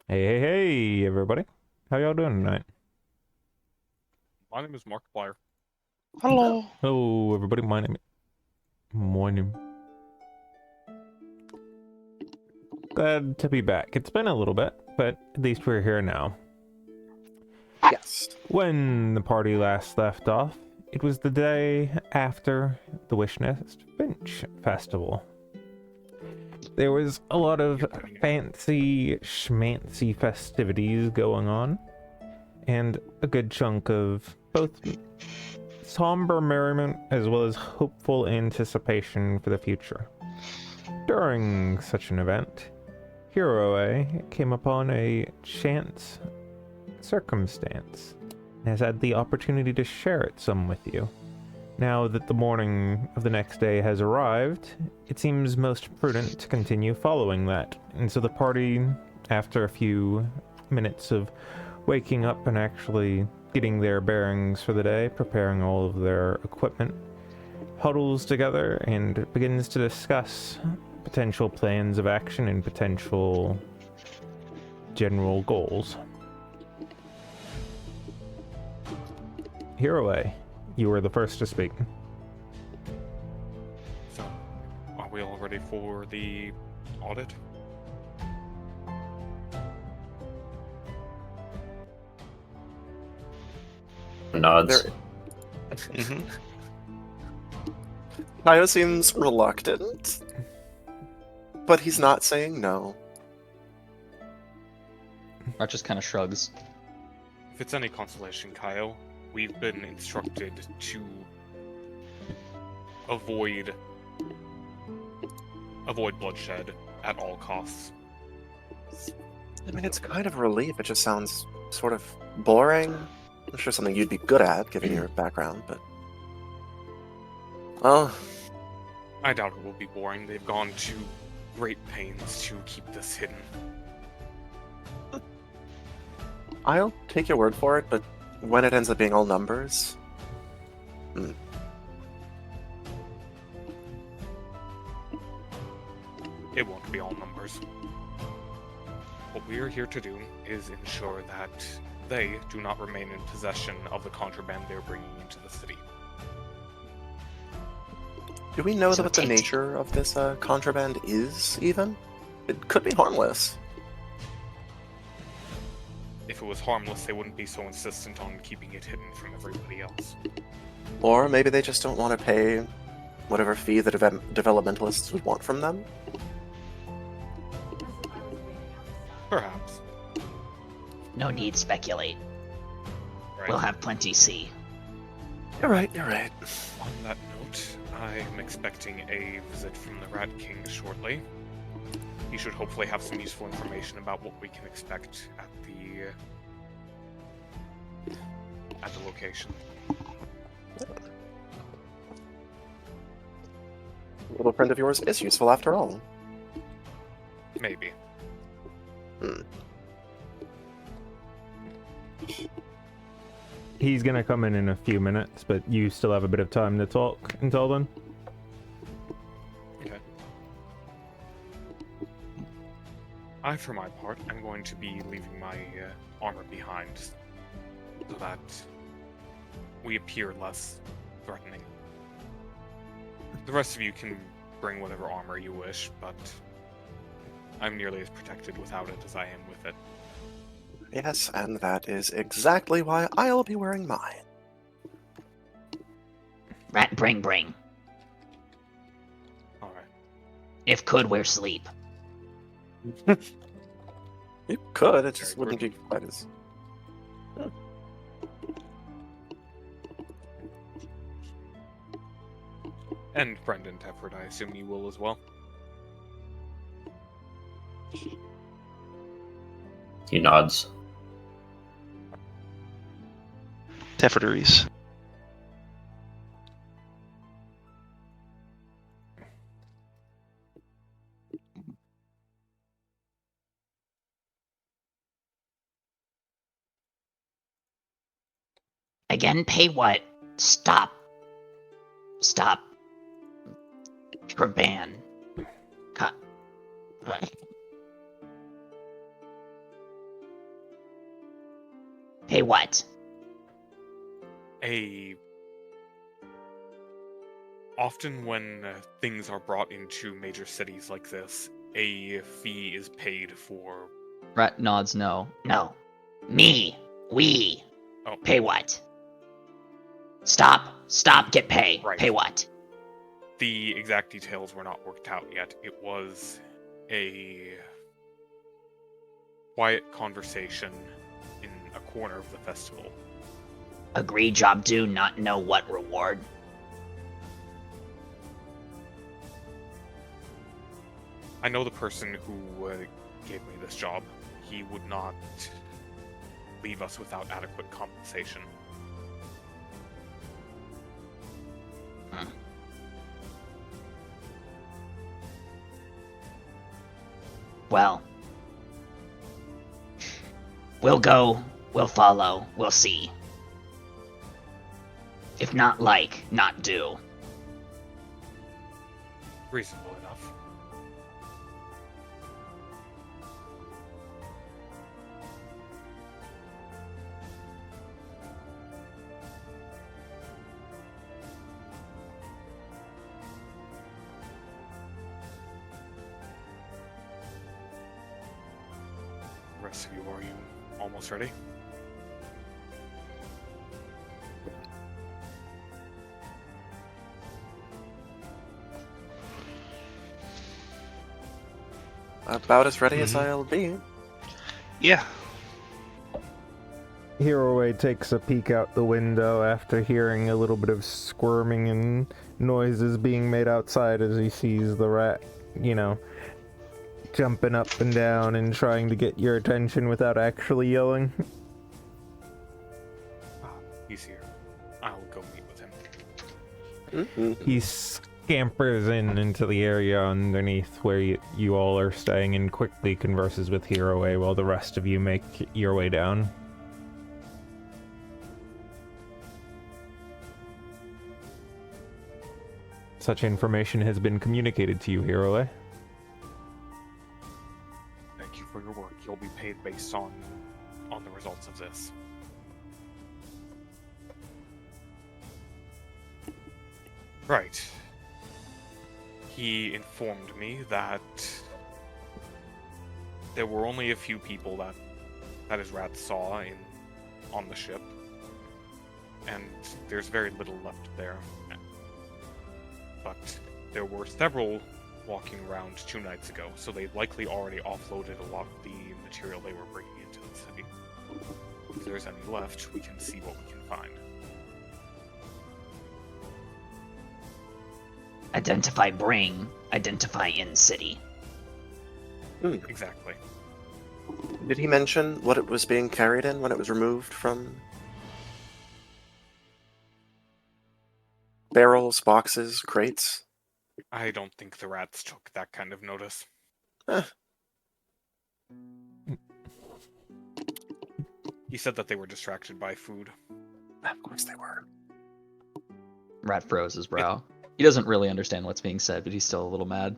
Hey, everybody. How y'all doing tonight? My name is Markiplier. Hello. Hello, everybody. My name. Glad to be back. It's been a little bit, but at least we're here now. Yes. When the party last left off, it was the day after the Wishnest Finch Festival. There was a lot of fancy schmancy festivities going on, and a good chunk of both somber merriment as well as hopeful anticipation for the future. During such an event, Hiroe came upon a chance circumstance and has had the opportunity to share it some with you. Now that the morning of the next day has arrived, it seems most prudent to continue following that, and so the party, after a few minutes of waking up and actually getting their bearings for the day, preparing all of their equipment, huddles together and begins to discuss potential plans of action and potential general goals. Hiroe, you were the first to speak. So, are we all ready for the audit? Nods. Kaio seems reluctant, but he's not saying no. Art just kind of shrugs. If it's any consolation, Kyle, we've been instructed to avoid bloodshed at all costs. I mean, it's kind of a relief. It just sounds sort of boring. I'm sure something you'd be good at, given your background, but... Oh, I doubt it will be boring. They've gone to great pains to keep this hidden. I'll take your word for it, but when it ends up being all numbers... It won't be all numbers. What we are here to do is ensure that they do not remain in possession of the contraband they're bringing into the city. Do we know So what the take- nature of this contraband is, even? It could be harmless. If it was harmless, they wouldn't be so insistent on keeping it hidden from everybody else. Or maybe they just don't want to pay whatever fee the developmentalists would want from them. Perhaps. No need speculate. Right? We'll have plenty see. You're right, you're right. On that note, I am expecting a visit from the Rat King shortly. He should hopefully have some useful information about what we can expect at the location. A little friend of yours is useful after all. Maybe. He's gonna come in a few minutes, but you still have a bit of time to talk until then. Okay. I, for my part, am going to be leaving my armor behind so that we appear less threatening. The rest of you can bring whatever armor you wish, but I'm nearly as protected without it as I am with it. Yes, and that is exactly why I'll be wearing mine. Rat bring. Alright. If could, wear sleep. You could, it just Very wouldn't be quite as... And Brendan Tefford, I assume you will as well. He nods. Tefferteries. Again, pay what? Stop. Traban. Cut. Pay what? Often when things are brought into major cities like this, a fee is paid for. Rat nods no. No. Me. We. Oh. Pay what? Stop, get pay. Right. Pay what? The exact details were not worked out yet. It was a quiet conversation in a corner of the festival. Agree job do, not know what reward. I know the person who gave me this job. He would not leave us without adequate compensation. Well, we'll go, we'll follow, we'll see. If not like, not do. Reasonable enough. The rest of you, are you almost ready? About as ready as I'll be. Yeah. Hiroe takes a peek out the window after hearing a little bit of squirming and noises being made outside as he sees the rat, jumping up and down and trying to get your attention without actually yelling. He's here. I'll go meet with him. He scampers into the area underneath where you all are staying and quickly converses with Hiroe while the rest of you make your way down. Such information has been communicated to you, Hiroe. Thank you for your work. You'll be paid based on the results of this. Right. He informed me that there were only a few people that his rat saw on the ship, and there's very little left there. But there were several walking around 2 nights ago, so they likely already offloaded a lot of the material they were bringing into the city. If there's any left, we can see what we can find. Identify bring, identify in city. Exactly. Did he mention what it was being carried in when it was removed from? Barrels, boxes, crates? I don't think the rats took that kind of notice. He said that they were distracted by food. Of course they were. Rat froze his brow. He doesn't really understand what's being said, but he's still a little mad.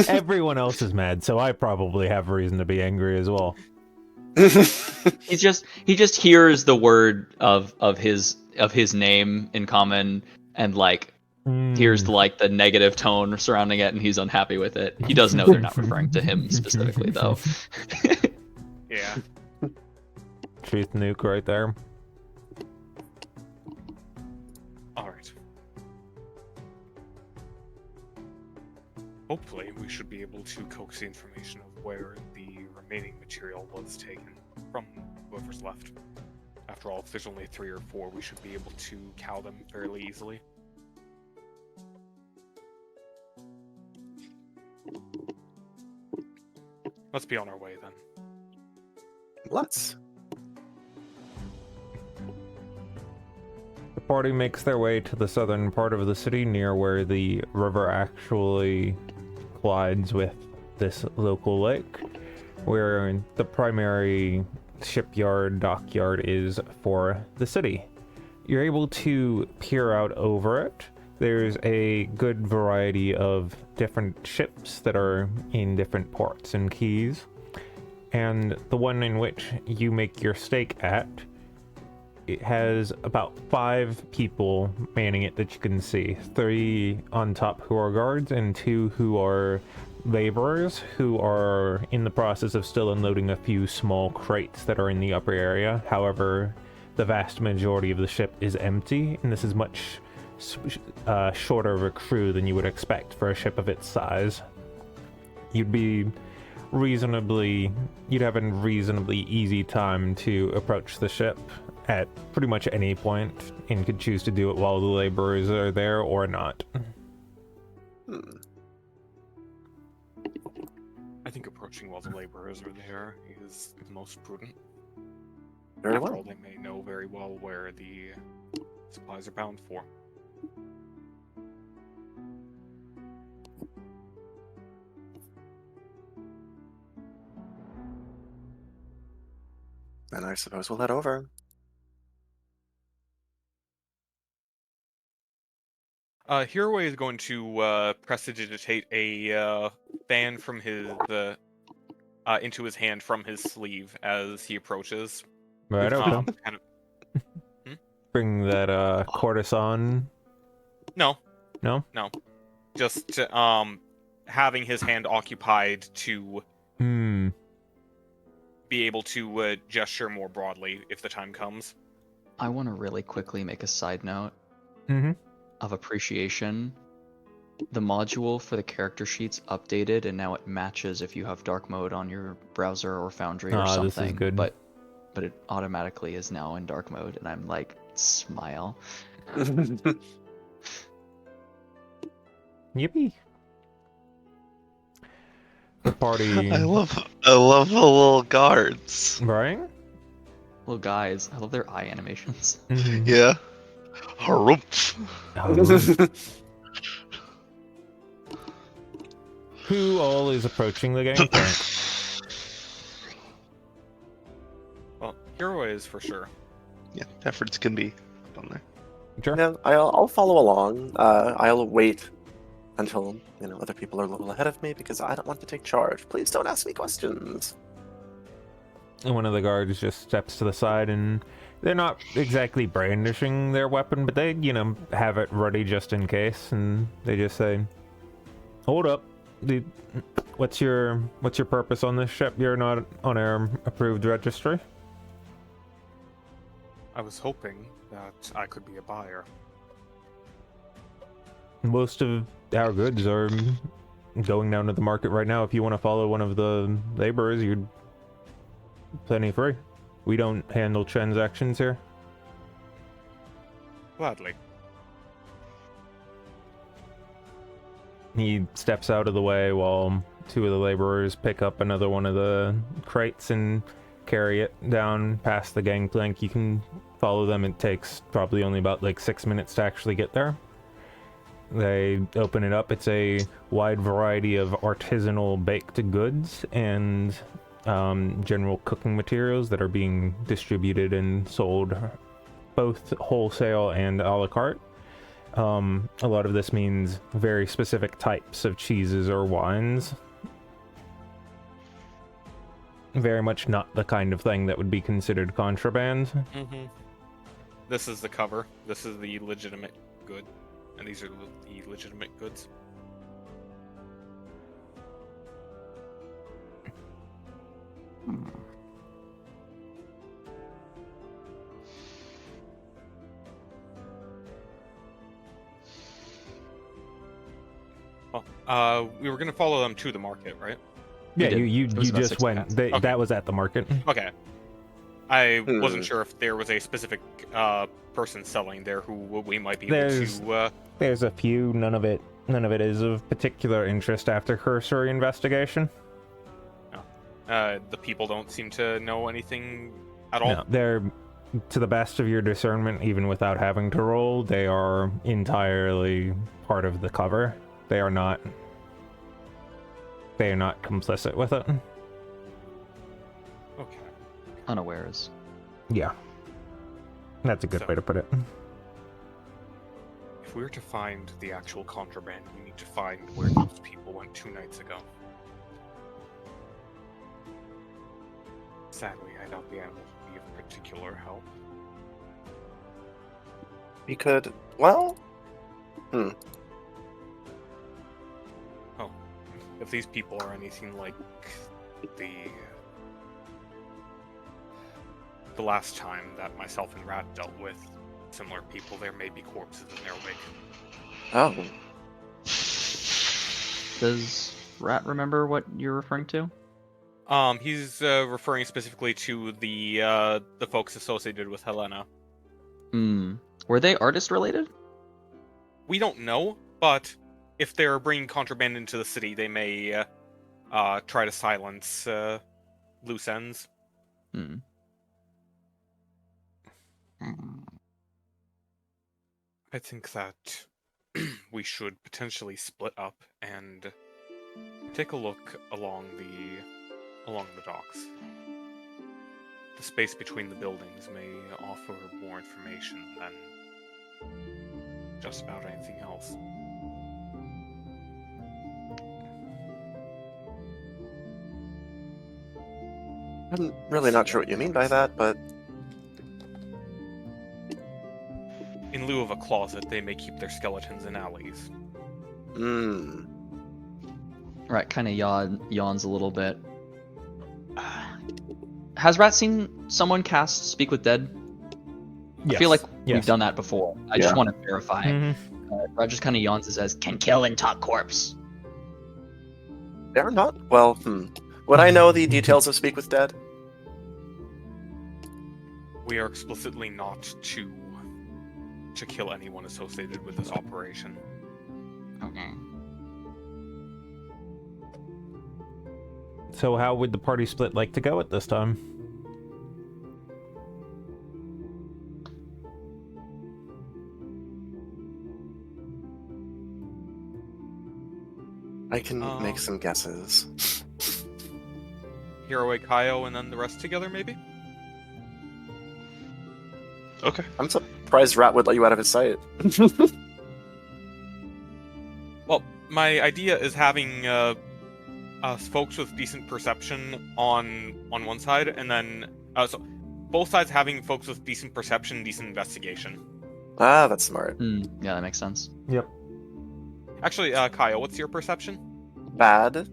Everyone else is mad, so I probably have reason to be angry as well. He just hears the word of his name in common and hears the negative tone surrounding it, and he's unhappy with it. He does know they're not referring to him specifically, though. Yeah. Truth nuke right there. Alright. Hopefully, we should be able to coax the information of where the remaining material was taken from whoever's left. After all, if there's only 3 or 4, we should be able to cow them fairly easily. Let's be on our way then. Let's. The party makes their way to the southern part of the city near where the river actually collides with this local lake, where the primary shipyard dockyard is for the city. You're able to peer out over it. There's a good variety of different ships that are in different ports and quays, and the one in which you make your stake at, it has about 5 people manning it that you can see. 3 on top who are guards, and 2 who are laborers who are in the process of still unloading a few small crates that are in the upper area. However, the vast majority of the ship is empty, and this is much shorter of a crew than you would expect for a ship of its size. You'd have a reasonably easy time to approach the ship at pretty much any point, and could choose to do it while the laborers are there or not. I think approaching while the laborers are there is the most prudent. Very After well. all, they may know very well where the supplies are bound for. Then I suppose we'll head over. Hiroi is going to prestidigitate a fan from his into his hand from his sleeve as he approaches. Right, okay. Kind of. Bring that courtesan. No, No? just having his hand occupied to be able to gesture more broadly if the time comes. I want to really quickly make a side note Mm-hmm. of appreciation. The module for the character sheet's updated, and now it matches if you have dark mode on your browser or Foundry or something. This is good. But it automatically is now in dark mode, and I'm like, smile. Yippee. The party... I love the little guards. Right? Little guys, I love their eye animations. Mhm. Yeah. Harumph. Who all is approaching the gangplank? Well, Hiroi is for sure. Yeah, efforts can be up on there. Sure. Yeah, I'll follow along. I'll wait until other people are a little ahead of me because I don't want to take charge. Please don't ask me questions. And one of the guards just steps to the side, and they're not exactly brandishing their weapon, but they, have it ready just in case, and they just say, "Hold up. What's your purpose on this ship? You're not on our approved registry." I was hoping that I could be a buyer. Most of our goods are going down to the market right now. If you want to follow one of the laborers, you're plenty free. We don't handle transactions here. Gladly. He steps out of the way while 2 of the laborers pick up another one of the crates and carry it down past the gangplank. You can follow them. It takes probably only about 6 minutes to actually get there. They open it up. It's a wide variety of artisanal baked goods and general cooking materials that are being distributed and sold both wholesale and a la carte. A lot of this means very specific types of cheeses or wines. Very much not the kind of thing that would be considered contraband. Mm-hmm. This is the cover. This is the legitimate good. And these are the legitimate goods. Well, we were gonna follow them to the market, right? Yeah, did. you It was about just 6 went. minutes. Okay. That was at the market. Okay. I wasn't Hmm. sure if there was a specific person selling there who we might be able There's- to. There's a few. None of it is of particular interest after cursory investigation. The people don't seem to know anything at all. No, they're, to the best of your discernment, even without having to roll, they are entirely part of the cover. They are not complicit with it. Okay. Unawares. Yeah. That's a good So- way to put it. If we were to find the actual contraband, we need to find where those people went 2 nights ago. Sadly, I doubt the animals will be of particular help. We could. Well. If these people are anything like the last time that myself and Rat dealt with similar people, there may be corpses in their wake. Oh. Does Rat remember what you're referring to? He's referring specifically to the folks associated with Helena. Hmm. Were they artist related? We don't know, but if they're bringing contraband into the city, they may try to silence loose ends. Hmm. I think that we should potentially split up and take a look along the docks. The space between the buildings may offer more information than just about anything else. I'm really not sure what you mean by that, but In lieu of a closet, they may keep their skeletons in alleys. Rat kind of yawns a little bit. Has Rat seen someone cast Speak with Dead? I feel like we've done that before. I just want to verify. Mm-hmm. Rat just kind of yawns and says, Can kill and talk corpse. they're not. Well, Would I know the details of Speak with Dead? We are explicitly not to kill anyone associated with this operation. Okay. So how would the party split like to go at this time? I can make some guesses. Hiroe Kaio and then the rest together, maybe? Okay. I'm surprised Rat would let you out of his sight. Well, my idea is having folks with decent perception on one side, and then so both sides having folks with decent perception, decent investigation. Ah, that's smart. Yeah, that makes sense. Yep. Actually, Kaio, what's your perception? Bad.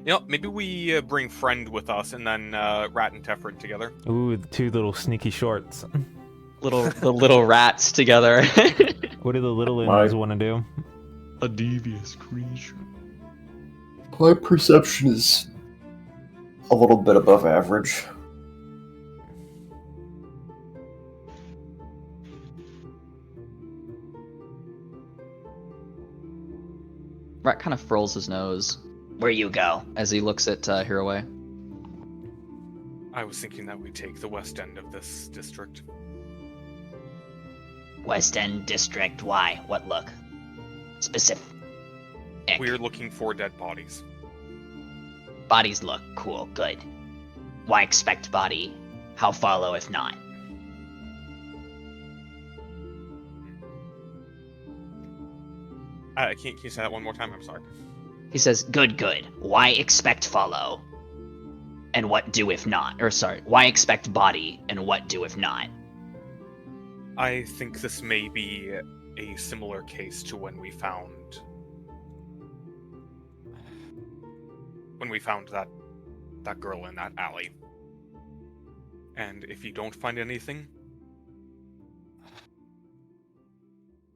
You know, maybe we bring Friend with us, and then Rat and Tefrid together. Ooh, the two little sneaky shorts. The little rats together. What do the little My- ones want to do? A devious creature. My perception is a little bit above average. Rat kind of furls his nose Where you go? as he looks at Hiroe. I was thinking that we take the west end of this district. West End District. Why? What look? Specific. We're looking for dead bodies. Bodies look cool. Good. Why expect body? How follow if not? Can you say that one more time? I'm sorry. He says, good, good. Why expect follow? And what do if not? Or sorry, why expect body and what do if not? I think this may be a similar case to when we found that girl in that alley. And if you don't find anything,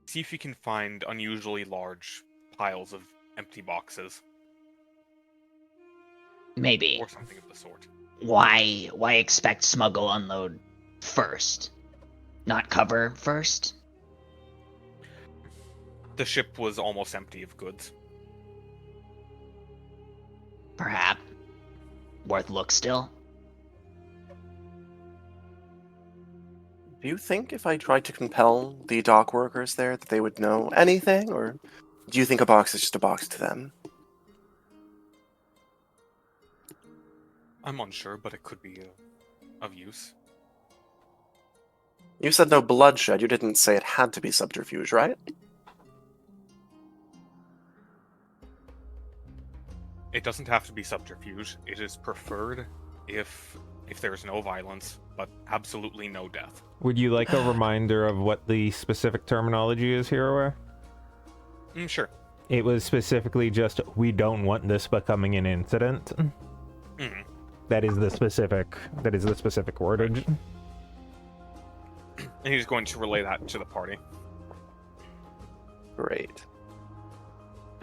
see if you can find unusually large piles of empty boxes Maybe. or something of the sort. Why expect smuggle unload first? Not cover first? The ship was almost empty of goods. Perhaps. Worth look still? Do you think if I tried to compel the dock workers there that they would know anything, or do you think a box is just a box to them? I'm unsure, but it could be of use. You said no bloodshed. You didn't say it had to be subterfuge, right? It doesn't have to be subterfuge. It is preferred if there's no violence, but absolutely no death. Would you like a reminder of what the specific terminology is here, Aware? Sure. It was specifically just, we don't want this becoming an incident. Mhm. That is the specific wordage. And he's going to relay that to the party. Great.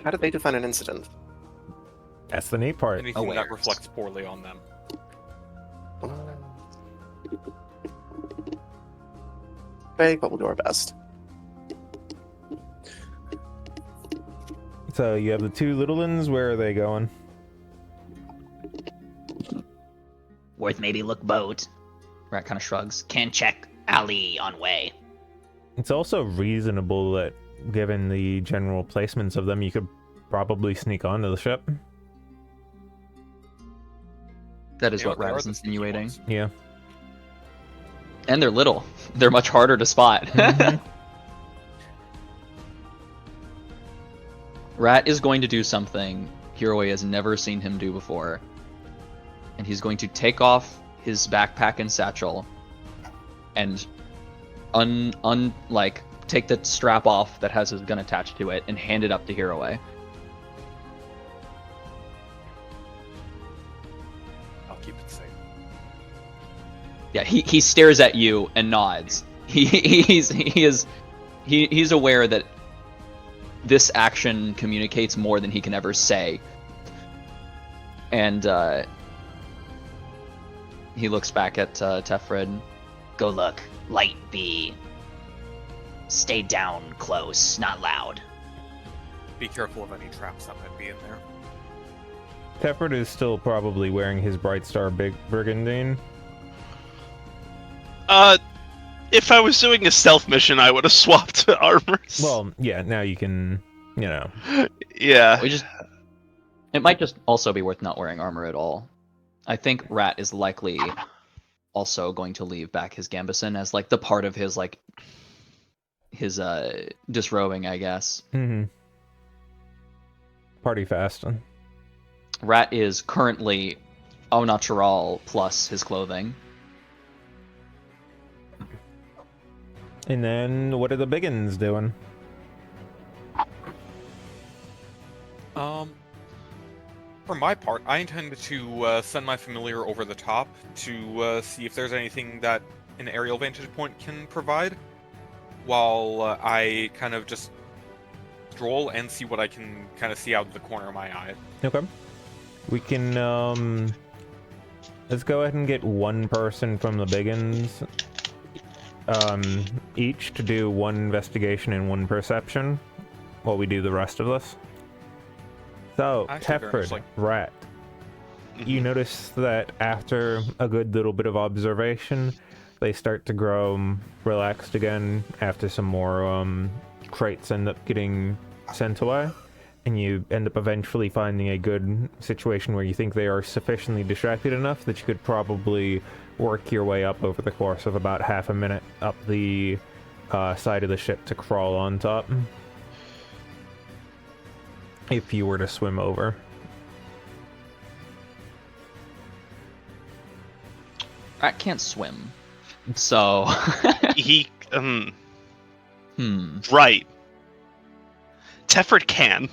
How did they define an incident? That's the neat part. Anything that Awareness. reflects poorly on them. Vague, but we'll do our best. So you have the two little ones, where are they going? Worth maybe look boat. Rat kind of shrugs. Can check alley on way. It's also reasonable that, given the general placements of them, you could probably sneak onto the ship. That is You know, what they Rat are is the sneaky insinuating. ones. Yeah. And they're little. They're much harder to spot. Mhm. Rat is going to do something Hiroi has never seen him do before. And he's going to take off his backpack and satchel and take the strap off that has his gun attached to it and hand it up to Hiroi. I'll keep it safe. Yeah, he stares at you and nods. He's aware that this action communicates more than he can ever say. And he looks back at Tefred. Go look. Light be. Stay down close, not loud. Be careful of any traps that might be in there. Tefred is still probably wearing his Bright Star Brigandine. If I was doing a stealth mission, I would have swapped armors. Well, yeah, now you can, you know. yeah. It might just also be worth not wearing armor at all. I think Rat is likely also going to leave back his gambeson as like the part of his disrobing, I guess. Mm-hmm. Party fast. Rat is currently au natural plus his clothing. And then, what are the biggins doing? For my part, I intend to send my familiar over the top to see if there's anything that an aerial vantage point can provide, while I kind of just stroll and see what I can kind of see out of the corner of my eye. Okay. We can, let's go ahead and get one person from the biggins, each to do one investigation and one perception, while we do the rest of this. So, Actually, very much Tefred, like- Rat, you notice that after a good little bit of observation, they start to grow relaxed again after some more crates end up getting sent away, and you end up eventually finding a good situation where you think they are sufficiently distracted enough that you could probably work your way up over the course of about half a minute up the side of the ship to crawl on top. If you were to swim over. Rat can't swim. So He, hmm. right. Tefred can.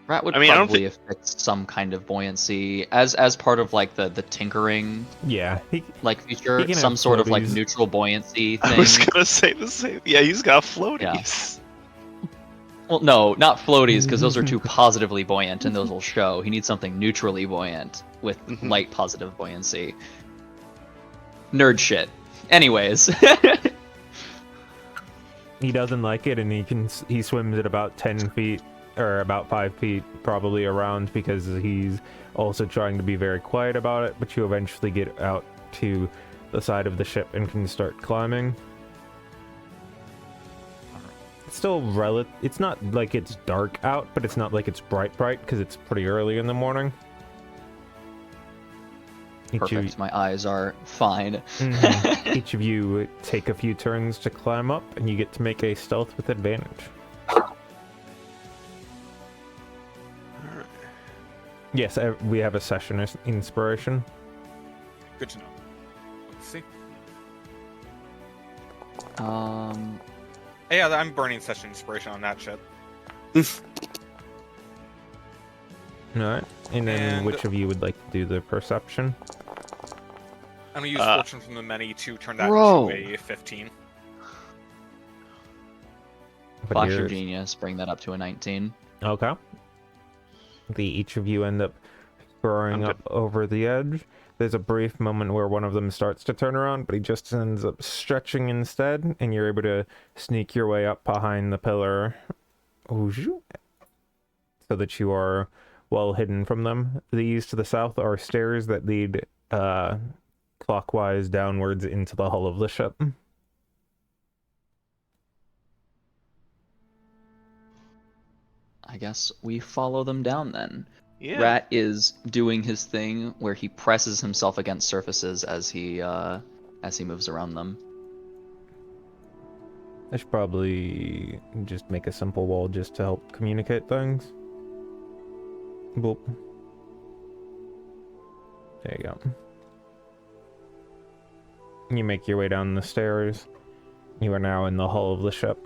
Rat would I mean, I don't probably affix some kind of buoyancy as part of like the tinkering Yeah, like feature, he can some have sort of like floaties. neutral buoyancy I thing. was gonna say the same. Yeah, he's got floaties. Well, no, not floaties, because those are too positively buoyant and those will show. He needs something neutrally buoyant with Mhm. light positive buoyancy. Nerd shit. Anyways. he doesn't like it, and he swims at about 10 feet, or about 5 feet probably around, because he's also trying to be very quiet about it, but you eventually get out to the side of the ship and can start climbing. It's still it's not like it's dark out, but it's not like it's bright because it's pretty early in the morning. Perfect. My eyes are fine. Each of you take a few turns to climb up, and you get to make a stealth with advantage. Yes, we have a session inspiration. Good to know. Let's see. Yeah, I'm burning session inspiration on that shit. Alright. And then And- which of you would like to do the perception? I'm gonna use Fortune from the Many to turn that Bro. into a 15. But Flash your yours- genius, bring that up to a 19. Okay. Each of you end up throwing I'm up over the edge. There's a brief moment where one of them starts to turn around, but he just ends up stretching instead, and you're able to sneak your way up behind the pillar so that you are well hidden from them. These to the south are stairs that lead clockwise downwards into the hull of the ship. I guess we follow them down then. Yeah. Rat is doing his thing where he presses himself against surfaces as he moves around them. I should probably just make a simple wall just to help communicate things. Boop. There you go. You make your way down the stairs. You are now in the hull of the ship.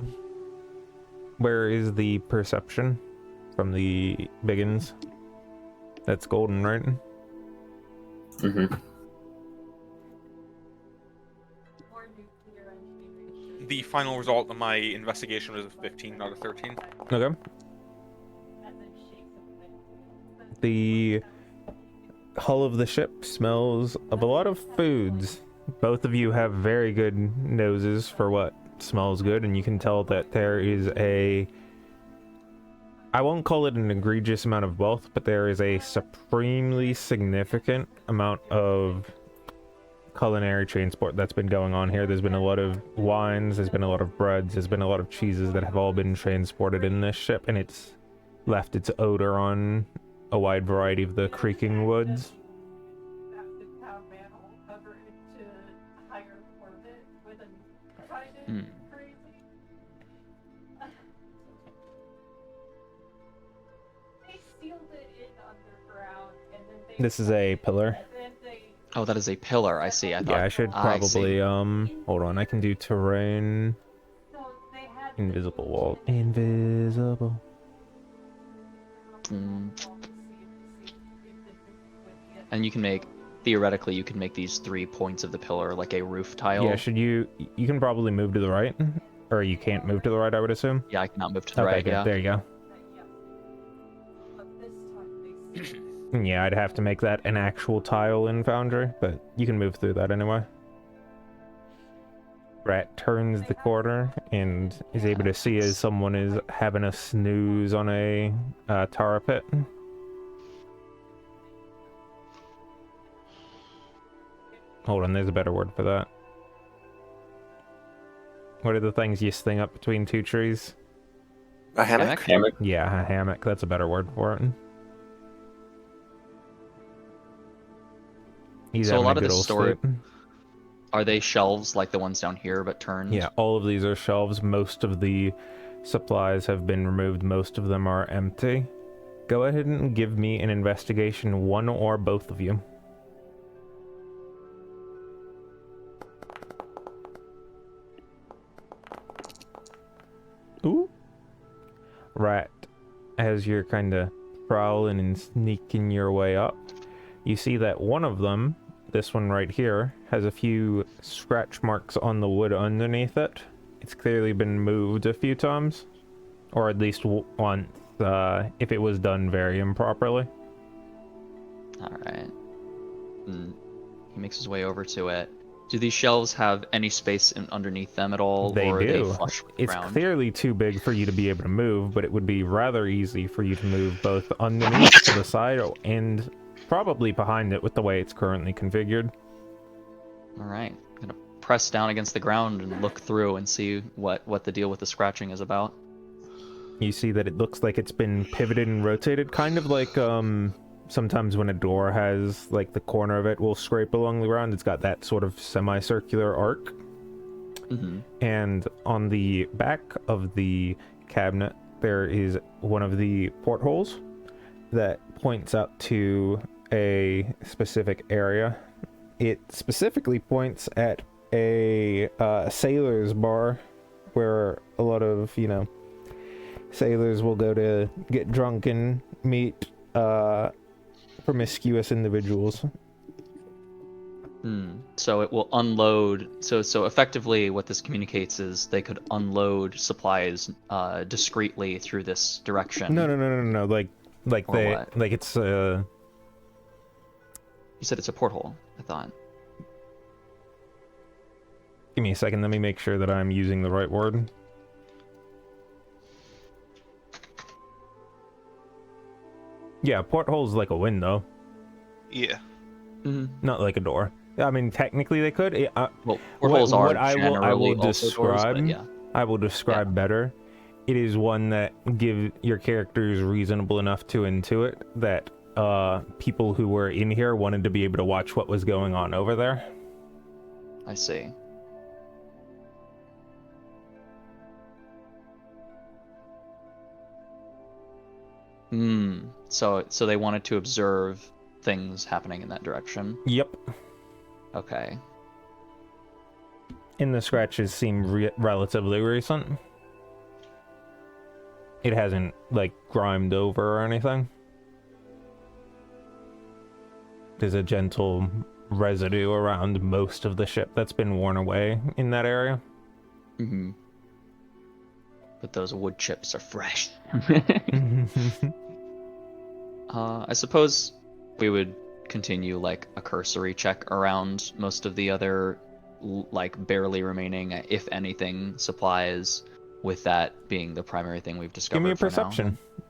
Where is the perception from the Biggins? That's golden, right? Mm-hmm. The final result of my investigation was a 15 out of 13. Okay. The hull of the ship smells of a lot of foods. Both of you have very good noses for what smells good, and you can tell that there is I won't call it an egregious amount of wealth, but there is a supremely significant amount of culinary transport that's been going on here. There's been a lot of wines, there's been a lot of breads, there's been a lot of cheeses that have all been transported in this ship, and it's left its odor on a wide variety of the creaking woods. Hmm. This is a pillar. Oh, that is a pillar. I see. I thought. Yeah, I should I see. probably hold on, I can do terrain. Invisible wall. Invisible. Mm. And you can make, theoretically, you can make these 3 points of the pillar like a roof tile. Yeah, you can probably move to the right, or you can't move to the right, I would assume. Yeah, I cannot move to the Okay, right. good. Yeah. There you go. Yeah, I'd have to make that an actual tile in Foundry, but you can move through that anyway. Rat turns the corner and is able to see as someone is having a snooze on a tar pit. Hold on, there's a better word for that. What are the things you sling up between two trees? A hammock? Hammock. Yeah, a hammock. That's a better word for it. He's So a having lot of good the old story- sleep. Are they shelves like the ones down here, but turned? Yeah, all of these are shelves. Most of the supplies have been removed. Most of them are empty. Go ahead and give me an investigation, one or both of you. Ooh. Right. As you're kind of prowling and sneaking your way up, you see that one of them, this one right here, has a few scratch marks on the wood underneath it. It's clearly been moved a few times, or at least once, if it was done very improperly. Alright. He makes his way over to it. Do these shelves have any space underneath them at all? They or do. Are they flush with the It's ground? clearly too big for you to be able to move, but it would be rather easy for you to move both underneath to the side and probably behind it with the way it's currently configured. Alright. I'm gonna press down against the ground and look through and see what the deal with the scratching is about. You see that it looks like it's been pivoted and rotated, kind of like sometimes when a door has, like, the corner of it will scrape along the ground. It's got that sort of semicircular arc. Mm-hmm. And on the back of the cabinet, there is one of the portholes that points up to a specific area. It specifically points at a sailor's bar where a lot of, sailors will go to get drunk and meet promiscuous individuals. So it will unload. So effectively, what this communicates is they could unload supplies discreetly through this direction. No. Like Or they, what? like it's You said it's a porthole. I thought. Give me a second. Let me make sure that I'm using the right word. Yeah, porthole's like a window, Yeah. not like a door. I mean, technically they could. Well, portholes are what I generally will also doors, describe. but yeah. I will describe better. It is one that give your characters reasonable enough to intuit that people who were in here wanted to be able to watch what was going on over there. I see. So they wanted to observe things happening in that direction. Yep. Okay. And the scratches seem relatively recent. It hasn't, like, grimed over or anything. There's a gentle residue around most of the ship that's been worn away in that area. But those wood chips are fresh. I suppose we would continue like a cursory check around most of the other like barely remaining, if anything, supplies, with that being the primary thing we've discovered. Give me a for perception. now.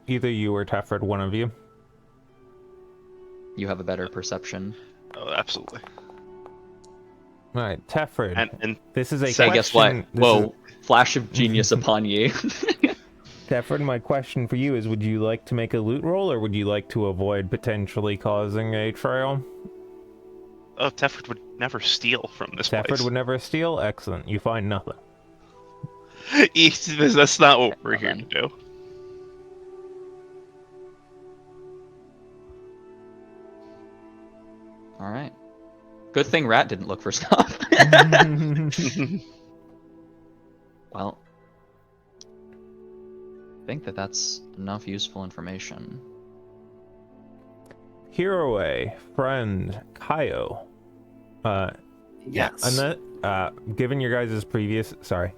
Either you or Tefford, one of you. You have a better perception. Oh, absolutely. All right, Tefford. And this is a Say, question. guess what? this Whoa! Flash of genius upon ye. Tefford, my question for you is, would you like to make a loot roll, or would you like to avoid potentially causing a trail? oh, Tefford would never steal from this Tefford place. would never steal? Excellent. You find nothing. That's not what we're here to do. All right. Good thing Rat didn't look for stuff. Well, I think that's enough useful information. Hiroe, friend, Kaio. Yes. Given your guys' previous... Sorry.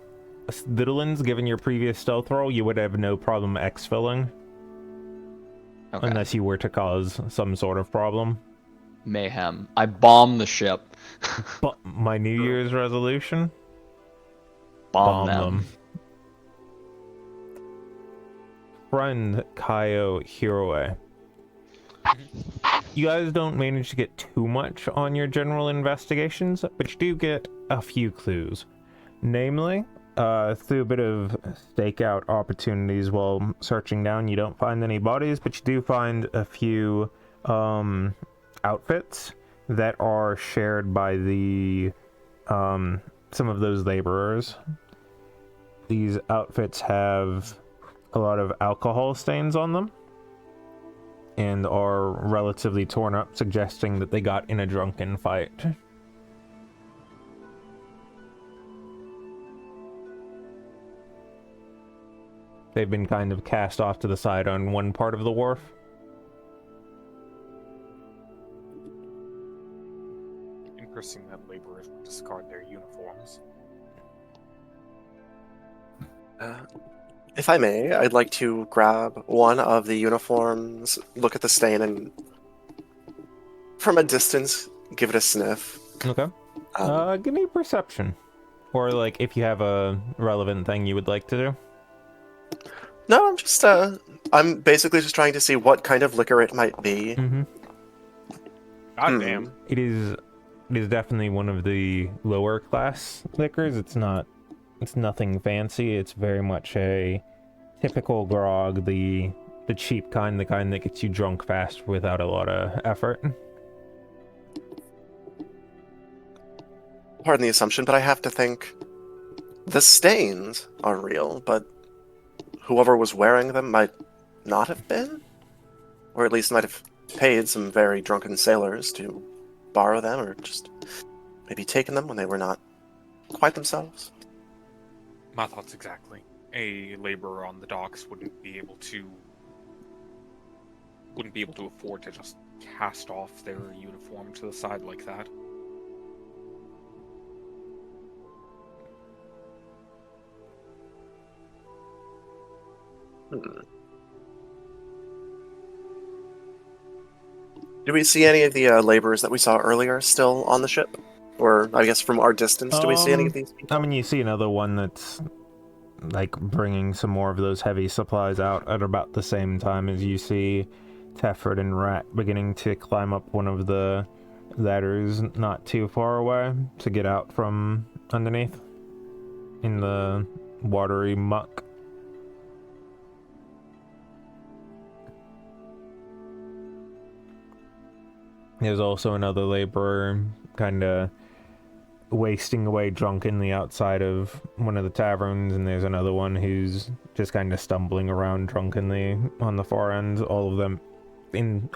Littlelands, given your previous stealth roll, you would have no problem exfilling. Okay. Unless you were to cause some sort of problem. Mayhem. I bomb the ship. But my New Year's resolution? Bomb them. Friend Kaio Hiroe. You guys don't manage to get too much on your general investigations, but you do get a few clues. Namely, through a bit of stakeout opportunities while searching down, you don't find any bodies, but you do find a few outfits that are shared by the some of those laborers. These outfits have a lot of alcohol stains on them and are relatively torn up, suggesting that they got in a drunken fight. They've been kind of cast off to the side on one part of the wharf. Interesting that laborers would discard their uniforms. If I may, I'd like to grab one of the uniforms, look at the stain, and from a distance, give it a sniff. Okay. Give me a perception. Or, like, if you have a relevant thing you would like to do. No, I'm just, I'm basically just trying to see what kind of liquor it might be. Mm-hmm. God damn. It is definitely one of the lower class liquors. It's nothing fancy. It's very much a typical grog, the cheap kind, the kind that gets you drunk fast without a lot of effort. Pardon the assumption, but I have to think the stains are real, but whoever was wearing them might not have been? Or at least might have paid some very drunken sailors to borrow them, or just maybe taken them when they were not quite themselves. My thoughts exactly. A laborer on the docks wouldn't be able to afford to just cast off their uniform to the side like that. Do we see any of the laborers that we saw earlier still on the ship? Or, I guess, from our distance, do we see any of these people? I mean, you see another one that's like bringing some more of those heavy supplies out at about the same time as you see Tefford and Rat beginning to climb up one of the ladders not too far away to get out from underneath in the watery muck. There's also another laborer kind of wasting away drunkenly outside of one of the taverns, and there's another one who's just kind of stumbling around drunkenly on the far end. All of them,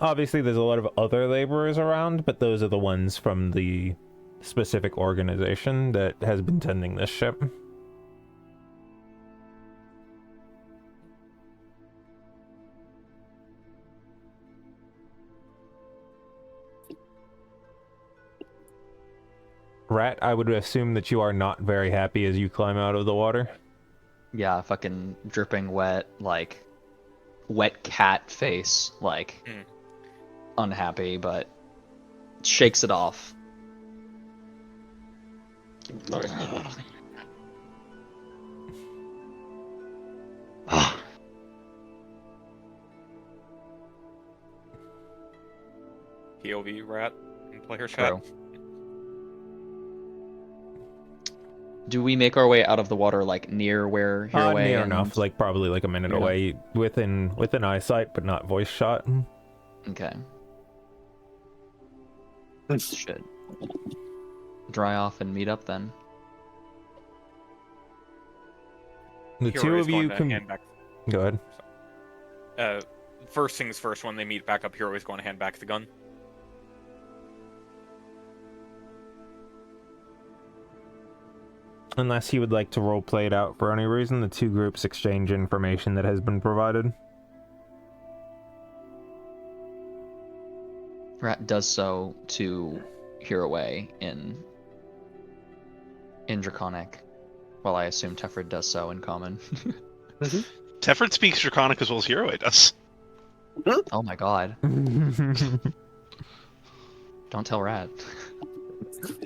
obviously there's a lot of other laborers around, but those are the ones from the specific organization that has been tending this ship. Rat, I would assume that you are not very happy as you climb out of the water. Yeah, fucking dripping wet, like wet cat face, like unhappy, but shakes it off. POV Rat in player chat. True. Do we make our way out of the water like near where Hiraway Near and... enough, like probably like a minute Near away, within eyesight, but not voice shot. Okay. Should dry off and meet up then. The Hero two is of going you to can hand back. go ahead. First things first, when they meet back up, Hero is going to hand back the gun. Unless you would like to roleplay it out for any reason, the two groups exchange information that has been provided. Rat does so to Hiraway in Draconic, while I assume Tefford does so in Common. Tefford speaks Draconic as well as Hiraway does. Oh my god. Don't tell Rat.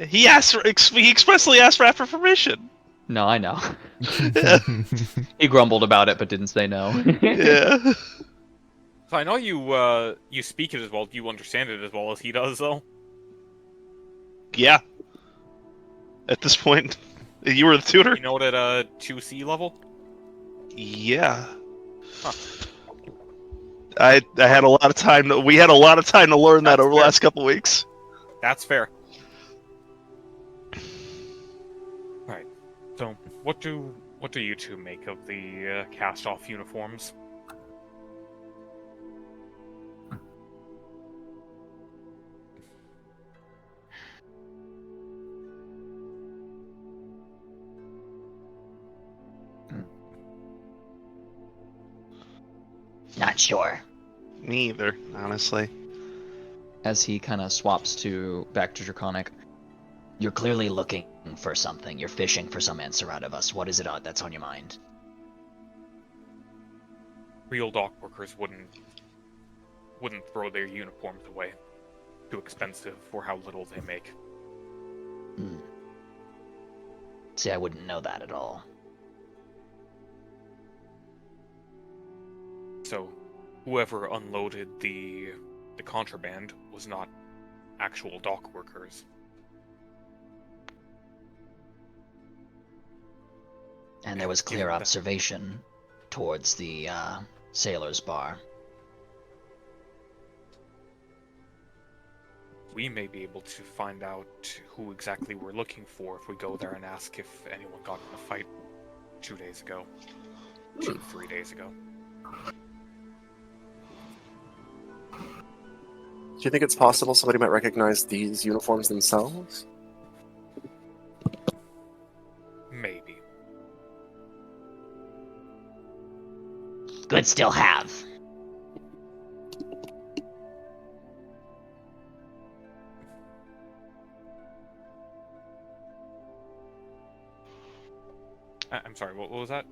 He expressly asked for after permission. No, I know. He grumbled about it, but didn't say no. Yeah. So I know you speak it as well. Do you understand it as well as he does, though? Yeah. At this point, you were the tutor. You know it at a 2C level. Yeah. Huh. I had a lot of time. We had a lot of time to learn that That's over the fair. last couple weeks. That's fair. Alright. So, what do you two make of the cast-off uniforms? Not sure. Me either, honestly. As he kind of swaps back to Draconic. You're clearly looking for something. You're fishing for some answer out of us. What is it that's on your mind? Real dock workers wouldn't throw their uniforms away. Too expensive for how little they make. See, I wouldn't know that at all. So, whoever unloaded the contraband was not actual dock workers. And there was clear observation towards the sailor's bar. We may be able to find out who exactly we're looking for if we go there and ask if anyone got in a fight 2 days ago. 3 days ago. you think it's possible somebody might recognize these uniforms themselves? Maybe. Good still have. I'm sorry, what was that?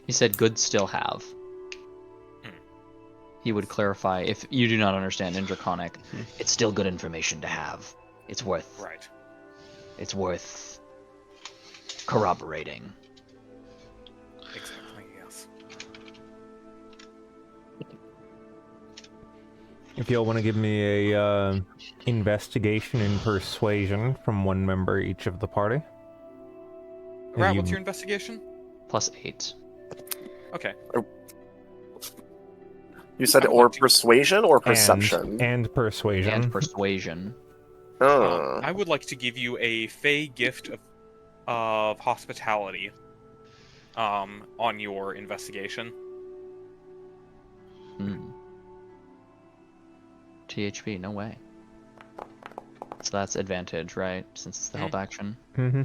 He said good still have. He would clarify if you do not understand in Draconic. It's still good information to have. It's worth Right. it's worth corroborating. Exactly, yes. If y'all want to give me a investigation and persuasion from one member each of the party. Rat, you- what's your investigation? +8. Okay. You said I would or like to- persuasion or perception? And persuasion. And persuasion. I would like to give you a fey gift of hospitality on your investigation. THP, no way. So that's advantage, right? Since it's the help action. Mm-hmm.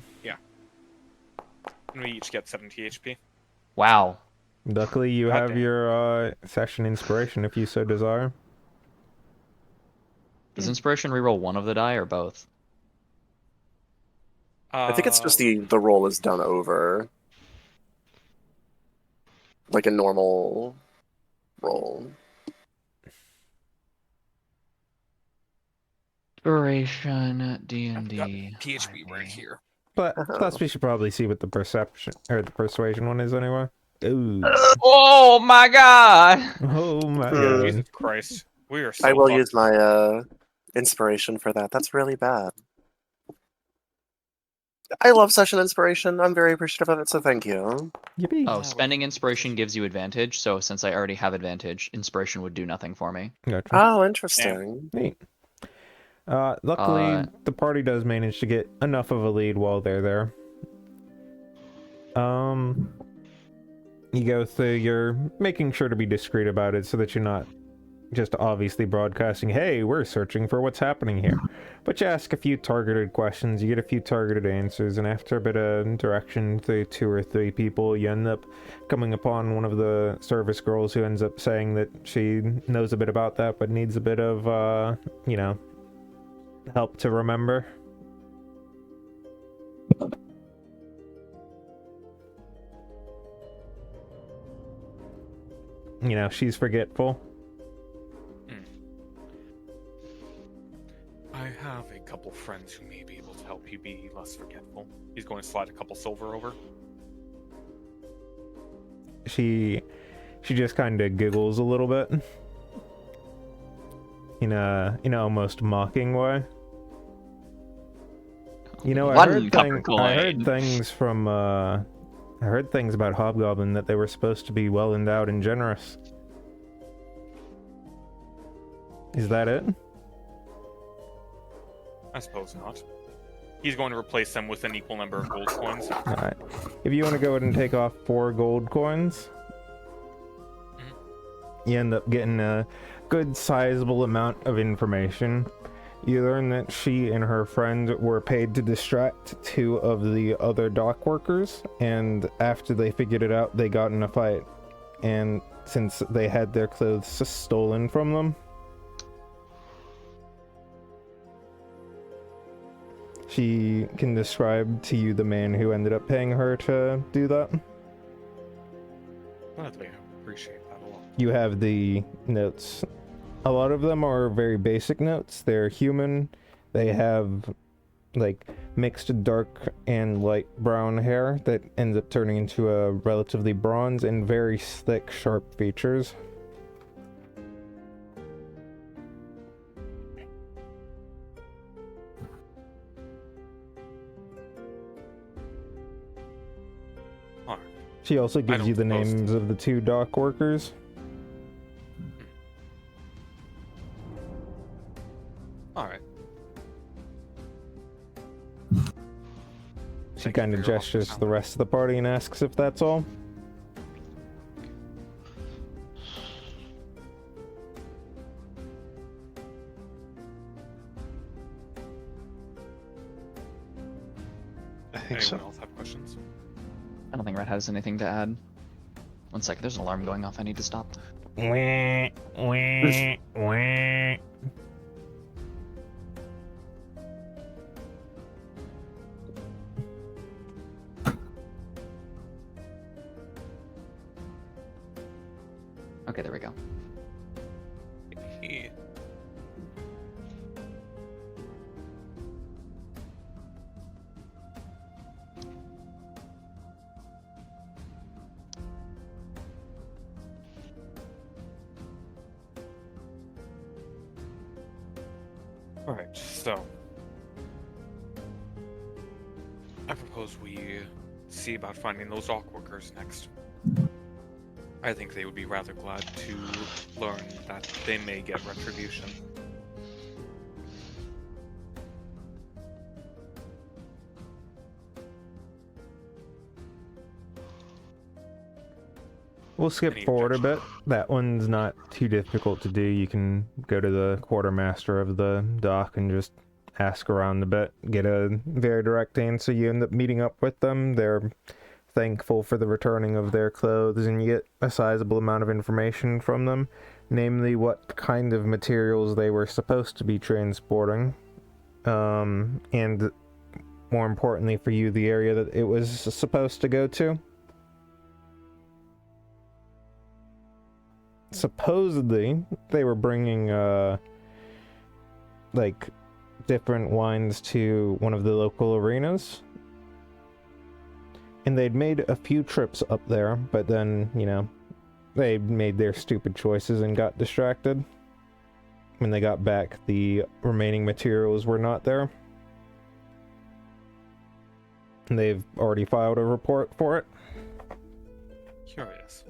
And we each get 7 THP. Wow. Luckily, you have Goddamn. your session inspiration if you so desire. Does inspiration reroll one of the die or both? I think it's just the roll is done over. Like a normal roll. Inspiration, D&D. I've got THP right here. But plus, we should probably see what the perception or the persuasion one is anyway. Ooh. Oh my god! Oh my Jesus god. Christ. We are so I will fucked. use my inspiration for that. That's really bad. I love session inspiration. I'm very appreciative of it, so thank you. Yippee. Oh, spending inspiration gives you advantage, so since I already have advantage, inspiration would do nothing for me. Gotcha. Oh, interesting. Neat. Luckily, the party does manage to get enough of a lead while they're there. You go through, you're making sure to be discreet about it so that you're not just obviously broadcasting, hey, we're searching for what's happening here. But you ask a few targeted questions, you get a few targeted answers, and after a bit of direction through 2 or 3 people, you end up coming upon one of the service girls who ends up saying that she knows a bit about that, but needs a bit of, you know, help to remember. You know, she's forgetful. I have a couple friends who may be able to help you be less forgetful. He's going to slide a couple silver over. She just kind of giggles a little bit. In a almost mocking way. You know, I heard things from, I heard things about Hobgoblin that they were supposed to be well endowed and generous. Is that it? I suppose not. He's going to replace them with an equal number of gold coins. Alright. If you want to go ahead and take off 4 gold coins, you end up getting a good sizable amount of information. You learn that she and her friend were paid to distract 2 of the other dock workers, and after they figured it out, they got in a fight. And since they had their clothes stolen from them, she can describe to you the man who ended up paying her to do that. Gladly, I appreciate that a lot. You have the notes. A lot of them are very basic notes. They're human. They have like mixed dark and light brown hair that ends up turning into a relatively bronze and very thick, sharp features. Alright. She also gives don't you the suppose- names of the 2 dock workers. Alright. She Thank you kind of for your gestures to the hospitality. rest of the party and asks if that's all. She Thank I think Anyone so. else have questions? I don't think Red has anything to add. One second, there's an alarm going off. I need to stop. Wah, wah, wah. Okay, there we go. Yeah. Alright, so I propose we see about finding those dock workers next. I think they would be rather glad to learn that they may get retribution. We'll skip Any forward a bit. objection? That one's not too difficult to do. You can go to the quartermaster of the dock and just ask around a bit, get a very direct answer. You end up meeting up with them. They're thankful for the returning of their clothes, and you get a sizable amount of information from them, namely what kind of materials they were supposed to be transporting, and more importantly for you, the area that it was supposed to go to. Supposedly, they were bringing, like, different wines to one of the local arenas. And they'd made a few trips up there, but then, you know, they made their stupid choices and got distracted. When they got back, the remaining materials were not there. And they've already filed a report for it. Curious.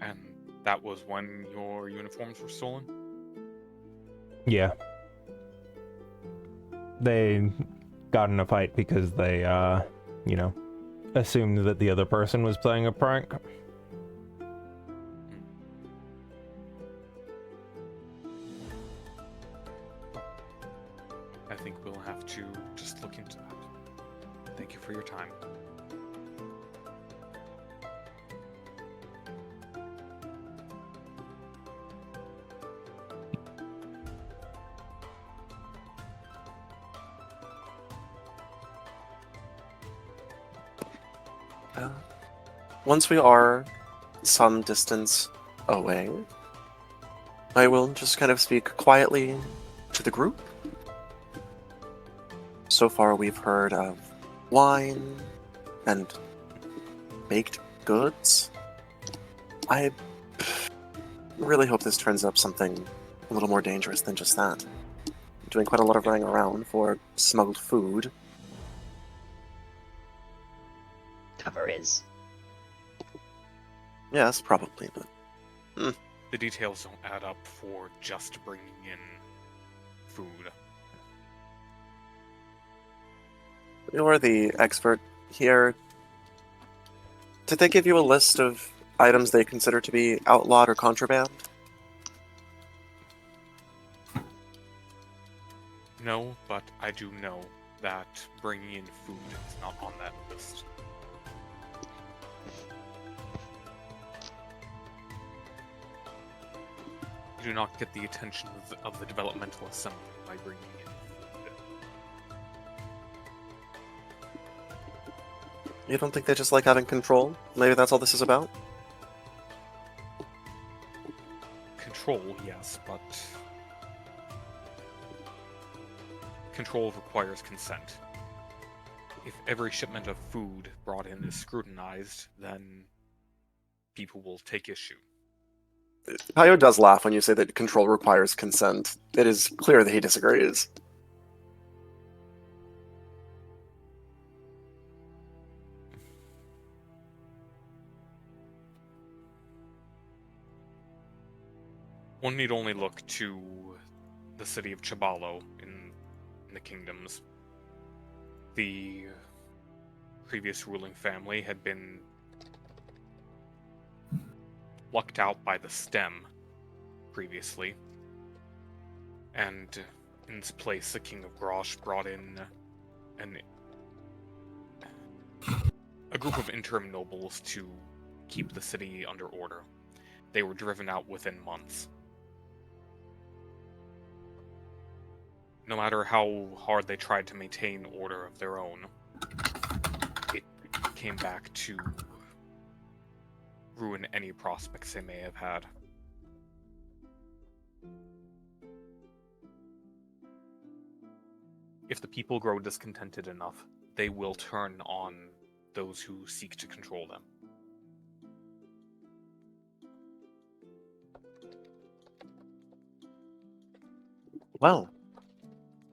And that was when your uniforms were stolen? Yeah. They got in a fight because they, you know, assumed that the other person was playing a prank. I think we'll have to just look into that. Thank you for your time. Once we are some distance away, I will just kind of speak quietly to the group. So far, we've heard of wine and baked goods. I really hope this turns up something a little more dangerous than just that. I'm doing quite a lot of running around for smuggled food. Cover is. Yes, probably, but The details don't add up for just bringing in food. you're the expert here. Did they give you a list of items they consider to be outlawed or contraband? No, but I do know that bringing in food is not on that list. You do not get the attention of the developmental assembly by bringing in food. You don't think they just like having control? Maybe that's all this is about? Control, yes, but control requires consent. If every shipment of food brought in is scrutinized, then people will take issue. Hayo does laugh when you say that control requires consent. It is clear that he disagrees. One need only look to the city of Chabalo in the kingdoms. The previous ruling family had been lucked out by the stem previously, and in its place the King of Grosh brought in a group of interim nobles to keep the city under order. They were driven out within months. No matter how hard they tried to maintain order of their own, it came back to ruin any prospects they may have had. If the people grow discontented enough, they will turn on those who seek to control them. Well,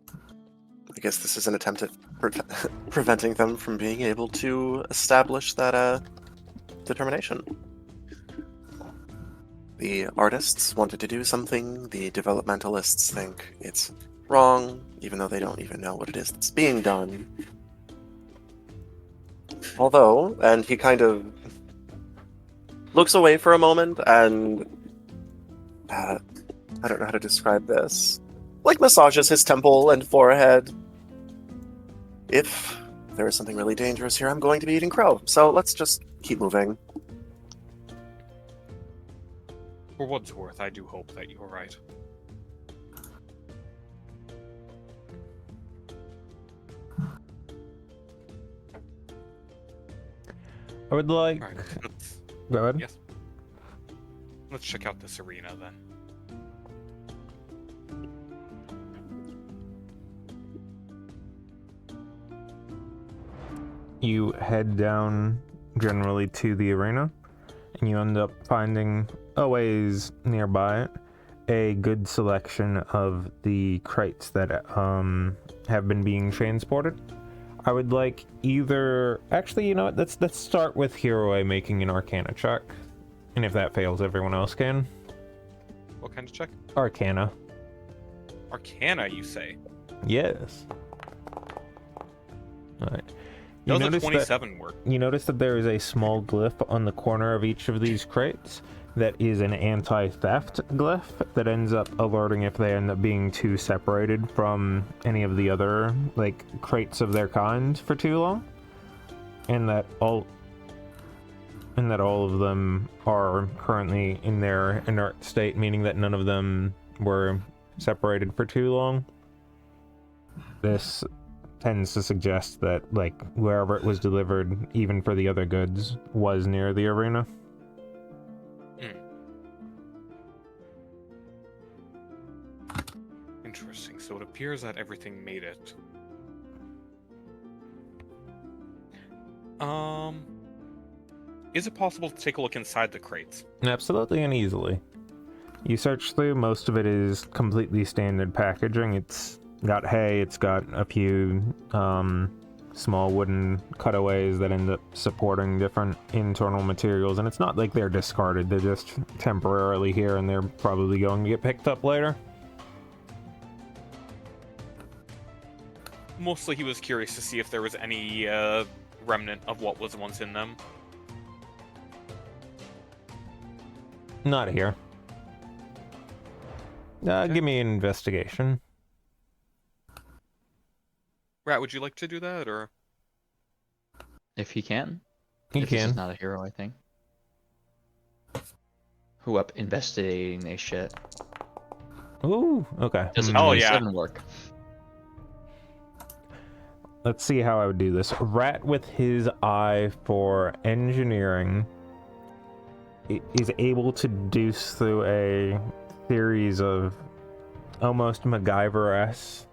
I guess this is an attempt at preventing them from being able to establish that determination. The artists wanted to do something, the developmentalists think it's wrong, even though they don't even know what it is that's being done. Although, and he kind of looks away for a moment and I don't know how to describe this. Like massages his temple and forehead. If there is something really dangerous here, I'm going to be eating crow. So let's just keep moving. For what's worth, I do hope that you're right. I would like... Alright, let's... Go ahead. Yes. Let's check out this arena, then. You head down generally to the arena, and you end up finding a ways nearby it a good selection of the crates that have been being transported. I would like either... Actually, you know what? Let's start with Hiroi making an Arcana check. And if that fails, everyone else can. What kind of check? Arcana. Arcana, you say? Yes. Alright. Does a 27 work? You notice that there is a small glyph on the corner of each of these crates that is an anti-theft glyph that ends up alerting if they end up being too separated from any of the other, like, crates of their kind for too long. And that all of them are currently in their inert state, meaning that none of them were separated for too long. This tends to suggest that, like, wherever it was delivered, even for the other goods, was near the arena. Interesting. So it appears that everything made it. Is it possible to take a look inside the crates? Absolutely and easily. You search through, most of it is completely standard packaging. It's got hay, it's got a few small wooden cutaways that end up supporting different internal materials, and it's not like they're discarded, they're just temporarily here and they're probably going to get picked up later. Mostly he was curious to see if there was any remnant of what was once in them. Not here. Give me an investigation. Rat, would you like to do that, or? If he can. He If this can. is not a hero, I think. Who up investigating this shit? Ooh, okay. Doesn't Oh, really yeah. doesn't work. Let's see how I would do this. Rat, with his eye for engineering, is able to deduce through a series of almost MacGyver-esque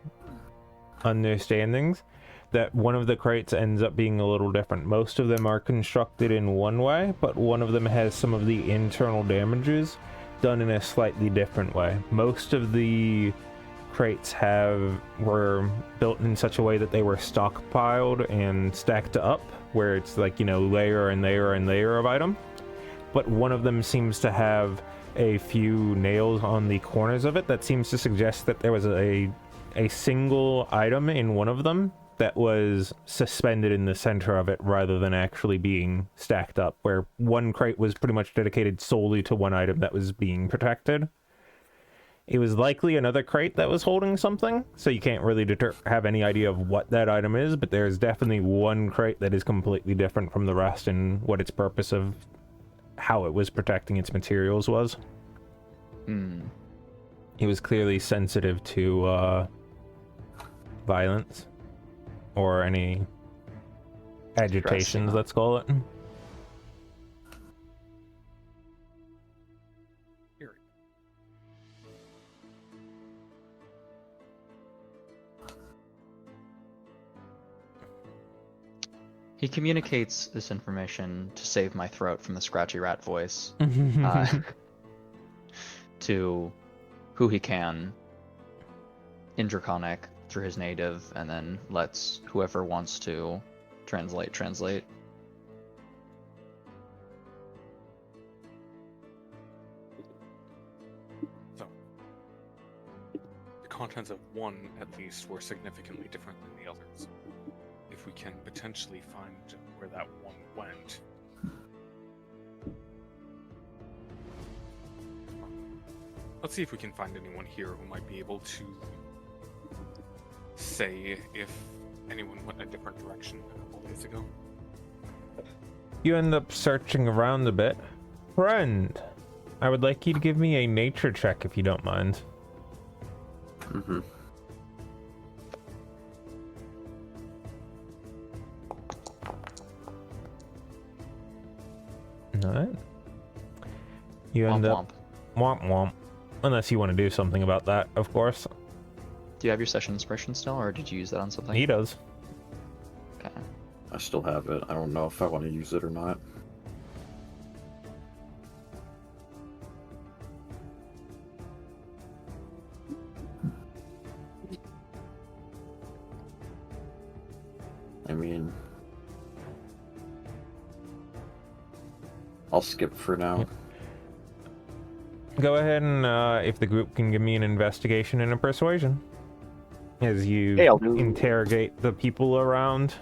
understandings that one of the crates ends up being a little different. Most of them are constructed in one way, but one of them has some of the internal damages done in a slightly different way. Most of the crates were built in such a way that they were stockpiled and stacked up, where it's like, you know, layer and layer and layer of item. But one of them seems to have a few nails on the corners of it that seems to suggest that there was a single item in one of them that was suspended in the center of it rather than actually being stacked up, where one crate was pretty much dedicated solely to one item that was being protected. It was likely another crate that was holding something, so you can't really have any idea of what that item is, but there's definitely one crate that is completely different from the rest and what its purpose of how it was protecting its materials was. It was clearly sensitive to violence or any agitations, let's call it. He communicates this information to save my throat from the scratchy rat voice to who he can in Draconic through his native, and then lets whoever wants to translate. So, the contents of one, at least, were significantly different than the others. If we can potentially find where that one went. Let's see if we can find anyone here who might be able to say if anyone went a different direction a couple days ago. You end up searching around a bit. Friend, I would like you to give me a nature check if you don't mind. Mm-hmm. Alright. You end up... Womp womp. Unless you want to do something about that, of course. Do you have your session inspiration still, or did you use that on something? He does. Okay. I still have it. I don't know if I want to use it or not. I mean, I'll skip for now. Go ahead and, if the group can give me an investigation and a persuasion. As you Hey, I'll do- interrogate the people around.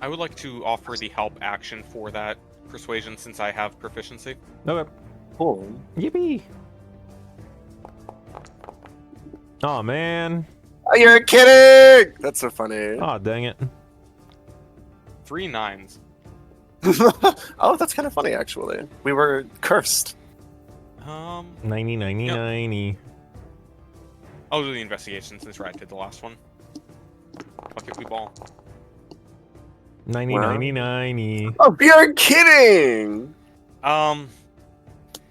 I would like to offer the help action for that persuasion since I have proficiency. Okay. Cool. Yippee! Oh man. Oh, you're kidding! That's so funny. Oh dang it. 3 9s. Oh, that's kind of funny, actually. We were cursed. 90, 90, Yep. 90. I'll do the investigation since Rat did the last one. Fuck it, we ball. 90, Wow. 90, 90. Oh, you're kidding!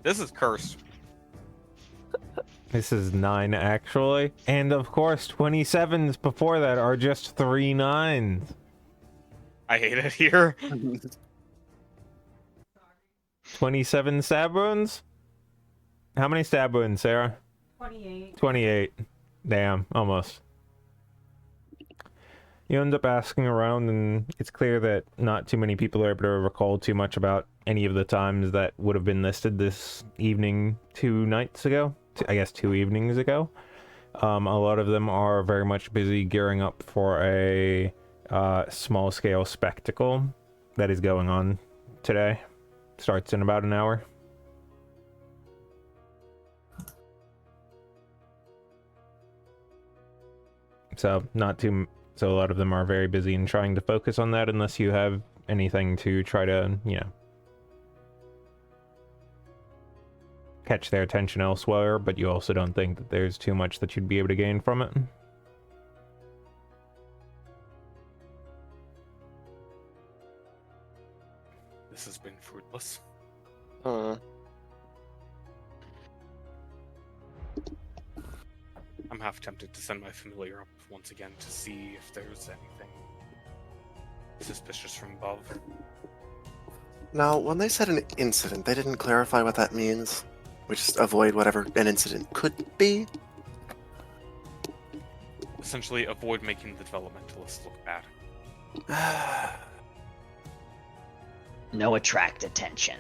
This is cursed. This is 9 actually. And of course 27s before that are just 3 9s. I hate it here. 27 stab wounds? How many stab wounds, Sarah? 28. 28. Damn, almost. You end up asking around, and it's clear that not too many people are able to recall too much about any of the times that would have been listed this evening 2 nights ago. I guess 2 evenings ago. A lot of them are very much busy gearing up for a small-scale spectacle that is going on today. Starts in about an hour. So a lot of them are very busy and trying to focus on that unless you have anything to try to, catch their attention elsewhere, but you also don't think that there's too much that you'd be able to gain from it. This has been fruitless. I'm half tempted to send my familiar up once again to see if there's anything suspicious from above. Now, when they said an incident, they didn't clarify what that means. We just avoid whatever an incident could be. Essentially, avoid making the developmentalists look bad. No attract attention.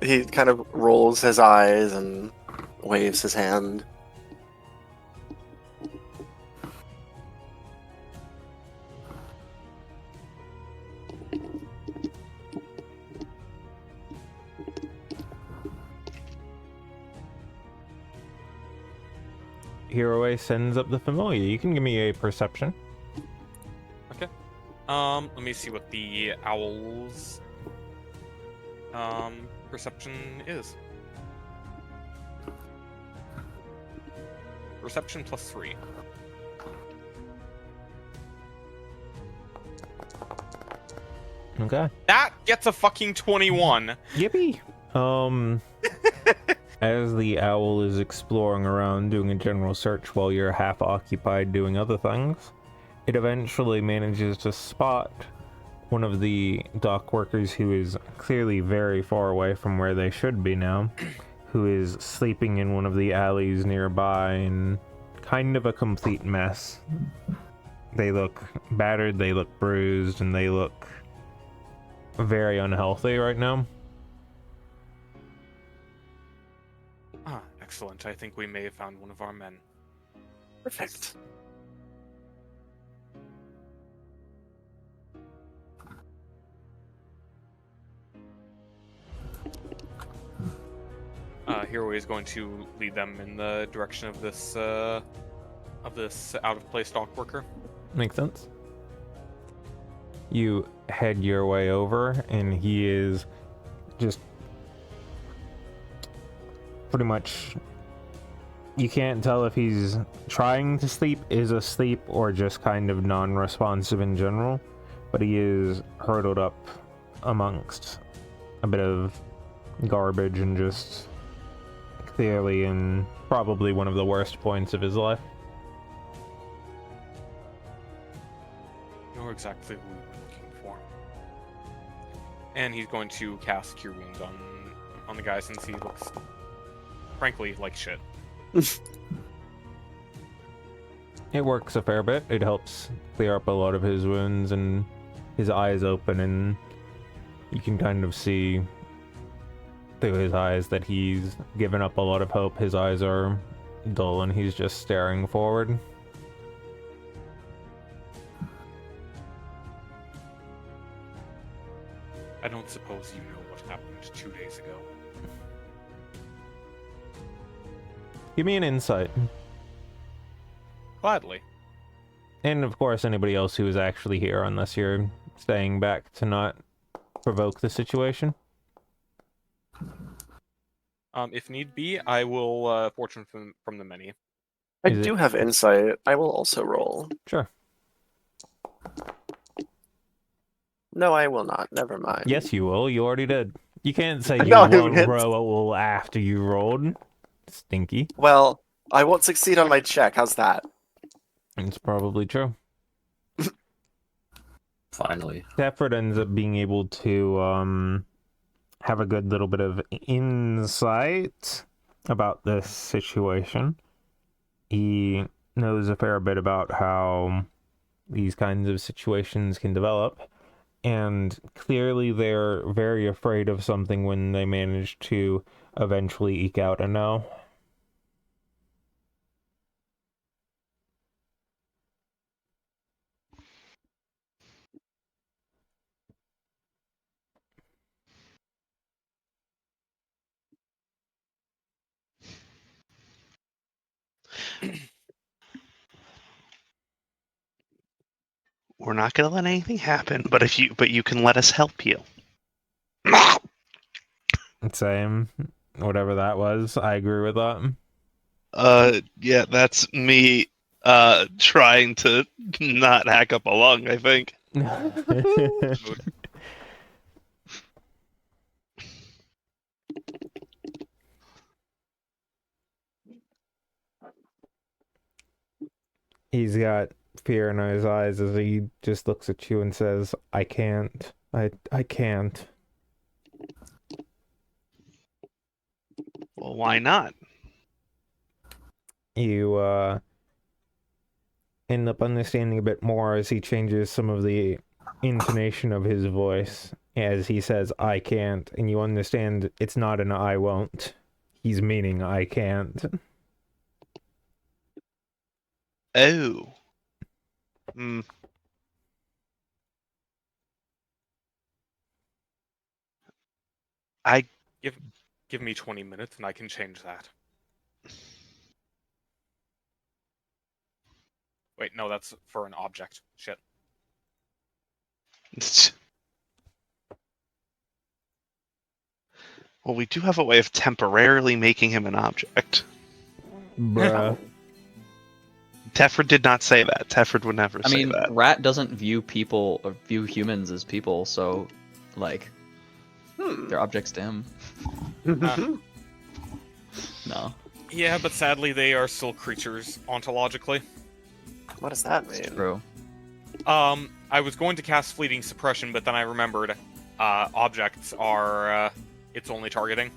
He kind of rolls his eyes and waves his hand. Hiroi sends up the familiar. You can give me a perception. Let me see what the owl's perception is. Perception +3. Okay. That gets a fucking 21. Yippee! As the owl is exploring around doing a general search while you're half occupied doing other things, it eventually manages to spot one of the dock workers who is clearly very far away from where they should be now, who is sleeping in one of the alleys nearby in kind of a complete mess. They look battered, they look bruised, and they look very unhealthy right now. Ah, excellent. I think we may have found one of our men. Perfect. Hero is going to lead them in the direction of this out-of-place dock worker. Makes sense. You head your way over, and he is just pretty much... You can't tell if he's trying to sleep, is asleep, or just kind of non-responsive in general, but he is hurdled up amongst a bit of garbage and just clearly in probably one of the worst points of his life. You're exactly who we're looking for. And he's going to cast Cure Wounds on the guy since he looks, frankly, like shit. It works a fair bit. It helps clear up a lot of his wounds, and his eyes open, and you can kind of see through his eyes that he's given up a lot of hope. His eyes are dull, and he's just staring forward. I don't suppose you know what happened 2 days ago. Give me an insight. Gladly. And of course, anybody else who is actually here, unless you're staying back to not provoke the situation. If need be, I will fortune from the many. I Is do it- have insight. I will also roll. Sure. No, I will not. Never mind. Yes, you will. You already did. You can't say I you know, I won't meant- roll after you rolled. Stinky. Well, I won't succeed on my check. How's that? It's probably true. Finally. Stafford ends up being able to have a good little bit of insight about this situation. He knows a fair bit about how these kinds of situations can develop, and clearly they're very afraid of something when they manage to eventually eke out a no. We're not gonna let anything happen, but you can let us help you. Same. Whatever that was, I agree with that. Yeah, that's me trying to not hack up a lung, I think. He's got fear in his eyes as he just looks at you and says, I can't. I can't. Well, why not? You end up understanding a bit more as he changes some of the intonation of his voice as he says, I can't, and you understand it's not an I won't. He's meaning I can't. Oh. Hmm. I Give me 20 minutes and I can change that. Wait, no, that's for an object. Shit. Well, we do have a way of temporarily making him an object. Bruh. Tefred did not say that. Tefred would never I say mean, that. Rat doesn't view people or view humans as people, so like they're objects to him. No. Yeah, but sadly they are still creatures ontologically. What does that It's mean? true. I was going to cast Fleeting Suppression, but then I remembered objects are its only targeting.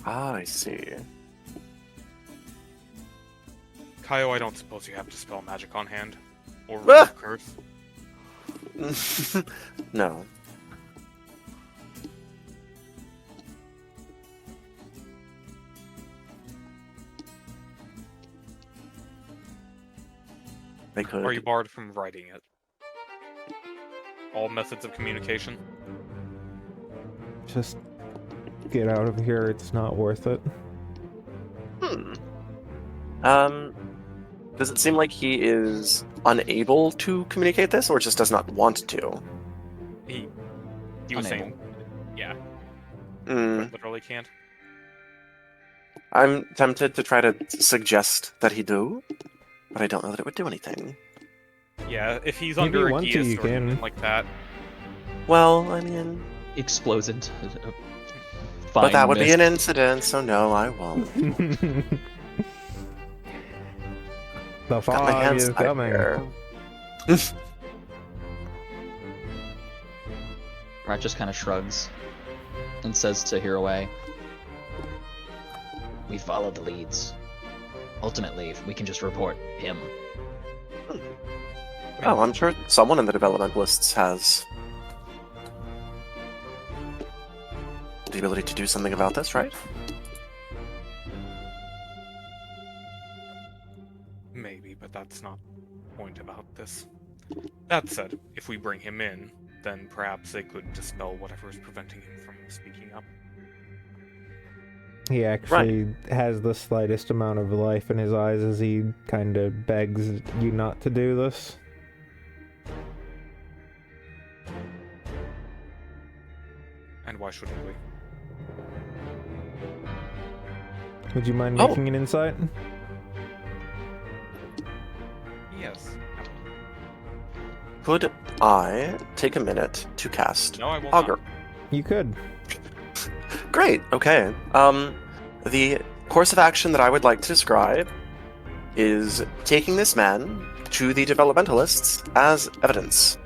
Ah, I see. Kaio, I don't suppose you have to spell magic on hand or Ah! curse. No. They could. Are you barred from writing it? All methods of communication. Just get out of here. It's not worth it. Does it seem like he is unable to communicate this, or just does not want to? He was saying, yeah, Hmm. but literally can't. I'm tempted to try to suggest that he do, but I don't know that it would do anything. Yeah, if he's Maybe under a want to, geas you or something can. like that. Well, I mean, Explodes into a but fine that would be mist. an incident, so no, I won't. The Got my fog hands is tied coming. here. Rat just kind of shrugs and says to Hiraway, "We followed the leads. Ultimately, we can just report him." Oh, I'm sure someone in the developmentalists has the ability to do something about this, right? Maybe, but that's not the point about this. That said, if we bring him in, then perhaps they could dispel whatever is preventing him from speaking up. He actually has the slightest amount of life in his eyes as he kind of begs you not to do this. And why shouldn't we? Would you mind Oh. making an insight? Yes. Could I take a minute to cast No, I will Augur? not. You could. Great, okay. The course of action that I would like to describe is taking this man to the developmentalists as evidence.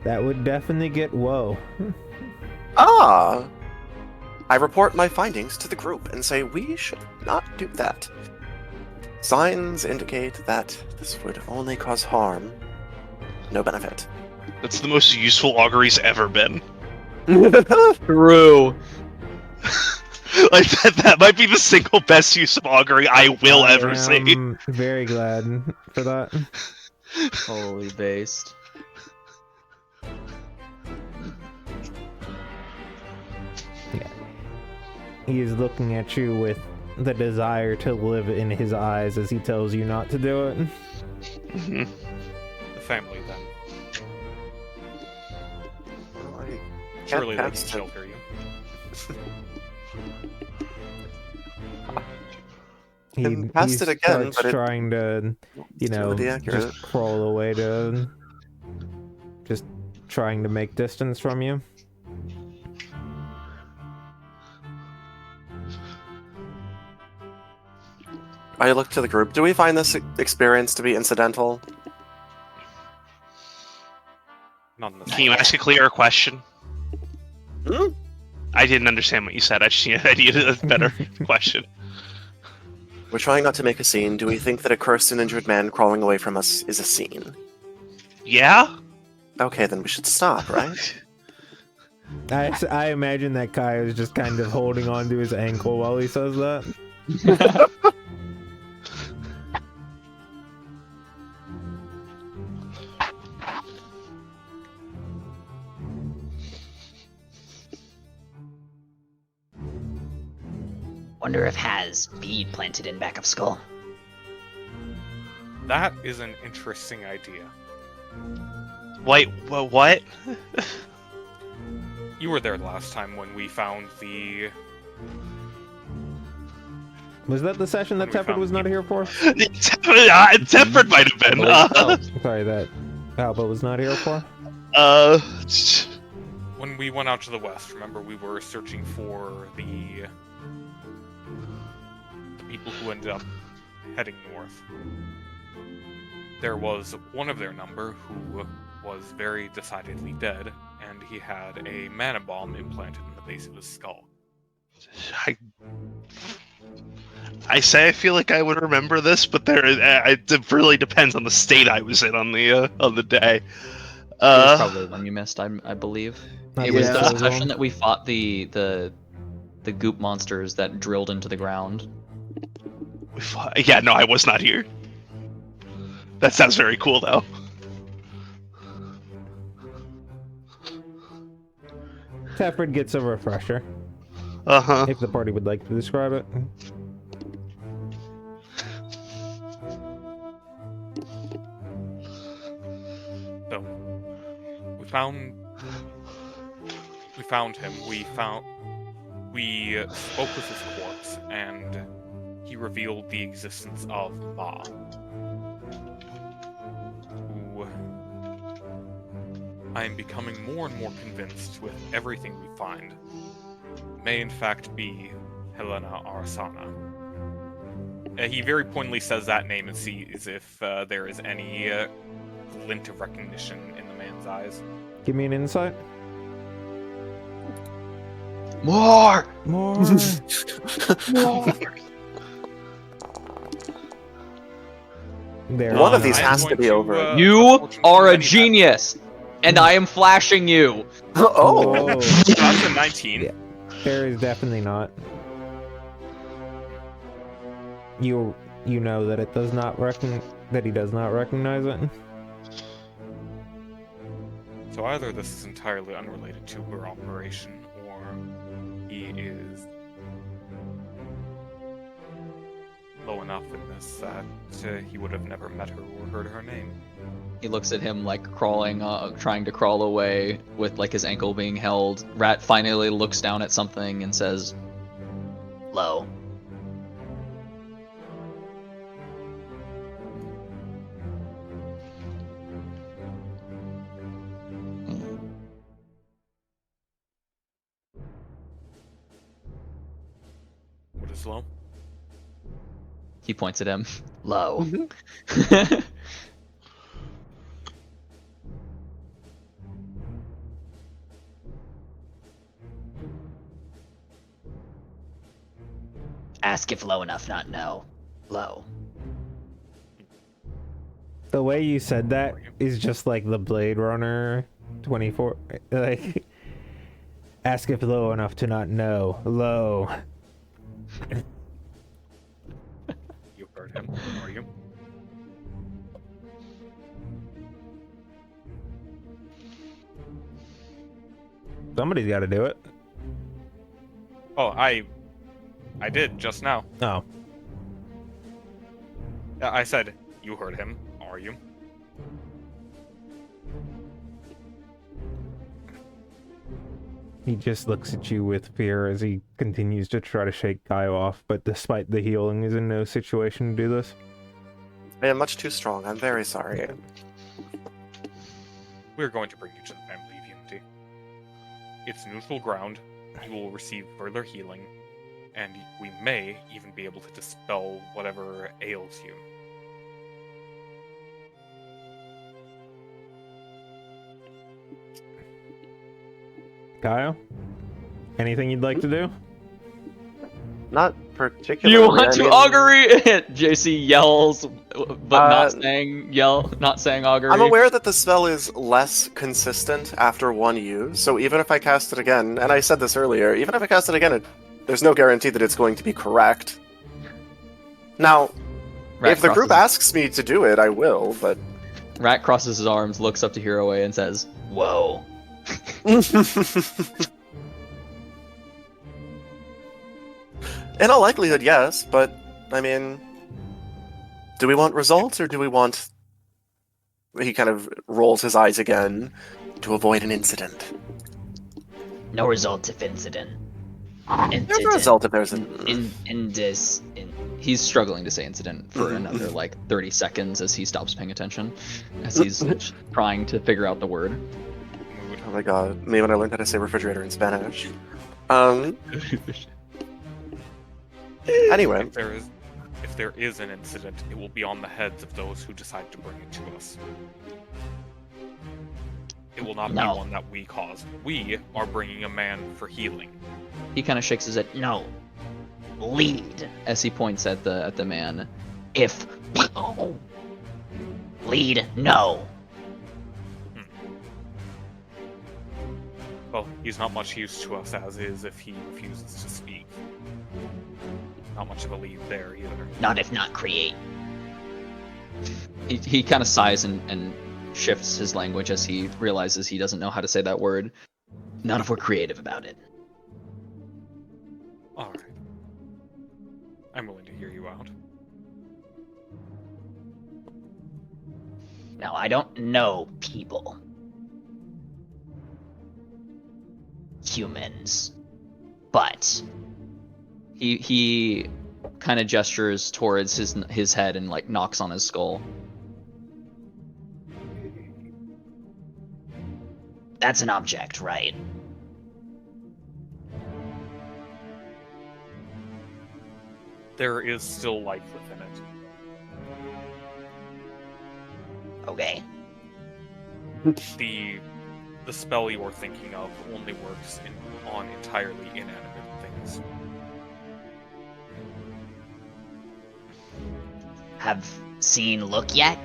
That would definitely get whoa. Ah! I report my findings to the group and say we should not do that. Signs indicate that this would only cause harm, no benefit. That's the most useful augury's ever been. True. Like that might be the single best use of augury I will ever see. I'm very glad for that. Holy based. He is looking at you with the desire to live in his eyes as he tells you not to do it. Mhm. The family, then. I Surely they can cast shelter you. Can cast it again, starts but it- trying to, you Still know, be accurate. just crawl away to, just trying to make distance from you. I look to the group. Do we find this experience to be incidental? Not in the Can you ask a clearer question? Hmm? I didn't understand what you said. I needed a better question. We're trying not to make a scene. Do we think that a cursed and injured man crawling away from us is a scene? Yeah? Okay, then we should stop, right? I imagine that Kai is just kind of holding on to his ankle while he says that. Wonder if has bead planted in back of skull. That is an interesting idea. Wait, what? You were there last time when we found the... Was that the session that When we Tepid found was not people. here for? Tepford might have been. Believe so. Sorry, that Alba was not here for? Uh, When we went out to the west, remember we were searching for the people who ended up heading north. There was one of their number who was very decidedly dead, and he had a mana bomb implanted in the base of his skull. I say I feel like I would remember this, but it really depends on the state I was in on the day. It was probably one you missed, I believe. Not It was the the full session zone. that we fought the goop monsters that drilled into the ground. Yeah, no, I was not here. That sounds very cool, though. Tepid gets a refresher, Uh-huh. if the party would like to describe it. So, we found him. We spoke with his corpse, and he revealed the existence of Ma, who I am becoming more and more convinced with everything we find may in fact be Helena Arasana. He very pointedly says that name and sees if there is any glint of recognition in the man's eyes. Give me an insight. More! More. There. One of these I am has to going be over. You unfortunately, are a many genius! And I am flashing you! Oh, That's a 19. Yeah. There is definitely not. You know that it does not that he does not recognize it. So either this is entirely unrelated to her operation, or he is low enough in this that he would have never met her or heard her name. He looks at him like crawling, trying to crawl away with like his ankle being held. Rat finally looks down at something and says, Low. What is low? he points at him. Low. Ask if low enough, not no. Low. The way you said that is just like the Blade Runner 24. Like, ask if low enough to not know. Low. You heard him, are you? Somebody's got to do it. Oh, I did just now. Oh. I said, you heard him, are you? He just looks at you with fear as he continues to try to shake Guy off, but despite the healing, is in no situation to do this. I am much too strong. I'm very sorry. We're going to bring you to the family of Unity. It's neutral ground. You will receive further healing, and we may even be able to dispel whatever ails you. Kyle? Anything you'd like to do? Not particularly. You want I to mean, augury? JC yells, but not saying augury. I'm aware that the spell is less consistent after one use, so even if I cast it again, and I said this earlier, even if I cast it again, there's no guarantee that it's going to be correct. Now, Rat if the group crosses- asks me to do it, I will, but... Rat crosses his arms, looks up to Hiroe, and says, Whoa. In all likelihood, yes, but, I mean... Do we want results, or do we want... He kind of rolls his eyes again to avoid an incident. No result if incident. There's a result if there's a... He's struggling to say incident for another like 30 seconds as he stops paying attention, as he's trying to figure out the word. Mood. Oh my god, me when I learned how to say refrigerator in Spanish. Anyway. If there is an incident, it will be on the heads of those who decide to bring it to us. It will not be one that we cause. We are bringing a man for healing. He kind of shakes his head. No. Lead. As he points at the man. If... Lead, no. Well, he's not much use to us as is if he refuses to speak. Not much of a lead there either. Not if not create. He kind of sighs and shifts his language as he realizes he doesn't know how to say that word. Not if we're creative about it. Alright. I'm willing to hear you out. Now, I don't know people. Humans. But... He kind of gestures towards his head and like knocks on his skull. That's an object, right? There is still life within it. Okay. The spell you are thinking of only works on entirely inanimate things. Have seen look yet?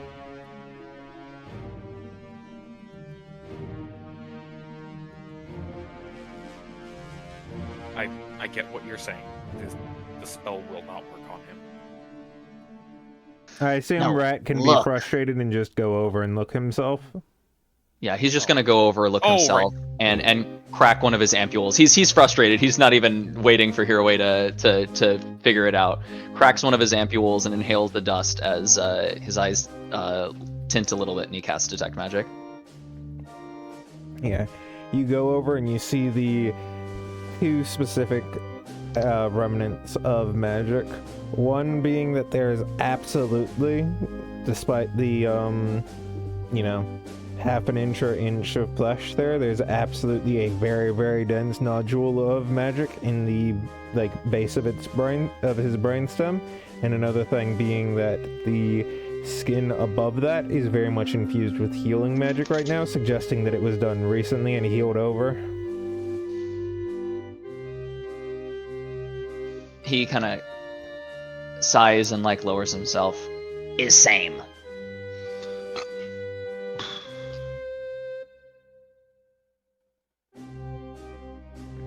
I get what you're saying. The spell will not work on him. I assume No, Rat can look. be frustrated and just go over and look himself. Yeah, he's just gonna go over, look himself, and crack one of his ampules. He's frustrated. He's not even waiting for Hiraway to figure it out. Cracks one of his ampules and inhales the dust as his eyes tint a little bit, and he casts Detect Magic. Yeah. You go over and you see the two specific remnants of magic. One being that there's absolutely, despite the, half an inch or inch of flesh there's absolutely a very, very dense nodule of magic in the base of his brainstem. And another thing being that the skin above that is very much infused with healing magic right now, suggesting that it was done recently and healed over. He kind of sighs and lowers himself. Is same.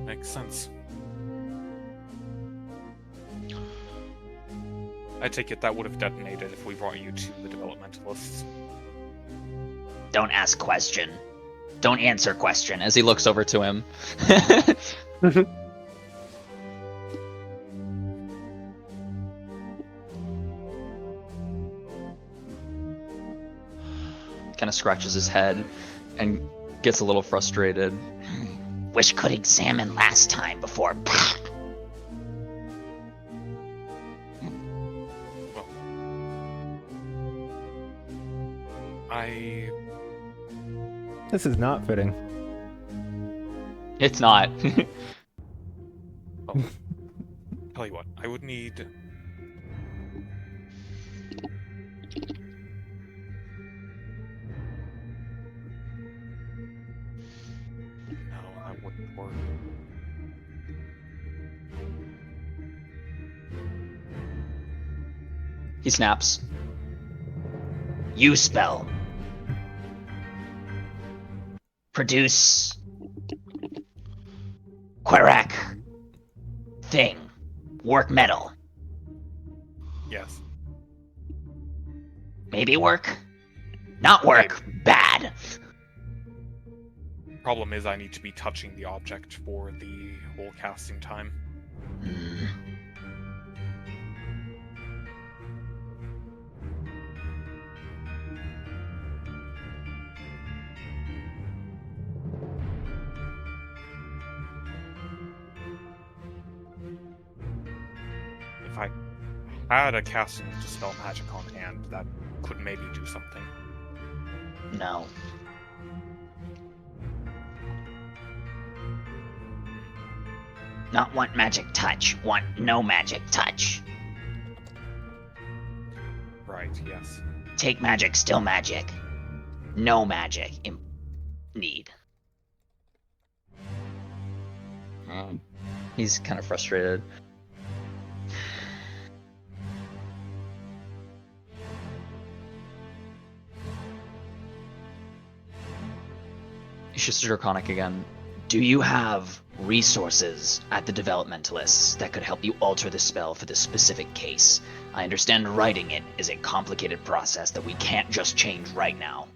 Makes sense. I take it that would have detonated if we brought you to the developmentalists. Don't ask question. Don't answer question. As he looks over to him. Kind of scratches his head and gets a little frustrated. Wish could examine last time before. This is not fitting. It's not. Well, tell you what, I would need... No, that wouldn't work. He snaps. You spell. Produce. Quirac. Thing. Work metal. Yes. Maybe work. Not work. Bad. Problem is I need to be touching the object for the whole casting time. if I had a casting dispel magic on hand, that could maybe do something. No. Not want magic touch. Want no magic touch. Right, yes. Take magic, still magic. No magic. Need. He's kind of frustrated. It's just draconic again. Do you have resources at the developmentalists that could help you alter the spell for this specific case? I understand writing it is a complicated process that we can't just change right now.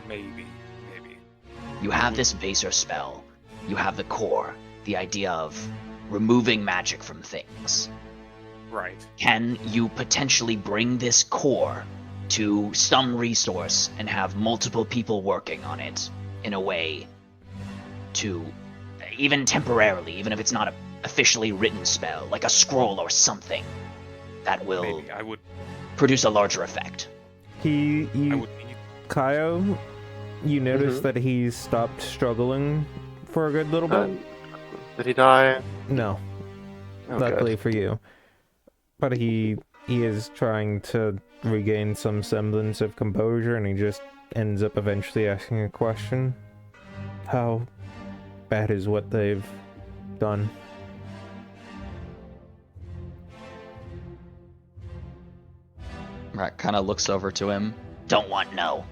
Maybe. You have this Vaser spell. You have the core, the idea of removing magic from things. Right. Can you potentially bring this core to some resource and have multiple people working on it in a way to, even temporarily, even if it's not an officially written spell, like a scroll or something, that will Maybe. I would produce a larger effect? I would need... Kaio, you notice that he's stopped struggling for a good little bit? Did he die? No, Oh, luckily good. for you. But he is trying to regain some semblance of composure, and he just ends up eventually asking a question. How bad is what they've done? Rat kind of looks over to him. Don't want no.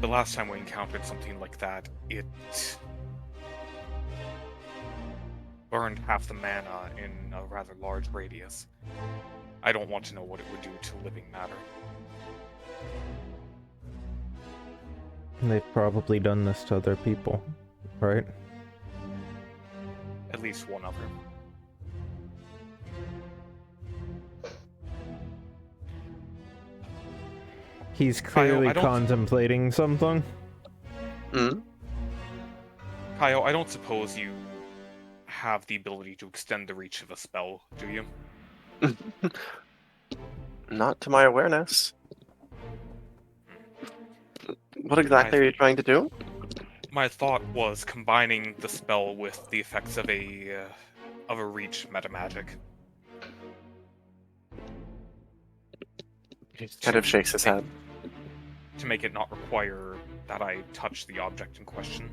The last time we encountered something like that, it burned half the mana in a rather large radius. I don't want to know what it would do to living matter. They've probably done this to other people, right? At least one other. He's clearly I don't- contemplating something. Hmm? Kaio, I don't suppose you have the ability to extend the reach of a spell, do you? Not to my awareness. What exactly are you trying to do? My thought was combining the spell with the effects of a reach metamagic. Kind of shakes his head. To make it not require that I touch the object in question.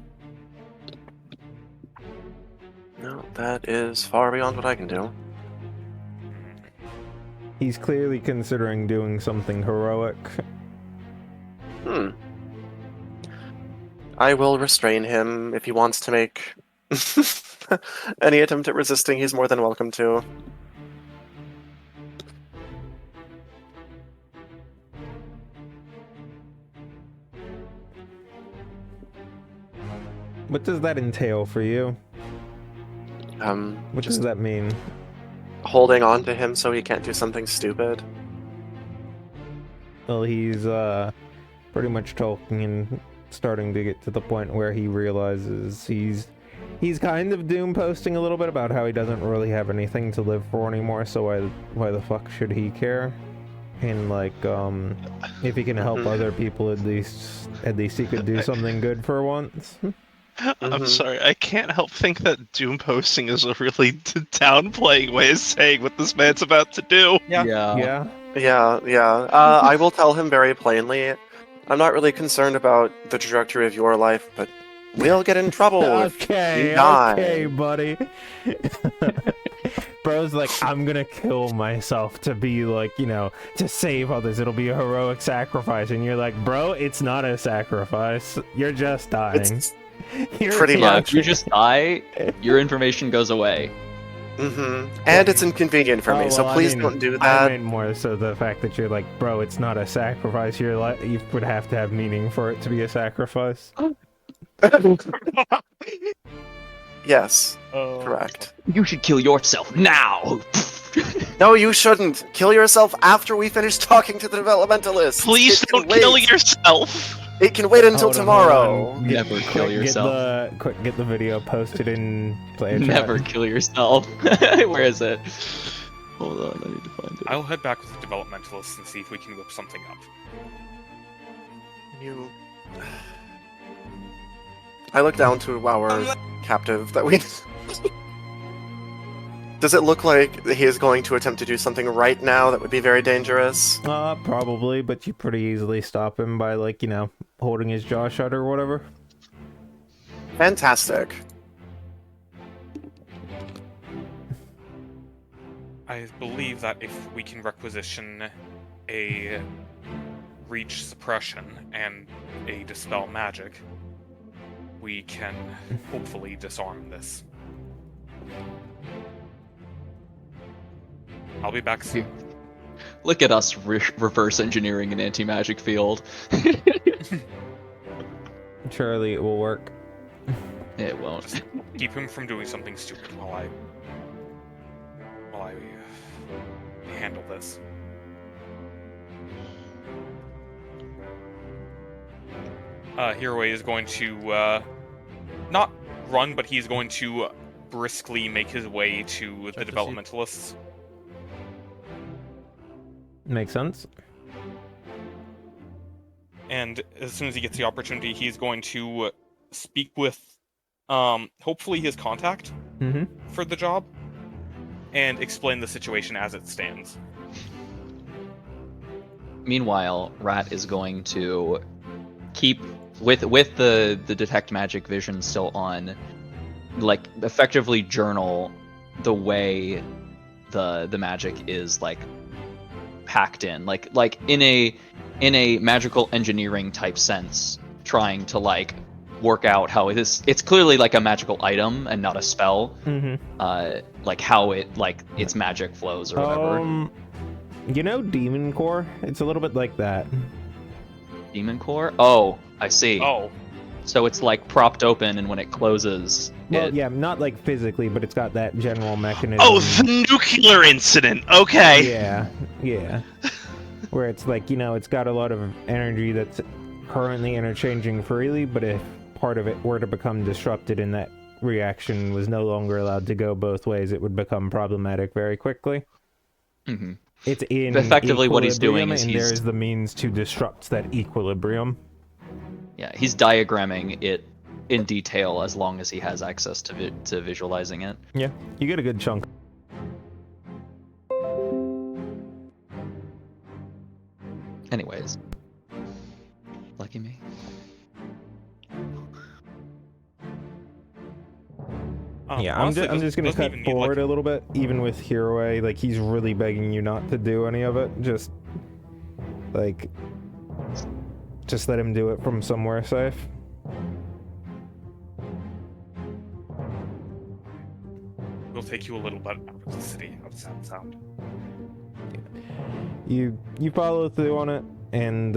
No, that is far beyond what I can do. He's clearly considering doing something heroic. I will restrain him if he wants to make any attempt at resisting. He's more than welcome to. What does that entail for you? What does Just that mean? holding on to him so he can't do something stupid. Well, he's pretty much talking and starting to get to the point where he realizes he's kind of doom posting a little bit about how he doesn't really have anything to live for anymore, so why the fuck should he care? And like, if he can help other people, at least he could do something good for once. I'm sorry, I can't help think that doom posting is a really downplaying way of saying what this man's about to do. Yeah. Yeah. I will tell him very plainly. I'm not really concerned about the trajectory of your life, but we'll get in trouble if you die. Okay, buddy. Bro's like, I'm gonna kill myself to be like, to save others. It'll be a heroic sacrifice. And you're like, bro, it's not a sacrifice. You're just dying. It's You're pretty Yeah, much. if you just die, your information goes away. And it's inconvenient for me, Oh, so well, please I mean, don't do I that. mean more so the fact that you're like, bro, it's not a sacrifice. You would have to have meaning for it to be a sacrifice. Yes, correct. You should kill yourself now! No, you shouldn't. Kill yourself after we finish talking to the developmentalists. Please It can don't kill wait. yourself. It can wait until Hold on, tomorrow. hold on. Never kill yourself. Get the video posted in player chat. Never kill yourself. Where is it? Hold on, I need to find it. I'll head back with the developmentalists and see if we can whip something up. You. I look down to our captive that we. Does it look like he is going to attempt to do something right now that would be very dangerous? Probably, but you pretty easily stop him by, like, holding his jaw shut or whatever. Fantastic. I believe that if we can requisition a reach suppression and a dispel magic, we can hopefully disarm this. I'll be back soon. Look at us reverse engineering an anti-magic field. Surely it will work. It won't. Keep him from doing something stupid while I handle this. Hero is going to not run, but he's going to briskly make his way to the developmentalists. Makes sense. And as soon as he gets the opportunity, he's going to speak with, hopefully his contact for the job, and explain the situation as it stands. Meanwhile, Rat is going to keep with the detect magic vision still on, like effectively journal the way the magic is like packed in, like in a magical engineering type sense, trying to like work out how it's clearly like a magical item and not a spell. Like how it like its magic flows or whatever. Demon Core? It's a little bit like that. Demon Core? Oh, I see. Oh. So it's like propped open, and when it closes, Well, yeah, not like physically, but it's got that general mechanism. Oh, the nuclear incident. Okay. Yeah. Where it's like, it's got a lot of energy that's currently interchanging freely, but if part of it were to become disrupted and that reaction was no longer allowed to go both ways, it would become problematic very quickly. It's in effectively what he's doing is and there's the means to disrupt that equilibrium. Yeah, he's diagramming it in detail as long as he has access to visualizing it. Yeah, you get a good chunk. Anyways. Lucky me. Yeah, Honestly, I'm just gonna cut forward a little bit, even with Hiroi. Like, he's really begging you not to do any of it. Just let him do it from somewhere safe. We'll take you a little bit out of the city. How does that sound? You follow through on it, and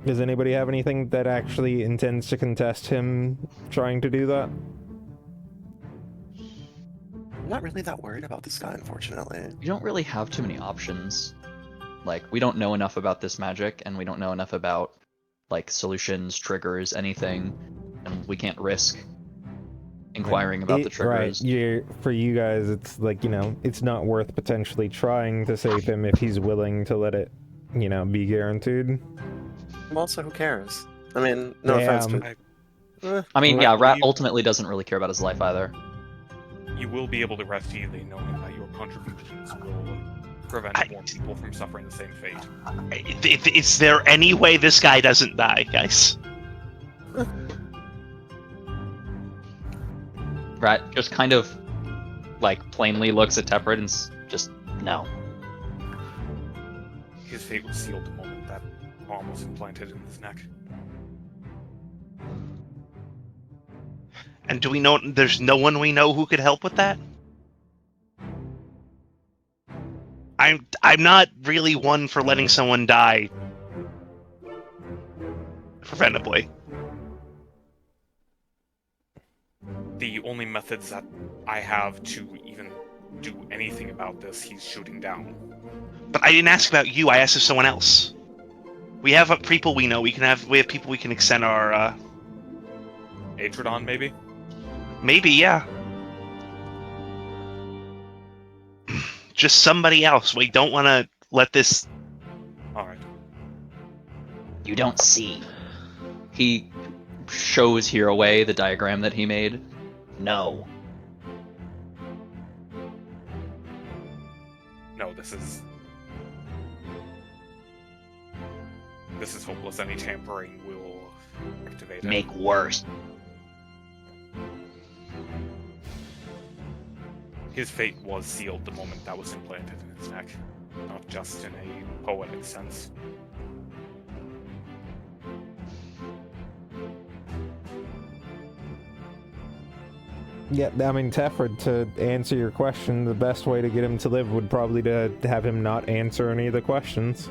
does anybody have anything that actually intends to contest him trying to do that? I'm not really that worried about this guy, unfortunately. You don't really have too many options. Like, we don't know enough about this magic, and we don't know enough about, like, solutions, triggers, anything, and we can't risk inquiring about the triggers. Right. For you guys, it's like, it's not worth potentially trying to save him if he's willing to let it, be guaranteed. Also, who cares? I mean, no offense, but... I mean, yeah, Rat ultimately doesn't really care about his life either. You will be able to rest easily knowing that your contributions will prevent more people from suffering the same fate. Is there any way this guy doesn't die, guys? Rat just kind of, like, plainly looks at Teprid and just, no. His fate was sealed the moment that arm was implanted in his neck. And do we know there's no one we know who could help with that? I'm not really one for letting someone die preventably. The only methods that I have to even do anything about this, he's shooting down. But I didn't ask about you, I asked of someone else. We have people we know. We have people we can extend our. Atrodon, maybe? Maybe, yeah. Just somebody else. We don't want to let this. Alright. You don't see. He shows here away the diagram that he made. No. No, this is hopeless. Any tampering will activate it. Make worse. His fate was sealed the moment that was implanted in his neck, not just in a poetic sense. Yeah, I mean, Tefford, to answer your question, the best way to get him to live would probably to have him not answer any of the questions.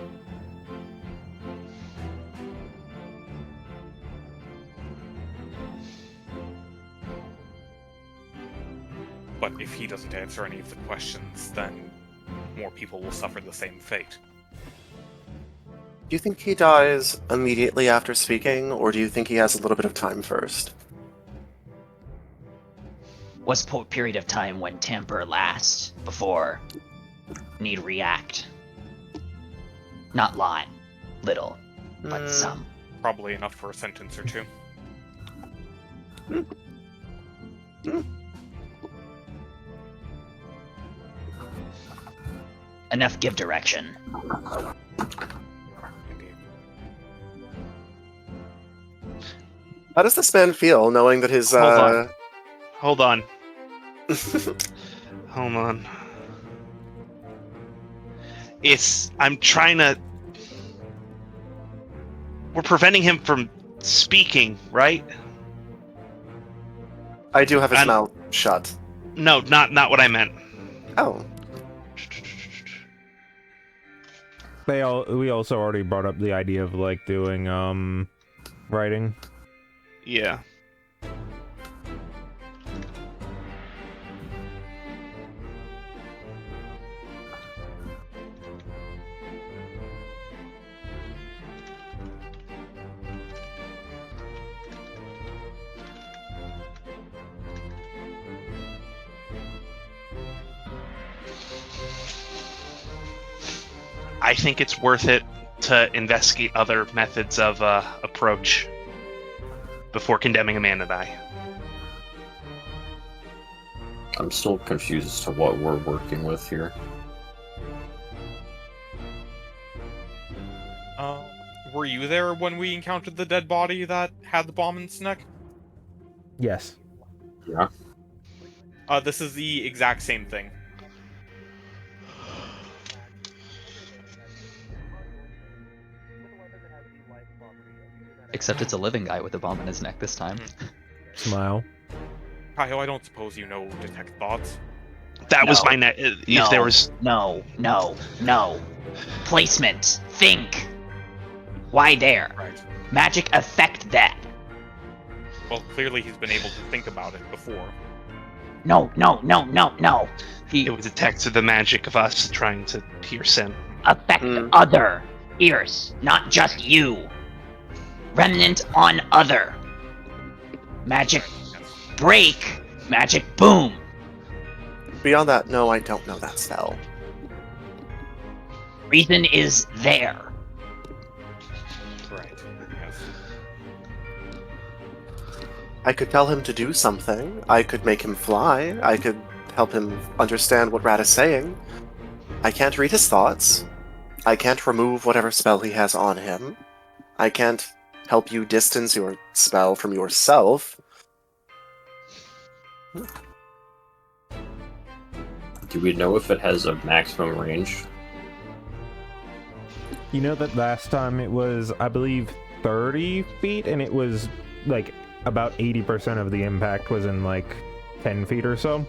But if he doesn't answer any of the questions, then more people will suffer the same fate. Do you think he dies immediately after speaking, or do you think he has a little bit of time first? What's the period of time when temper lasts before need react? Not lot, little, but some. Probably enough for a sentence or two. Enough give direction. Indeed. How does this man feel knowing that his Hold on. Hold on. I'm trying to. We're preventing him from speaking, right? I do have his mouth shut. No, not what I meant. Oh. We also already brought up the idea of, like, doing, writing. Yeah. I think it's worth it to investigate other methods of approach before condemning a man to die. I'm still confused as to what we're working with here. Were you there when we encountered the dead body that had the bomb in its neck? Yes. Yeah. This is the exact same thing. Except it's a living guy with a bomb in his neck this time. Smile. Kyle, I don't suppose you know detect thoughts. That was No. my net. If there was. No. Placement. Think. Why dare? Right. Magic affect that. Well, clearly he's been able to think about it before. No. It would detect the magic of us trying to pierce him. Affect other ears, not just you. Remnant on other. Magic break. Magic boom. Beyond that, no, I don't know that spell. Reason is there. Right. Yes. I could tell him to do something. I could make him fly. I could help him understand what Rat is saying. I can't read his thoughts. I can't remove whatever spell he has on him. I can't help you distance your spell from yourself. Do we know if it has a maximum range? You know that last time it was, I believe, 30 feet, and it was, like, about 80% of the impact was in, like, 10 feet or so?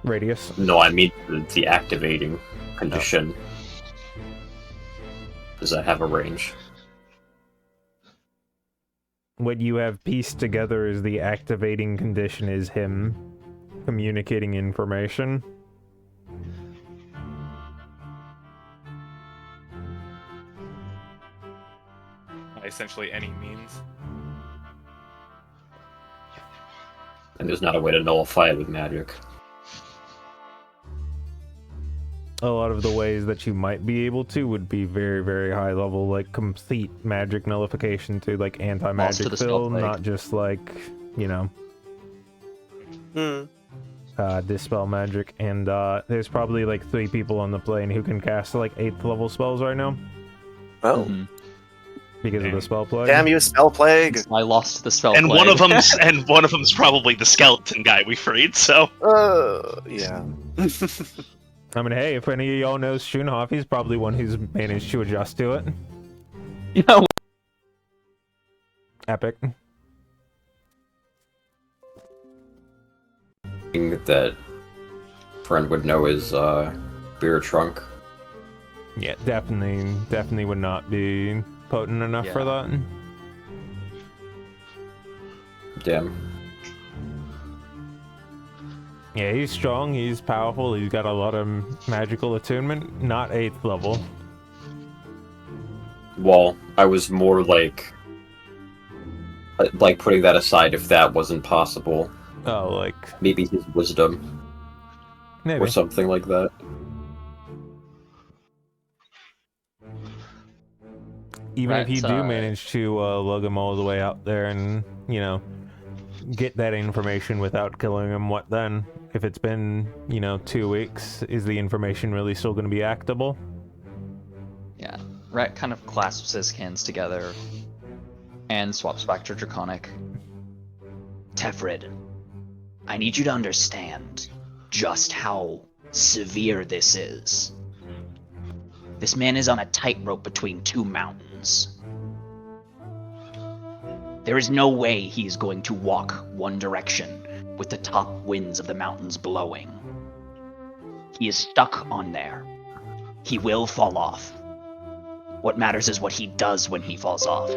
Radius? No, I mean the activating condition. Does that have a range? What you have pieced together is the activating condition is him communicating information. essentially any means. And there's not a way to nullify it with magic. A lot of the ways that you might be able to would be very, very high level, like complete magic nullification to like Lost to anti-magic the spell fill, plague. not just like, you know, dispel magic. And there's probably like 3 people on the plane who can cast like 8th level spells right now Oh, Mhm. because of the spell plague. damn you, spell plague! I lost the spell And plague. one of them's probably the skeleton guy we freed. So Yeah. I mean, hey, if any of y'all knows Shunhoff, he's probably one who's managed to adjust to it. You know, Epic. Thing that friend would know is beer trunk. Yeah, definitely would not be potent enough for Yeah. that. Damn. Yeah, he's strong, he's powerful, he's got a lot of magical attunement, not 8th level. Well, I was more like putting that aside if that wasn't possible. Oh, like, Maybe his wisdom maybe. or something like that. Even if you Right, do manage to lug him all the way out there and, you know, get that information without killing him, what then? If it's been, you know, 2 weeks, is the information really still going to be actable? yeah. Rat kind of clasps his hands together and swaps back to Draconic. Tefrid, I need you to understand just how severe this is. This man is on a tightrope between 2 mountains. There is no way he is going to walk one direction with the top winds of the mountains blowing. He is stuck on there. He will fall off. What matters is what he does when he falls off.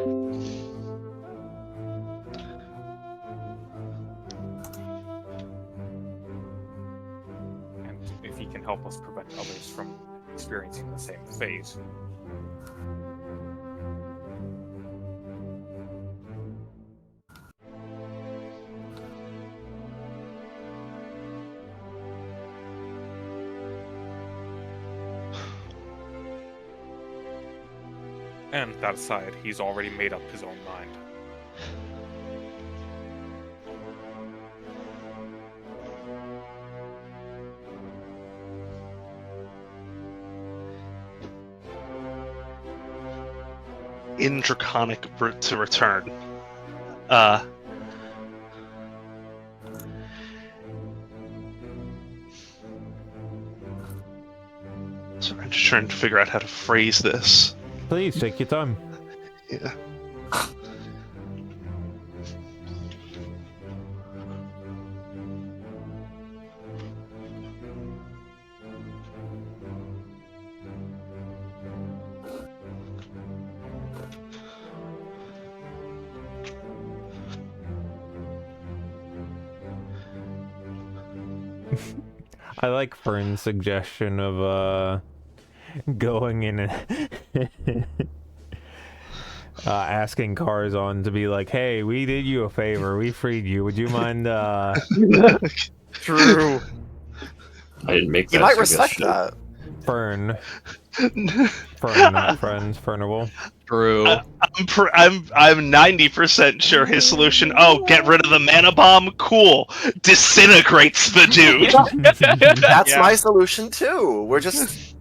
And if he can help us prevent others from experiencing the same fate. And that aside, he's already made up his own mind. in Draconic to return. So I'm just trying to figure out how to phrase this. Please, take your time. Yeah. I like Fern's suggestion of going in and asking Karzon to be like, "Hey, we did you a favor. We freed you. Would you mind?" True. I didn't make that. You might respect suggestion. that. Fern, not friends. Fernable. True. I'm 90% sure his solution. Oh, get rid of the mana bomb. Cool. Disintegrates the dude. That's Yeah. my solution too. We're just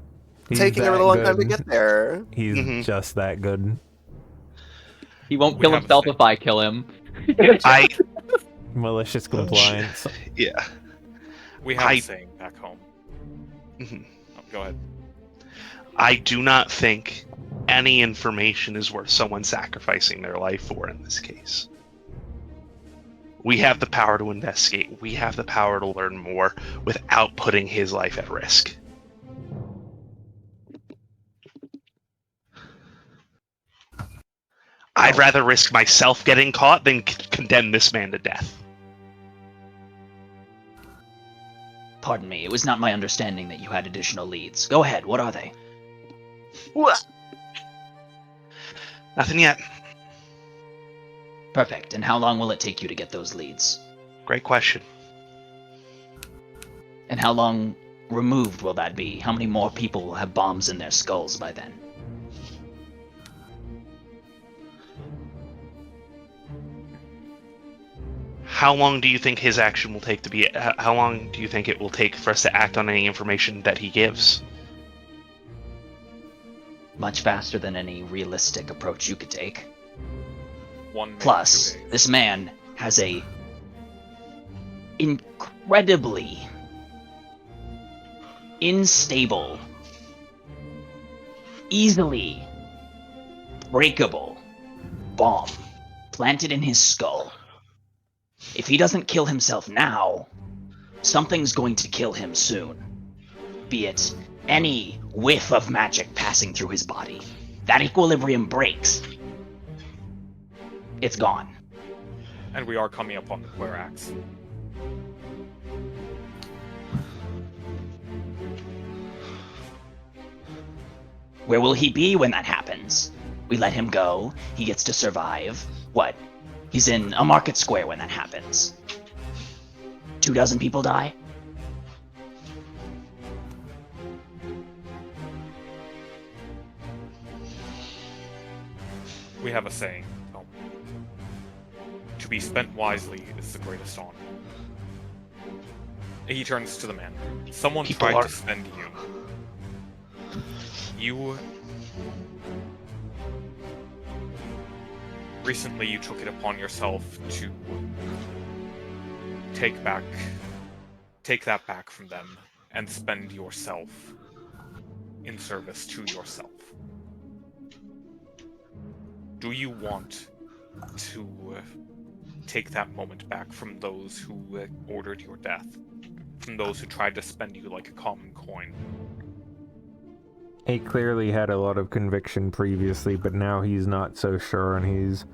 He's taking a that really long time to good. get there. He's Mhm. just that good. He won't We kill have himself the if I kill him. I Malicious compliance. yeah. We have I- a saying back home. Mhm. Oh, go ahead. I do not think any information is worth someone sacrificing their life for in this case. We have the power to investigate. We have the power to learn more without putting his life at risk. I'd rather risk myself getting caught than condemn this man to death. Pardon me, it was not my understanding that you had additional leads. Go ahead, what are they? Nothing yet. Perfect. And how long will it take you to get those leads? Great question. And how long removed will that be? How many more people will have bombs in their skulls by then? How long do you think his action will take to be? How long do you think it will take for us to act on any information that he gives? Much faster than any realistic approach you could take. 1 maybe Plus, 2 days. this man has a incredibly unstable, easily breakable bomb planted in his skull. If he doesn't kill himself now, something's going to kill him soon. Be it any whiff of magic passing through his body. That equilibrium breaks. It's gone. And we are coming up on the Quirax. Where will he be when that happens? We let him go. He gets to survive. What? He's in a market square when that happens. 24 people die? We have a saying. To be spent wisely is the greatest honor. He turns to the man. Someone People tried are- to spend you. You... Recently you took it upon yourself to take that back from them and spend yourself in service to yourself. Do you want to take that moment back from those who ordered your death? From those who tried to spend you like a common coin? He clearly had a lot of conviction previously, but now he's not so sure and he's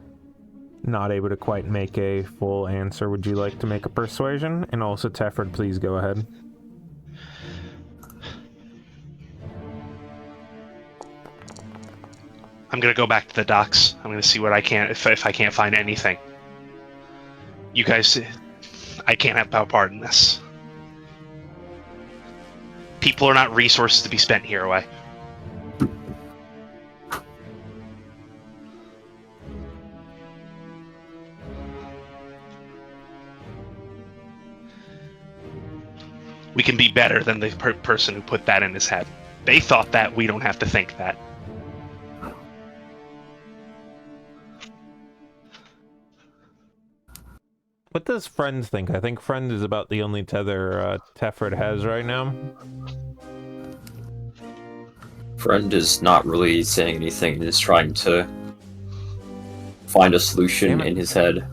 not able to quite make a full answer. Would you like to make a persuasion? And also, Tefford, please go ahead. I'm gonna go back to the docks. I'm gonna see what I can if I can't find anything. You guys, I can't have part in this. People are not resources to be spent here away. We can be better than the person who put that in his head. They thought that, we don't have to think that. What does Friend think? I think Friend is about the only tether Tefford has right now. Friend is not really saying anything, he's trying to find a solution Damn it. in his head.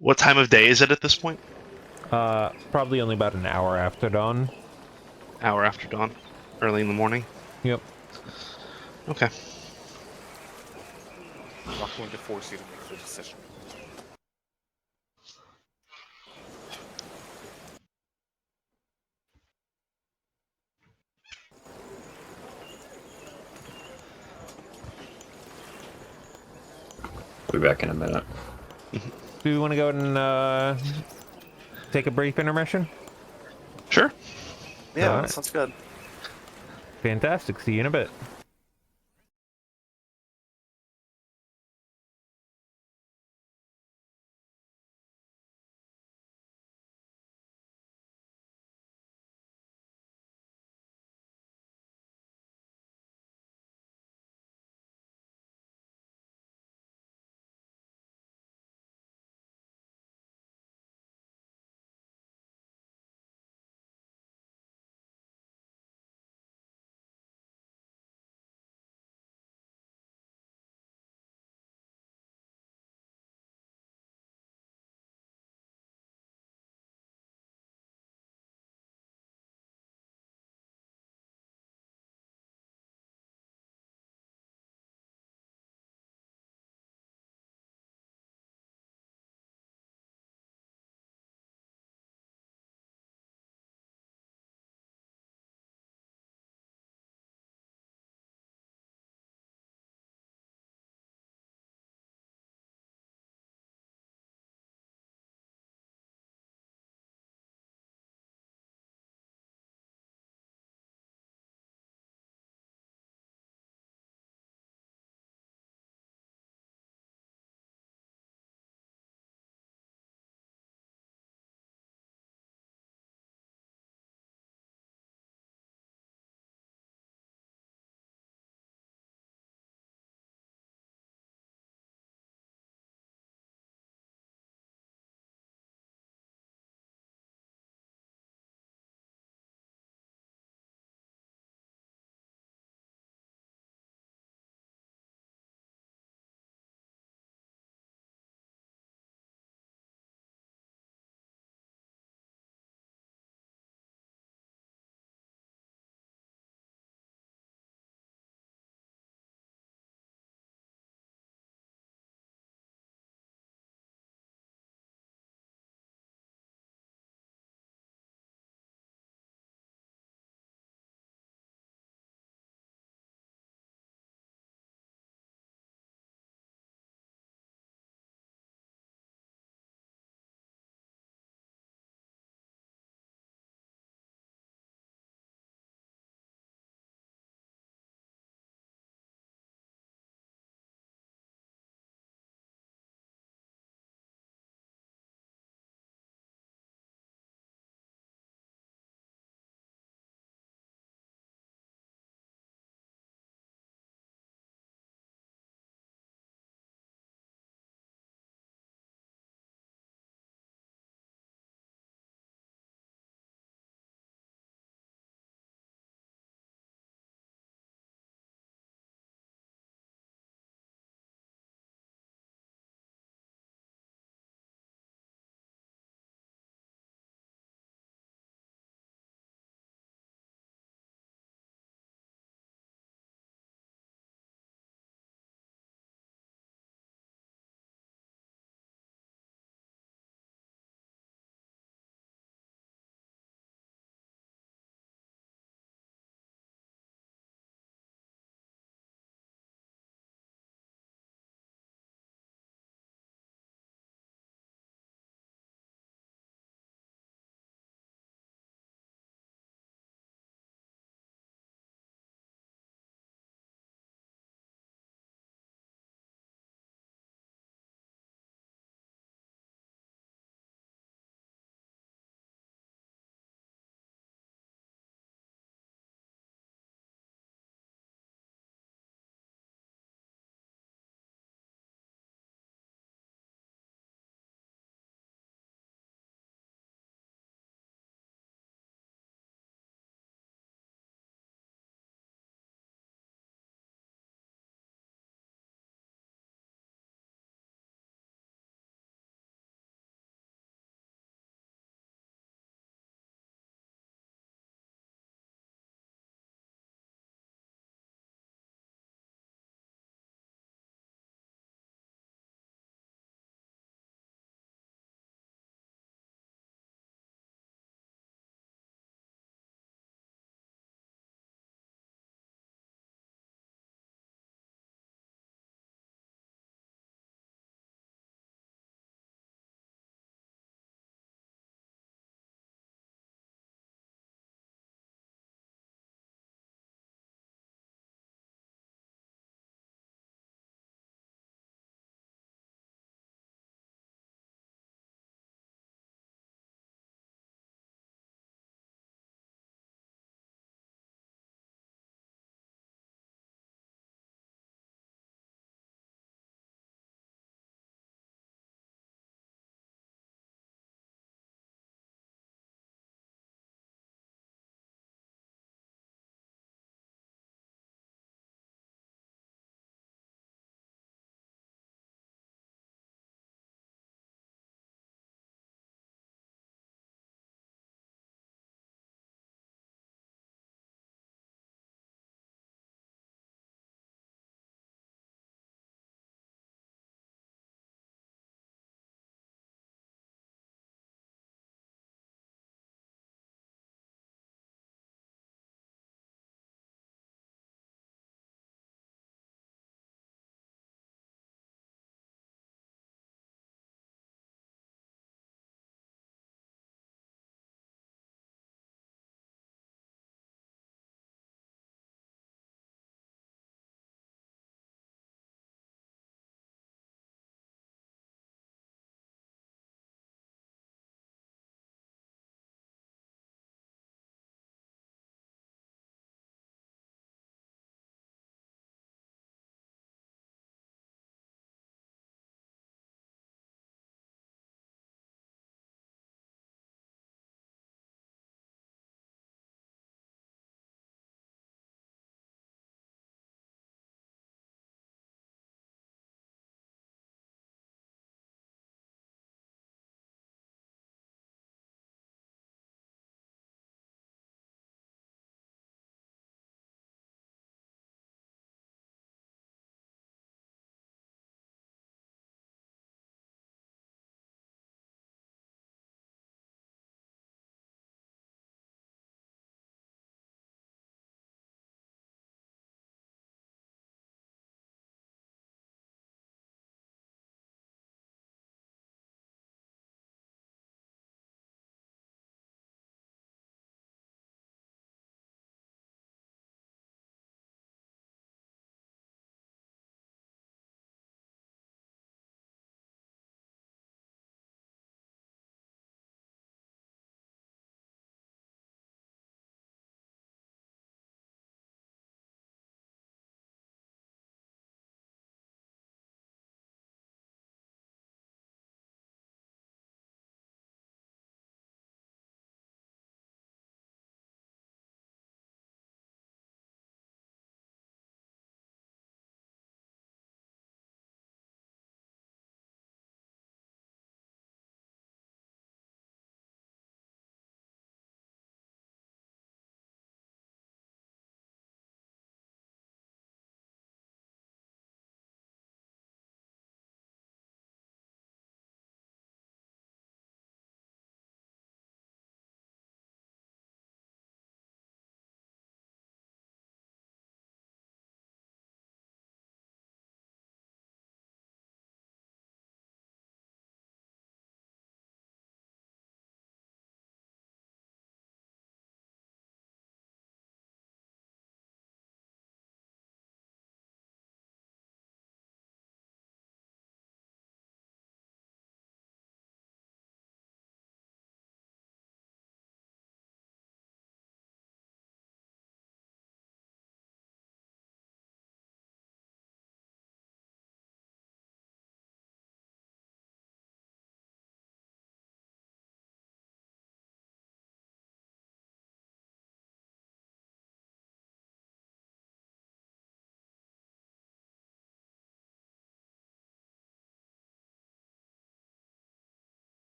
What time of day is it at this point? Probably only about an hour after dawn. Hour after dawn? Early in the morning? Yep. Okay. I'm not going to force you to make the decision. I'll be back in a minute. Do you want to go and take a brief intermission? Sure. Yeah, Alright. sounds good. Fantastic. See you in a bit.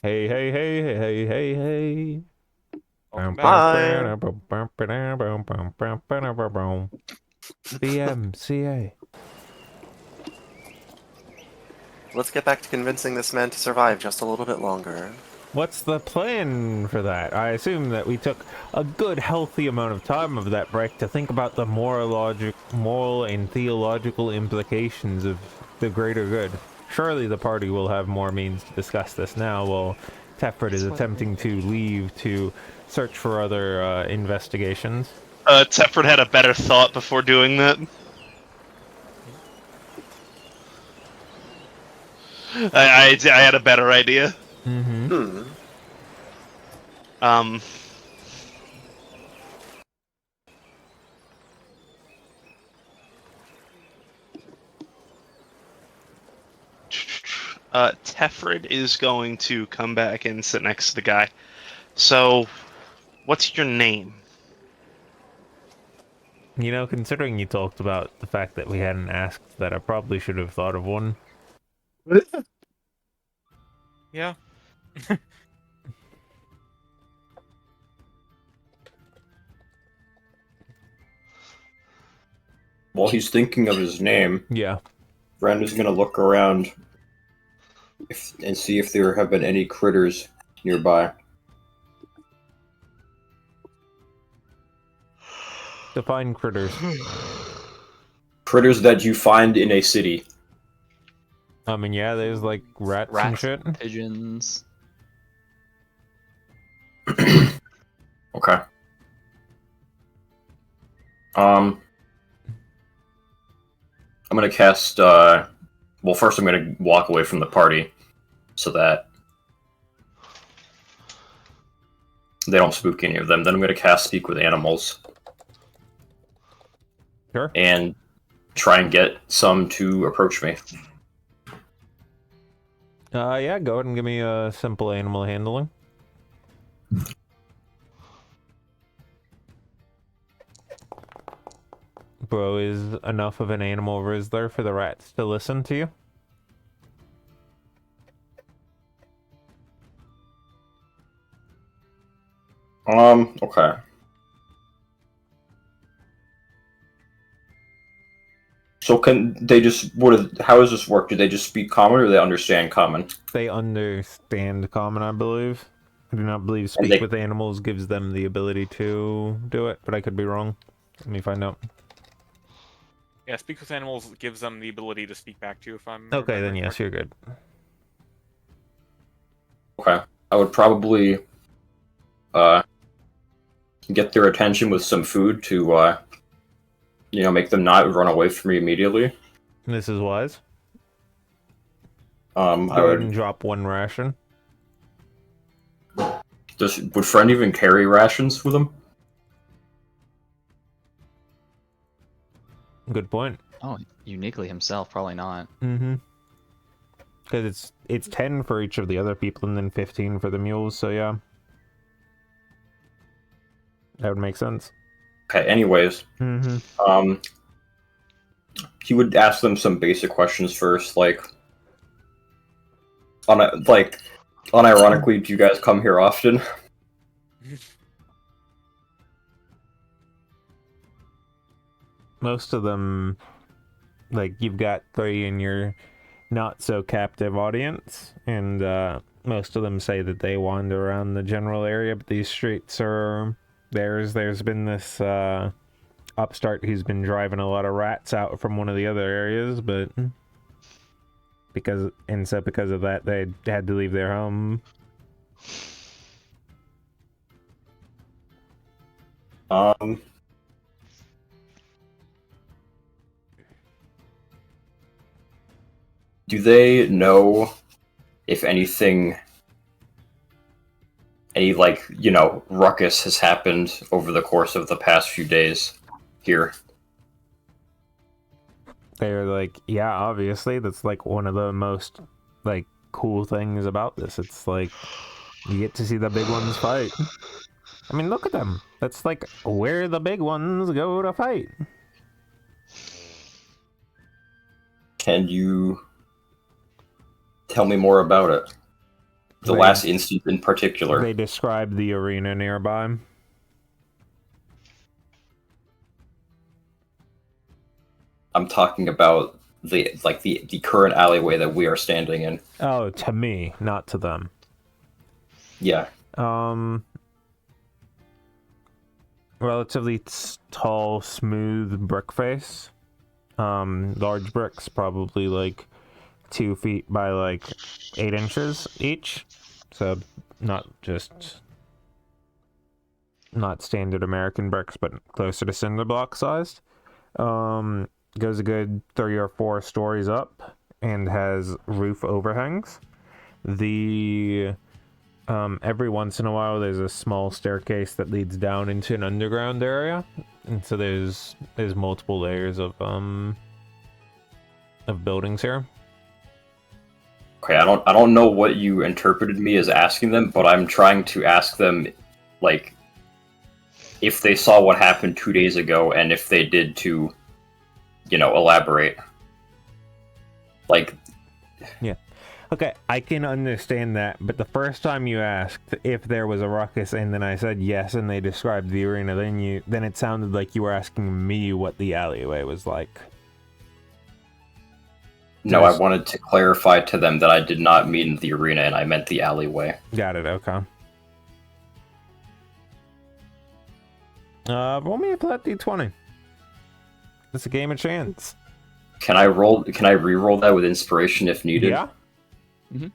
Hey, hey, hey, hey, hey, hey, hey. Welcome back. Bye. The MCA. Let's get back to convincing this man to survive just a little bit longer. What's the plan for that? I assume that we took a good, healthy amount of time of that break to think about the moral and theological implications of the greater good. Surely the party will have more means to discuss this now, while Tefred is attempting to leave to search for other investigations. Tefred had a better thought before doing that. I had a better idea. Mm-hmm. Um. Tefred is going to come back and sit next to the guy. So, what's your name? You know, considering you talked about the fact that we hadn't asked that, I probably should have thought of one. Yeah. While he's thinking of his name, Yeah. Ren is gonna look around and see if there have been any critters nearby. Define critters. Critters that you find in a city. I mean, yeah, there's like rats and Rats, shit. pigeons. Okay. I'm gonna cast. Well, first I'm gonna walk away from the party, so that they don't spook any of them. Then I'm gonna cast Speak with Animals Sure. and try and get some to approach me. Yeah, go ahead and give me a simple animal handling. Bro is enough of an animal Rizzler for the rats to listen to you. Okay. So can they just how does this work? Do they just speak common or do they understand common? They understand common, I believe. I do not believe And speak they- with animals gives them the ability to do it, but I could be wrong. Let me find out. Yeah, speak with animals gives them the ability to speak back to you if I'm Okay, then remembering yes, you're good. Okay. I would probably get their attention with some food to make them not run away from me immediately. This is wise. I Go ahead and would drop one ration. would Friend even carry rations with him? Good point. Oh, uniquely himself, probably not. Mm-hmm. Because it's 10 for each of the other people and then 15 for the mules, so yeah. That would make sense. Okay, anyways. Mm-hmm. He would ask them some basic questions first, like unironically, do you guys come here often? Most of them, like, you've got 3 in your not-so-captive audience, and most of them say that they wander around the general area, but these streets are theirs. There's been this upstart who's been driving a lot of rats out from one of the other areas, but because of that, they had to leave their home. Do they know if anything, any ruckus has happened over the course of the past few days here? They're like, yeah, obviously, that's like one of the most like cool things about this. It's like you get to see the big ones fight. I mean, look at them. That's like where the big ones go to fight. Can you tell me more about it? The last instance in particular. They described the arena nearby. I'm talking about the current alleyway that we are standing in. Oh, to me, not to them. Yeah. Relatively tall, smooth brick face. Large bricks, probably like 2 feet by like 8 inches each. So not standard American bricks, but closer to cinder block sized. Goes a good 3 or 4 stories up and has roof overhangs. Every once in a while there's a small staircase that leads down into an underground area, and so there's multiple layers of buildings here. Okay, I don't know what you interpreted me as asking them, but I'm trying to ask them, like, if they saw what happened 2 days ago, and if they did to, elaborate. Like, yeah. Okay, I can understand that, but the first time you asked if there was a ruckus, and then I said yes, and they described the arena, then it sounded like you were asking me what the alleyway was like. No, I wanted to clarify to them that I did not mean the arena, and I meant the alleyway. Got it, okay. Roll me a flat d20. It's a game of chance. Can I re-roll that with inspiration if needed? Yeah. Mm-hmm.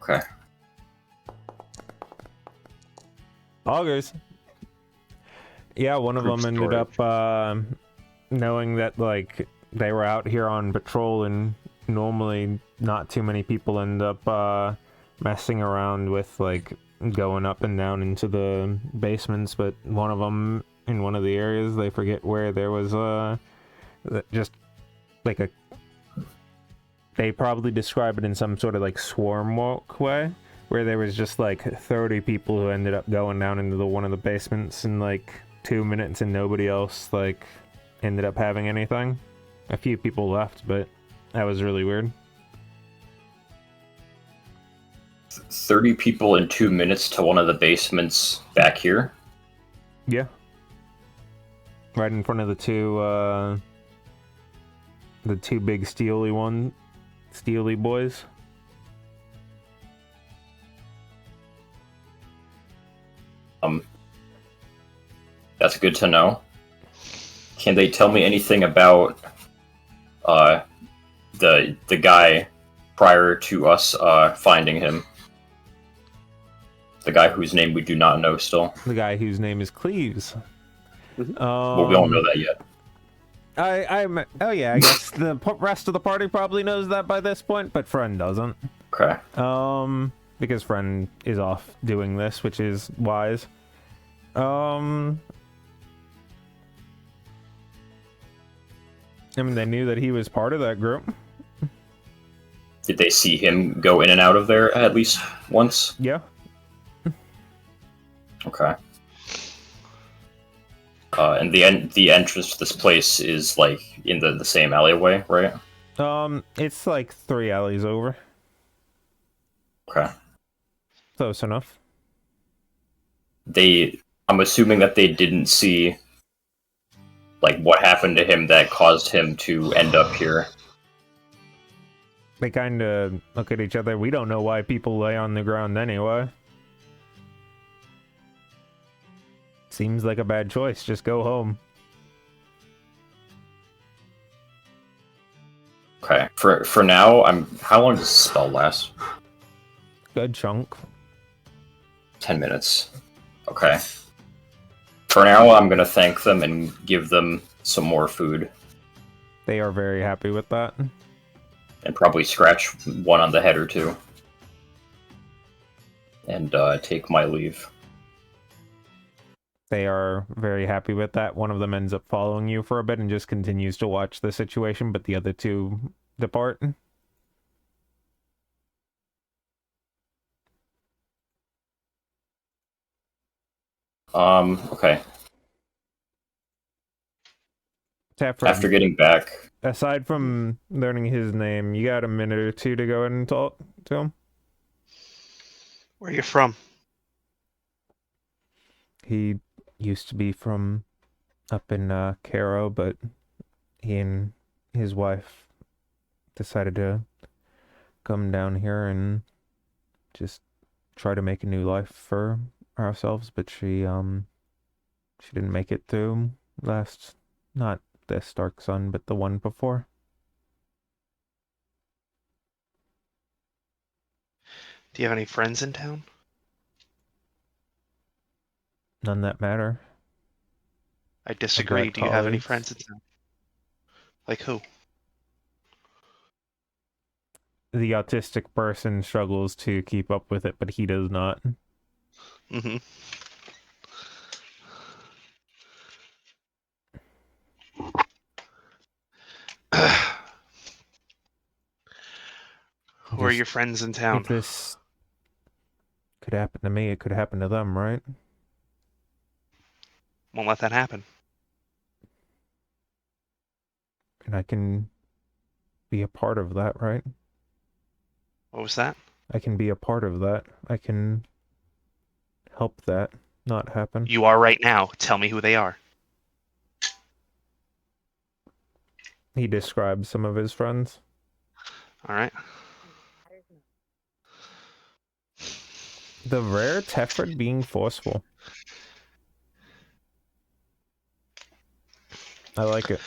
Okay. Augers. Yeah, one of them ended up knowing that, like, they were out here on patrol, and normally not too many people end up messing around with, like, going up and down into the basements, but one of them, in one of the areas, they forget where, there was just like they probably describe it in some sort of like swarm walk way, where there was just like 30 people who ended up going down into one of the basements in like 2 minutes, and nobody else like ended up having anything. A few people left, but that was really weird. 30 people in 2 minutes to one of the basements back here? Yeah. Right in front of the two big steely boys. That's good to know. Can they tell me anything about the guy prior to us finding him? The guy whose name we do not know still. The guy whose name is Cleves. Mm-hmm. Well, we don't know that yet. Oh yeah, I guess the rest of the party probably knows that by this point, but Friend doesn't. Okay. Because Friend is off doing this, which is wise. I mean, they knew that he was part of that group. Did they see him go in and out of there at least once? Yeah. Okay. And the entrance to this place is like in the same alleyway, right? It's like 3 alleys over. Okay. Close enough. I'm assuming that they didn't see like what happened to him that caused him to end up here. They kind of look at each other. We don't know why people lay on the ground anyway. Seems like a bad choice. Just go home. Okay. For now, how long does the spell last? Good chunk. 10 minutes. Okay. For now, I'm gonna thank them and give them some more food. They are very happy with that. And probably scratch one on the head or two. And take my leave. They are very happy with that. One of them ends up following you for a bit and just continues to watch the situation, but the other two depart. Okay. After getting back... Aside from learning his name, you got a minute or two to go in and talk to him? Where are you from? He used to be from up in Caro, but he and his wife decided to come down here and just try to make a new life for ourselves, but she didn't make it through last, not this Dark Sun, but the one before. Do you have any friends in town? None that matter. I disagree. got Do you have any colleagues. friends in town? Like who? The autistic person struggles to keep up with it, but he does not. Mm-hmm. Who are your friends in town? If this could happen to me, it could happen to them, right? Won't let that happen. And I can be a part of that, right? What was that? I can be a part of that. I can help that not happen. You are right now. Tell me who they are. He describes some of his friends. All right. The rare Tefred being forceful. I like it.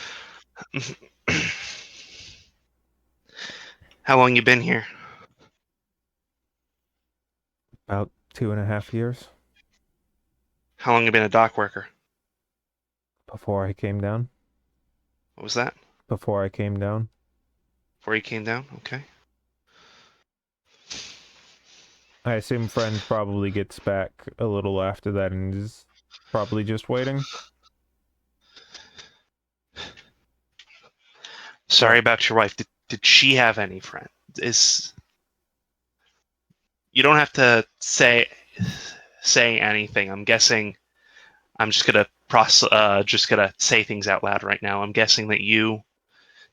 How long you been here? About 2.5 years How long you been a dock worker? before I came down. What was that? Before I came down. Before you came down? Okay. I assume friend probably gets back a little after that and is probably just waiting. Sorry about your wife. Did she have any friends? You don't have to say anything. I'm guessing. I'm just gonna say things out loud right now. I'm guessing that you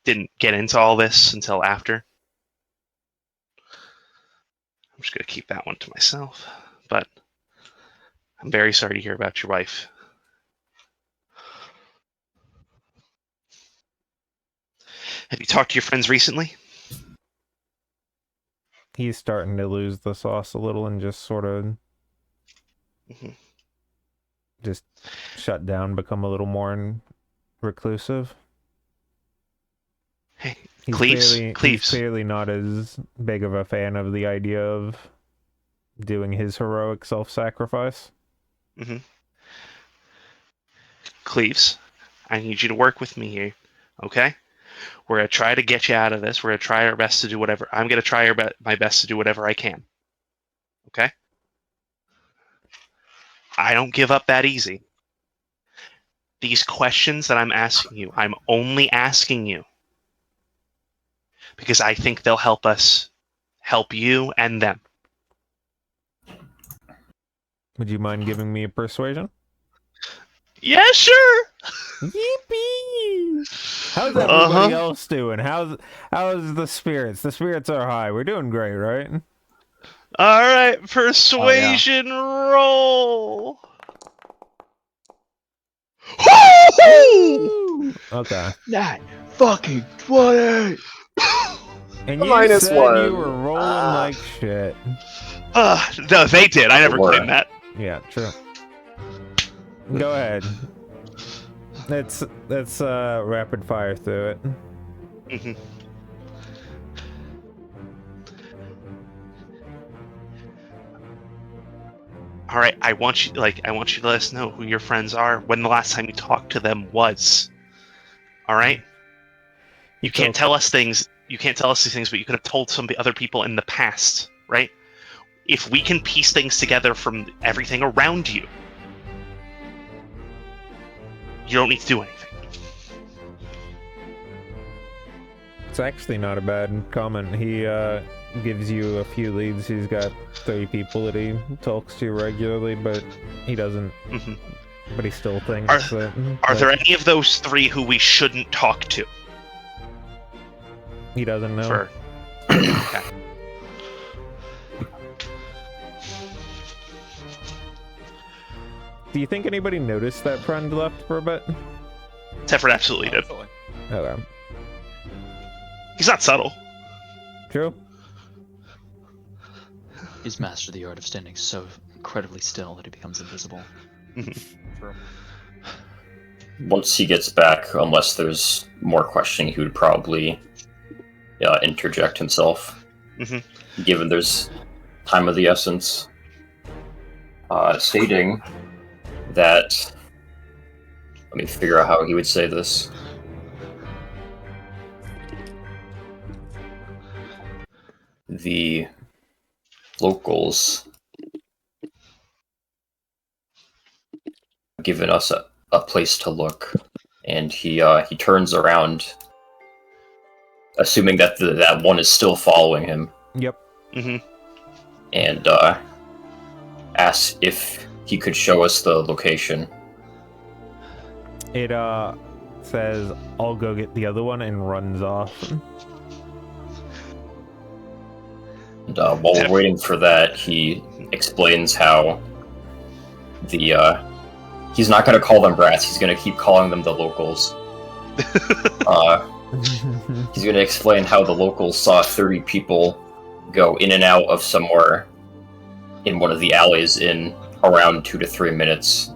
didn't get into all this until after. I'm just gonna keep that one to myself. But I'm very sorry to hear about your wife. Have you talked to your friends recently? He's starting to lose the sauce a little and just sort of just shut down, become a little more reclusive. Hey, He's Cleves. clearly not as big of a fan of the idea of doing his heroic self-sacrifice. Cleves, I need you to work with me here, okay? We're gonna try to get you out of this. We're gonna try our best to do whatever. I'm gonna try my best to do whatever I can. Okay? I don't give up that easy. These questions that I'm asking you, I'm only asking you because I think they'll help us help you and them. Would you mind giving me a persuasion? Yeah, sure. Yippee! How's everybody else doing? How's the spirits? The spirits are high. We're doing great, right? All right, persuasion roll. Okay. That fucking 20. And you Minus said one. you were rolling like shit. No, they did. I never claimed that. Yeah, true. Go ahead. Let's rapid fire through it. Mm-hmm. All right, I want you to let us know who your friends are, when the last time you talked to them was. All right? You can't tell us things. You can't tell us these things, but you could have told some other people in the past, right? If we can piece things together from everything around you, you don't need to do anything. It's actually not a bad comment. He gives you a few leads. He's got 3 people that he talks to regularly, but he doesn't. Mm-hmm. But he still thinks that. Are there any of those 3 who we shouldn't talk to? He doesn't know. Okay. Do you think anybody noticed that friend left for a bit? Tefert absolutely did. Absolutely. Okay. He's not subtle. True. He's mastered the art of standing so incredibly still that he becomes invisible. True. Once he gets back, unless there's more questioning, he would probably interject himself, given there's time of the essence, stating that. Let me figure out how he would say this. The locals given us a place to look, and he turns around, assuming that that one is still following him. Yep. And asks if he could show us the location. It says, "I'll go get the other one," and runs off. And while we're waiting for that, he explains how he's not going to call them brats. He's going to keep calling them the locals. He's going to explain how the locals saw 30 people go in and out of somewhere in one of the alleys in around 2 to 3 minutes.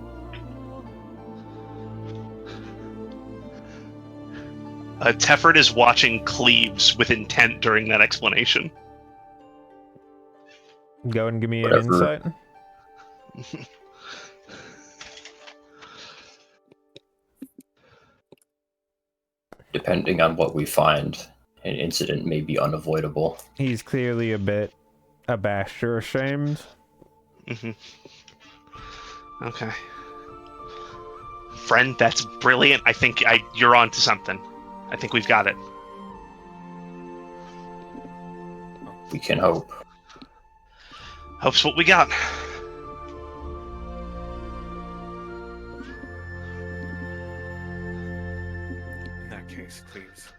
Tefert is watching Cleaves with intent during that explanation. Go and give me Whatever. an insight. Depending on what we find, an incident may be unavoidable. He's clearly a bit abashed or ashamed. Okay. Friend, that's brilliant. I think you're on to something. I think we've got it. We can hope. Hope's what we got. In that case, please,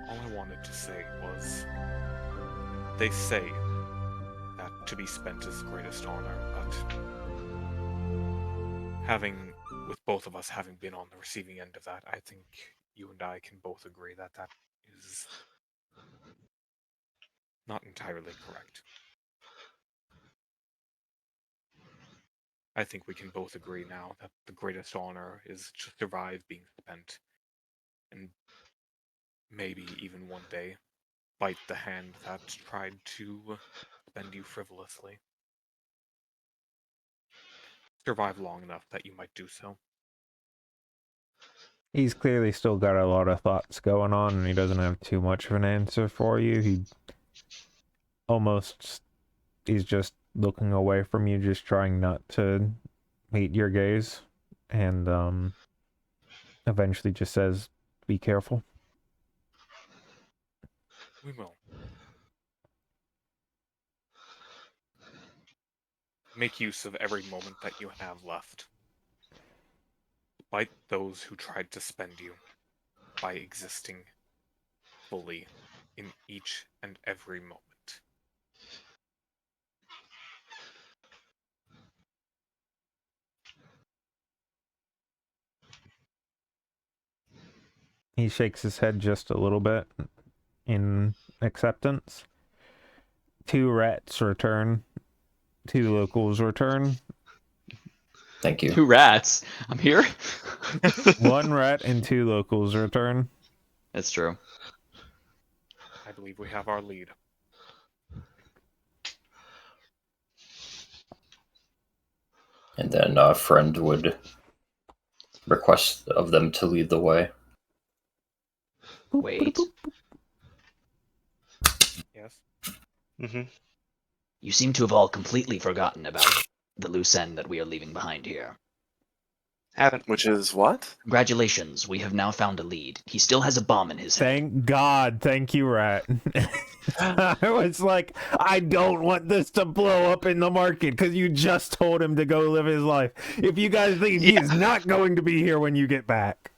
all I wanted to say was, they say that to be spent is the greatest honor, but with both of us having been on the receiving end of that, I think you and I can both agree that that is not entirely correct. I think we can both agree now that the greatest honor is to survive being spent, and maybe even one day bite the hand that tried to spend you frivolously. Survive long enough that you might do so. He's clearly still got a lot of thoughts going on, and he doesn't have too much of an answer for you. He's just looking away from you, just trying not to meet your gaze, and eventually just says, "Be careful." We will. Make use of every moment that you have left. Fight those who tried to spend you by existing fully in each and every moment. He shakes his head just a little bit in acceptance. 2 rats return. 2 locals return. Thank you. 2 rats. I'm here. 1 rat and 2 locals return. That's true. I believe we have our lead. And then a friend would request of them to lead the way. Wait. Yes? You seem to have all completely forgotten about the loose end that we are leaving behind here. Haven't. Which is what? Congratulations, we have now found a lead. He still has a bomb in his head. Thank God. Thank you, rat. I was like, I don't want this to blow up in the market because you just told him to go live his life. If you guys think he is not going to be here when you get back.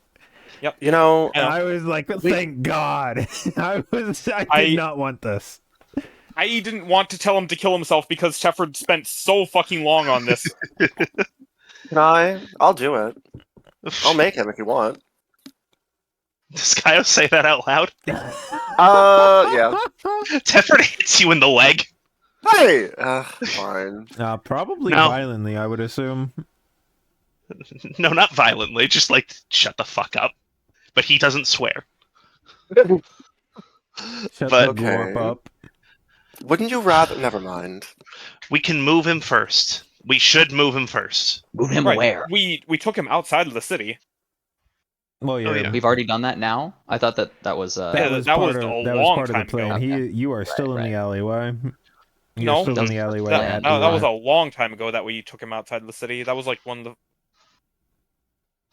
Yep. You know, And I was like, thank God. I did not want this. I didn't want to tell him to kill himself because Shepard spent so fucking long on this. Can I? I'll do it. I'll make him if you want. Does Kyle say that out loud? Yeah. Tefert hits you in the leg. Hey! Fine. Probably No. violently, I would assume. No, not violently. Just like, shut the fuck up. But he doesn't swear. Shut But- the glorp Okay. up. Wouldn't you rather? Never mind. We can move him first. We should move him first. Move him Right. where? We took him outside of the city. Well, yeah, yeah. We've already done that now? I thought that was that Yeah, was that part was of a that was long part of the time ago. plan. Okay. You are still in right. the alleyway. You're No. still That in was the the alleyway plan. at That was the. a long time ago that we took him outside of the city. That was like one of the.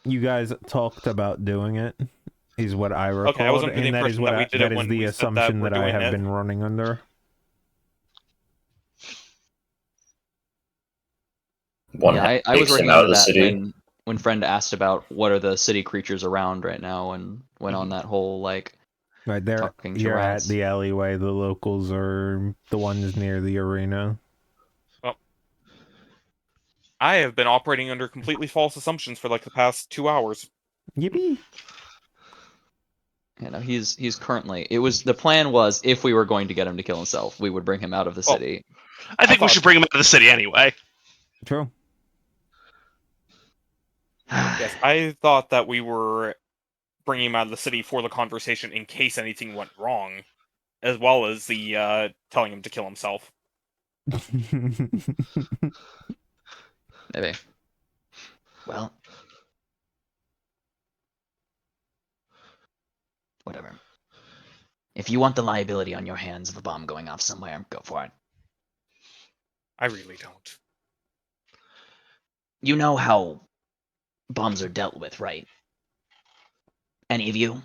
You guys talked about doing it. Is what I recalled, I was under the and that is impression what that we did that it is when the we said that assumption we're that I doing have it. been running under. One Yeah, I was takes him working out under of the that city. when friend asked about what are the city creatures around right now and went on that whole like Right there, talking to you're at rats. the alleyway. The locals are the ones near the arena. I have been operating under completely false assumptions for like the past 2 hours. Yippee! You know, he's currently. It was the plan was if we were going to get him to kill himself, we would bring him out of the Well, city. I think we thought- should bring him out of the city anyway. True. Yes, I thought that we were bringing him out of the city for the conversation in case anything went wrong, as well as the telling him to kill himself. Maybe. Well, Whatever. if you want the liability on your hands of a bomb going off somewhere, go for it. I really don't. You know how bombs are dealt with, right? Any of you?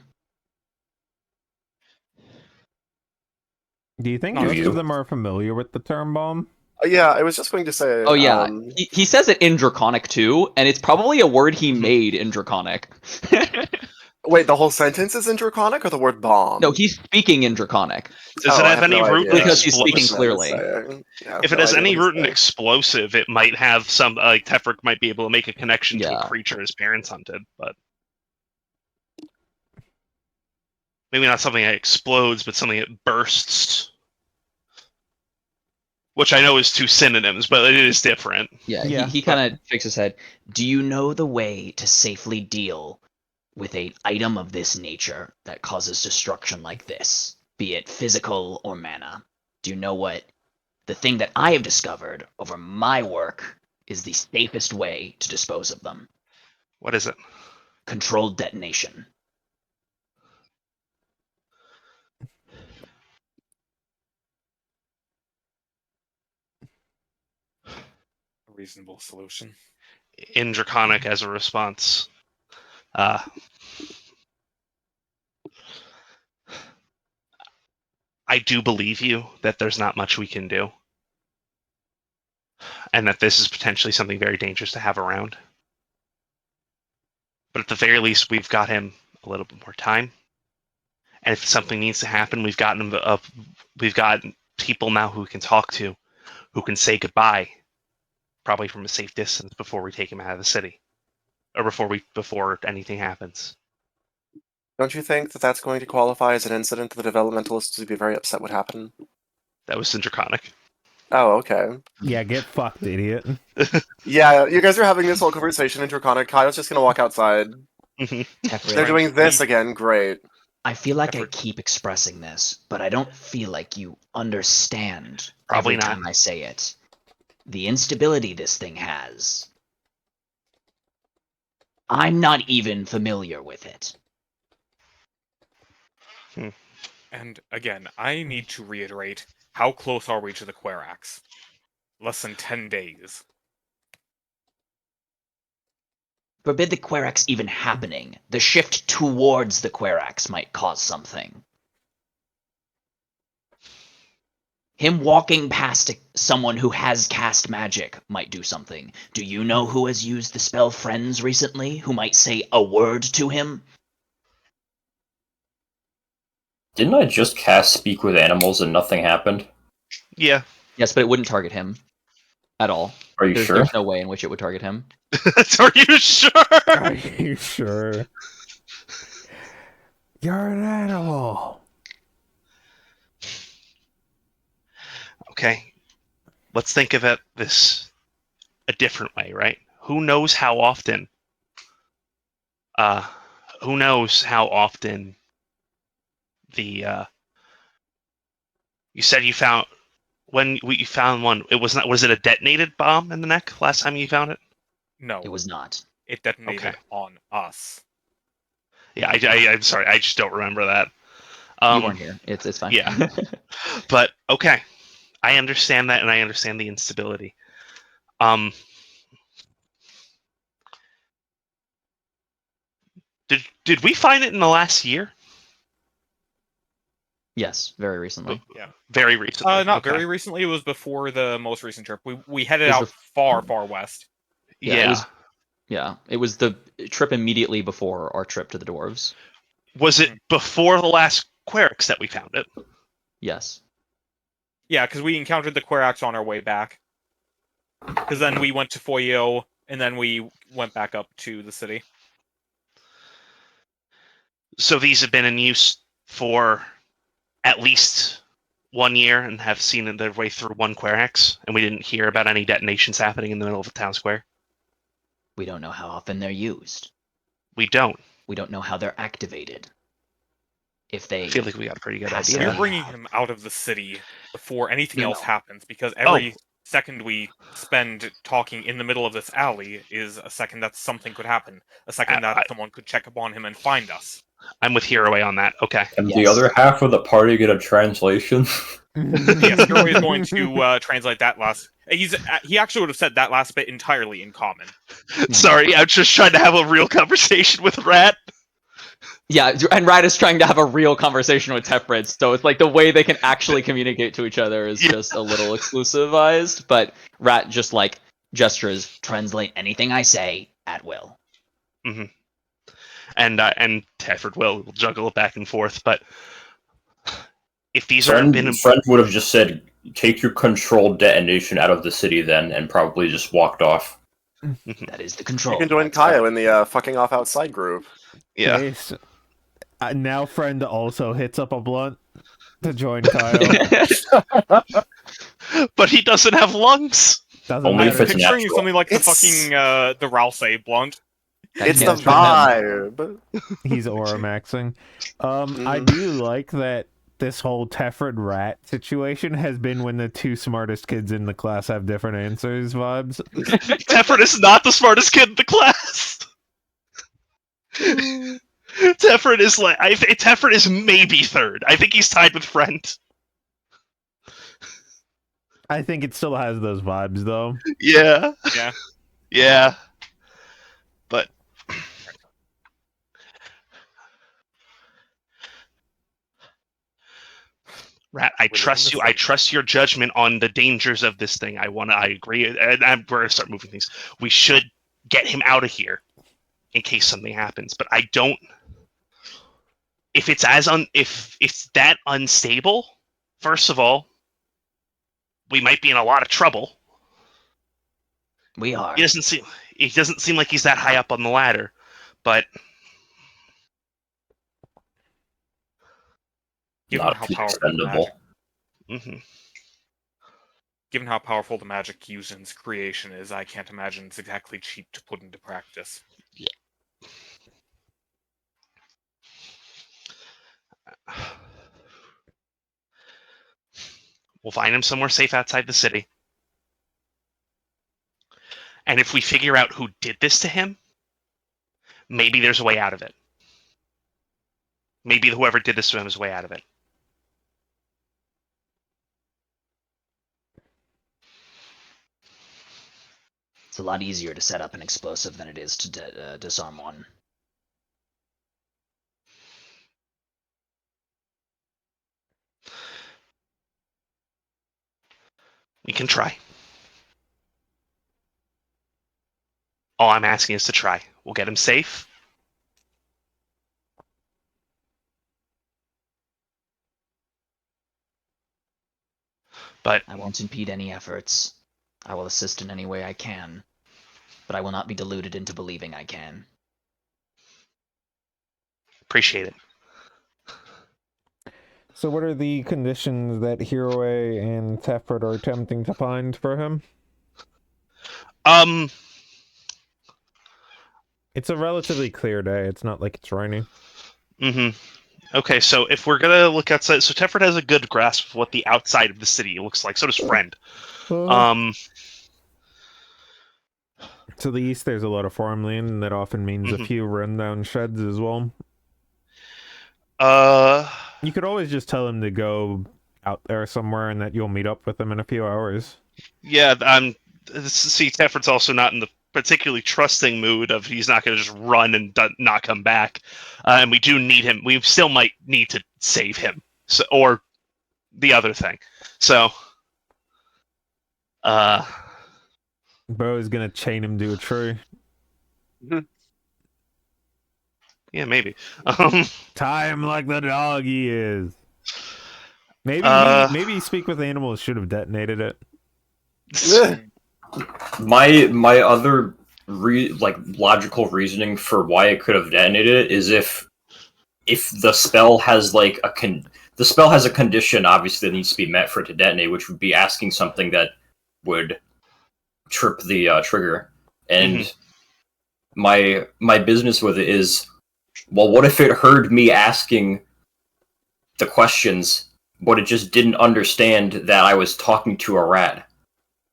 Do you think No, most you? of them are familiar with the term bomb? Yeah, I was just going to say. Oh yeah, he says it in Draconic too, and it's probably a word he made in Draconic. Wait, the whole sentence is in Draconic or the word bomb? No, he's speaking in Draconic. Does it I have any no root in idea. Because he's speaking explosive? clearly. Yeah, If it no has idea any what root he's in saying. explosive, it might have some like Tefric might be able to make a connection to Yeah. a creature his parents hunted, but maybe not something that explodes, but something that bursts. Which I know is two synonyms, but it is different. Yeah, Yeah, he kind of shakes his head. Do you know the way to safely deal with an item of this nature that causes destruction like this, be it physical or mana? Do you know what the thing that I have discovered over my work is the safest way to dispose of them? What is it? Controlled detonation. A reasonable solution. In Draconic as a response. I do believe you that there's not much we can do. And that this is potentially something very dangerous to have around. But at the very least, we've got him a little bit more time. And if something needs to happen, we've got people now who we can talk to, who can say goodbye, probably from a safe distance before we take him out of the city, or before anything happens. Don't you think that that's going to qualify as an incident that the developmentalists would be very upset would happen? That was in Draconic. Oh, okay. Yeah, get fucked, idiot. Yeah, you guys are having this whole conversation in Draconic. Kyle's just gonna walk outside. Teferi, They're doing this again. Great. I feel like I Effort. keep expressing this, but I don't feel like you understand Probably every not. time I say it. The instability this thing has. I'm not even familiar with it. And again, I need to reiterate, how close are we to the Querax? Less than 10 days. Forbid the Querax even happening. The shift towards the Querax might cause something. Him walking past someone who has cast magic might do something. Do you know who has used the spell Friends recently, who might say a word to him? Didn't I just cast Speak with Animals and nothing happened? Yeah. Yes, but it wouldn't target him. at all. Are you sure? There's no way in which it would target him. Are you sure? Are you sure? You're an animal. Okay, let's think of it a different way, right? Who knows how often? Who knows how often the you said you found when you found one? It was not. Was it a detonated bomb in the neck last time you found it? No, It was not. it detonated Okay. on us. Yeah, I'm sorry. I just don't remember that. You weren't here. It's fine. Yeah. But okay, I understand that, and I understand the instability. Did we find it in the last year? Yes, very recently. Yeah. Very recently. Not Okay. very recently. It was before the most recent trip. We headed It was out far west. Yeah, it was the trip immediately before our trip to the dwarves. Was it before the last Querix that we found it? Yes. Yeah, because we encountered the Querax on our way back. Because then we went to Foyo, and then we went back up to the city. So these have been in use for at least 1 year and have seen their way through one Querax, and we didn't hear about any detonations happening in the middle of a town square? We don't know how often they're used. We don't. We don't know how they're activated. If I they feel like we got a pretty good Pass idea. We're bringing him out of the city before anything No. else happens, because every second we spend talking in the middle of this alley is a second that something could happen. A second that someone could check upon him and find us. I'm with Hiraway on that. Okay. And the Yes. other half of the party get a translation? Yes, Hiraway is going to translate that last. He actually would have said that last bit entirely in common. Sorry, I'm just trying to have a real conversation with Rat. Yeah, and Rat is trying to have a real conversation with Tefrid, so it's like the way they can actually communicate to each other is just a little exclusivized, but Rat just like gestures. translate anything I say at will. Mm-hmm. And Tefford will juggle it back and forth, but if these aren't been... Friend would have just said, take your controlled detonation out of the city then, and probably just walked off. That is the You control. can join Kaio in the fucking off outside group. Yeah. Okay, so, now friend also hits up a blunt to join Kyle. But he doesn't have lungs. Doesn't Only matter. if it's Picturing natural. something like the It's- fucking the Ralsei blunt. It's the can't for him. vibe. He's aura maxing. I Mhm. do like that this whole Tefrid Rat situation has been when the two smartest kids in the class have different answers vibes. Tefford is not the smartest kid in the class. Tefford is like Tefford is maybe third. I think he's tied with Friend. I think it still has those vibes though. Yeah. Yeah. Yeah. But Rat, I We're trust living you. the I trust your judgment on the dangers of this thing. I agree. And we're gonna start moving things. We should get him out of here in case something happens. But I don't. If it's if it's that unstable, first of all, we might be in a lot of trouble. We are. He doesn't seem like he's that high up on the ladder, but Given Not how too powerful the expendable. magic, given how powerful the magic used in its creation is, I can't imagine it's exactly cheap to put into practice. we'll find him somewhere safe outside the city. And if we figure out who did this to him, maybe there's a way out of it. Maybe whoever did this to him is a way out of it. It's a lot easier to set up an explosive than it is to disarm one. We can try. All I'm asking is to try. We'll get him safe. But I won't impede any efforts. I will assist in any way I can, but I will not be deluded into believing I can. Appreciate it. So what are the conditions that Hiroe and Tefred are attempting to find for him? It's a relatively clear day. It's not like it's raining. Okay, so if we're gonna look outside, so Tefred has a good grasp of what the outside of the city looks like. So does Friend. To the east, there's a lot of farmland, and that often means a few rundown sheds as well. You could always just tell him to go out there somewhere, and that you'll meet up with him in a few hours. Yeah, see, Tefred's also not in the particularly trusting mood of he's not going to just run and not come back. And we do need him. We still might need to save him, so, or the other thing. So, Bo is gonna chain him to a tree. Yeah, maybe. Tie him like the dog he is. Maybe maybe Speak with Animals should have detonated it. My other logical reasoning for why it could have detonated it is if the spell has the spell has a condition obviously that needs to be met for it to detonate, which would be asking something that would trip the trigger. And my business with it is, well, what if it heard me asking the questions, but it just didn't understand that I was talking to a rat?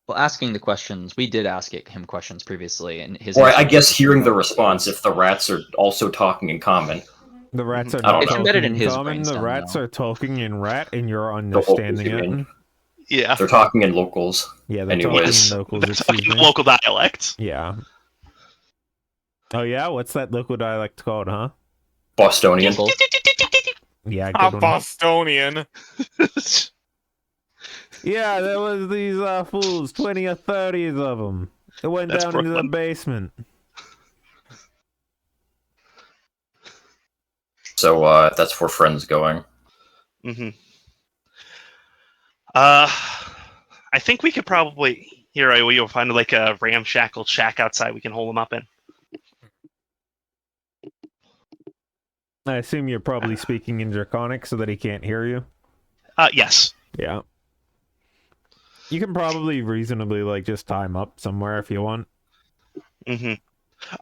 Well, asking the questions, we did ask him questions previously, and his. Or I guess hearing the response if the rats are also talking in common. The rats are not It's talking embedded in in his common. The brainstem, rats though. are talking in rat, and you're The understanding locals, you mean. it. Yeah, they're talking in locals. Yeah, they're Anyways, talking in locals. they're Excuse talking me. local dialect. Yeah. Oh yeah, what's that local dialect called, huh? Bostonian. Yeah, good one. Bostonian. Yeah, there was these fools, 20 or 30 of them. It went That's down into the Brooklyn. basement. So that's where Friend's going. I think we could probably you'll find like a ramshackle shack outside we can hold them up in. I assume you're probably speaking in Draconic so that he can't hear you. Yes. Yeah. You can probably reasonably just tie him up somewhere if you want. Again,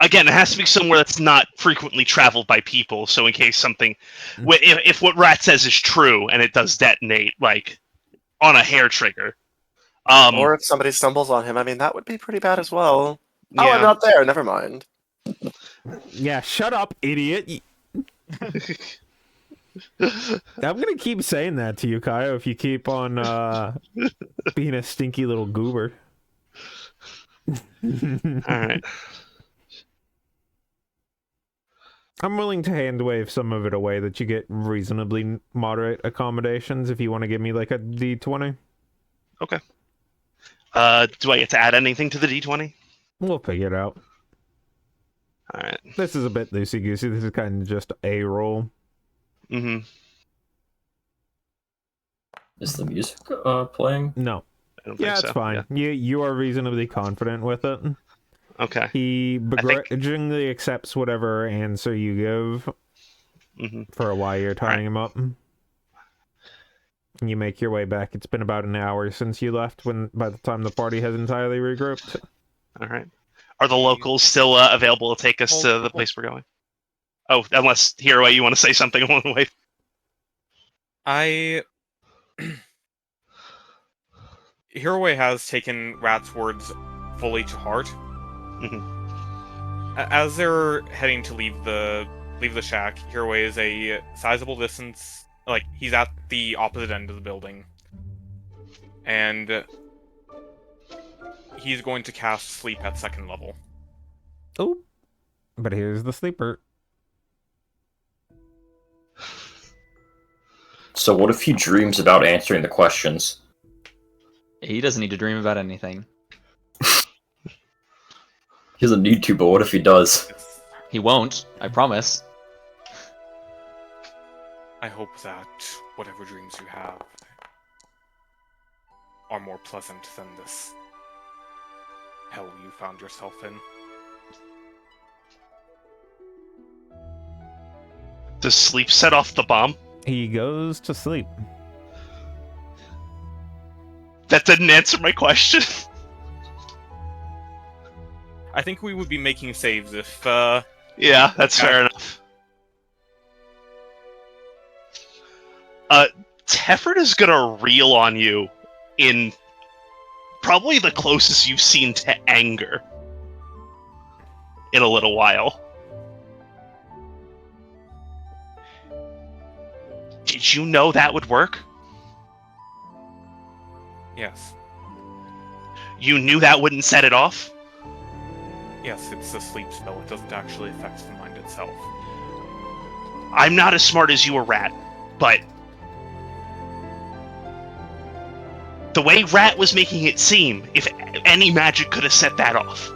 it has to be somewhere that's not frequently traveled by people, so in case something, if what Rat says is true and it does detonate, like, on a hair trigger. Or if somebody stumbles on him, I mean, that would be pretty bad as well. Yeah. Oh, I'm not there, never mind. Yeah, shut up, idiot. I'm gonna keep saying that to you, Kaio, if you keep on being a stinky little goober. Alright. I'm willing to hand wave some of it away that you get reasonably moderate accommodations if you want to give me like a D20. Okay. Do I get to add anything to the D20? We'll figure it out. Alright. This is a bit loosey-goosey. This is kind of just a roll. Is the music playing? No. I don't Yeah, think it's so. fine. Yeah. You are reasonably confident with it. Okay. He begrudgingly accepts whatever answer you give for why you're tying him up. You make your way back. It's been about an hour since you left by the time the party has entirely regrouped. Alright. Are the locals still available to take us to the place we're going? Oh, unless, Hero, you want to say something along the way? Hiroi has taken Rat's words fully to heart. As they're heading to leave the shack, Hiroi is a sizable distance, like he's at the opposite end of the building, and he's going to cast Sleep at 2nd level. Oh, but here's the sleeper. So what if he dreams about answering the questions? He doesn't need to dream about anything. He doesn't need to, but what if he does? He won't, I promise. I hope that whatever dreams you have are more pleasant than this. hell you found yourself in. Does sleep set off the bomb? He goes to sleep. That didn't answer my question. I think we would be making saves if, Yeah, that's fair enough. Tefford is gonna reel on you in probably the closest you've seen to anger in a little while. Did you know that would work? yes. You knew that wouldn't set it off? Yes, it's a sleep spell. It doesn't actually affect the mind itself. I'm not as smart as you or Rat, but the way Rat was making it seem, if any magic could have set that off.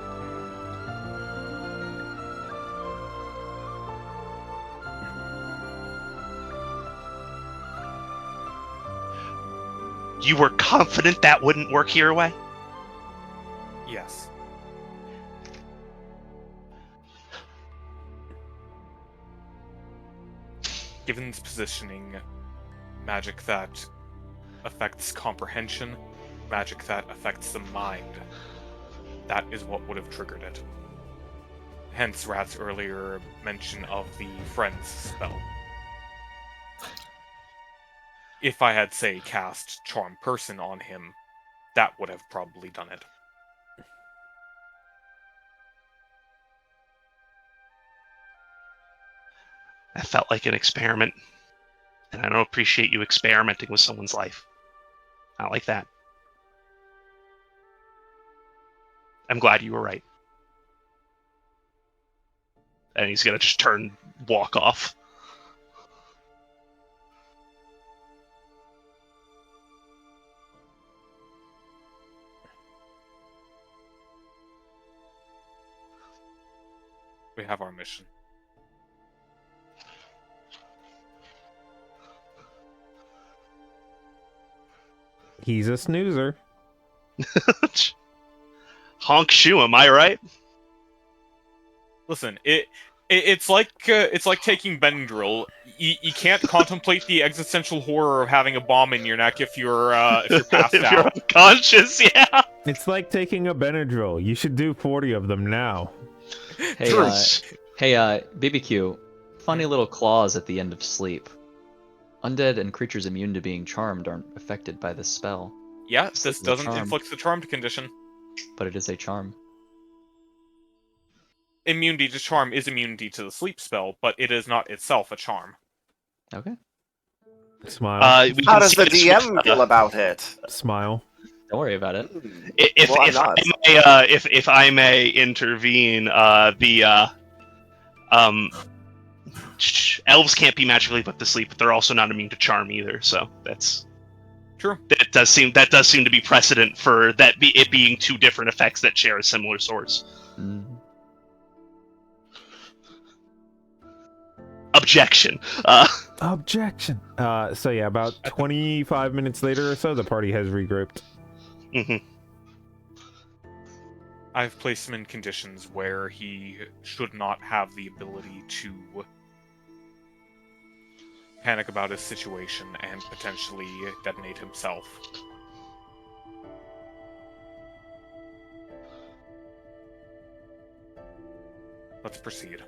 You were confident that wouldn't work your way? Yes. Given its positioning, magic that affects comprehension, magic that affects the mind, that is what would have triggered it. Hence Rat's earlier mention of the Friends spell. If I had, say, cast Charm Person on him, that would have probably done it. That felt like an experiment. And I don't appreciate you experimenting with someone's life. Not like that. I'm glad you were right. And he's gonna just walk off. We have our mission. He's a snoozer. Honk shoe, am I right? Listen, it's like taking Benadryl. You can't contemplate the existential horror of having a bomb in your neck if you're passed If out. you're unconscious, yeah. It's like taking a Benadryl. You should do 40 of them now. Hey, True. BBQ, funny little clause at the end of sleep. Undead and creatures immune to being charmed aren't affected by this spell, Yeah, Sleep this is a doesn't charm. inflict the charmed condition. but it is a charm. Immunity to charm is immunity to the sleep spell, but it is not itself a charm. Okay. Smile. We How can does see the this DM with, feel about it? Smile. Don't worry about it. If I may intervene, elves can't be magically put to sleep, but they're also not immune to charm either. So that's True. that does seem to be precedent for it being two different effects that share a similar source. Mm. Objection. Objection. So yeah, about 25 minutes later or so, the party has regrouped. Mhm. I've placed him in conditions where he should not have the ability to panic about his situation and potentially detonate himself. Let's proceed.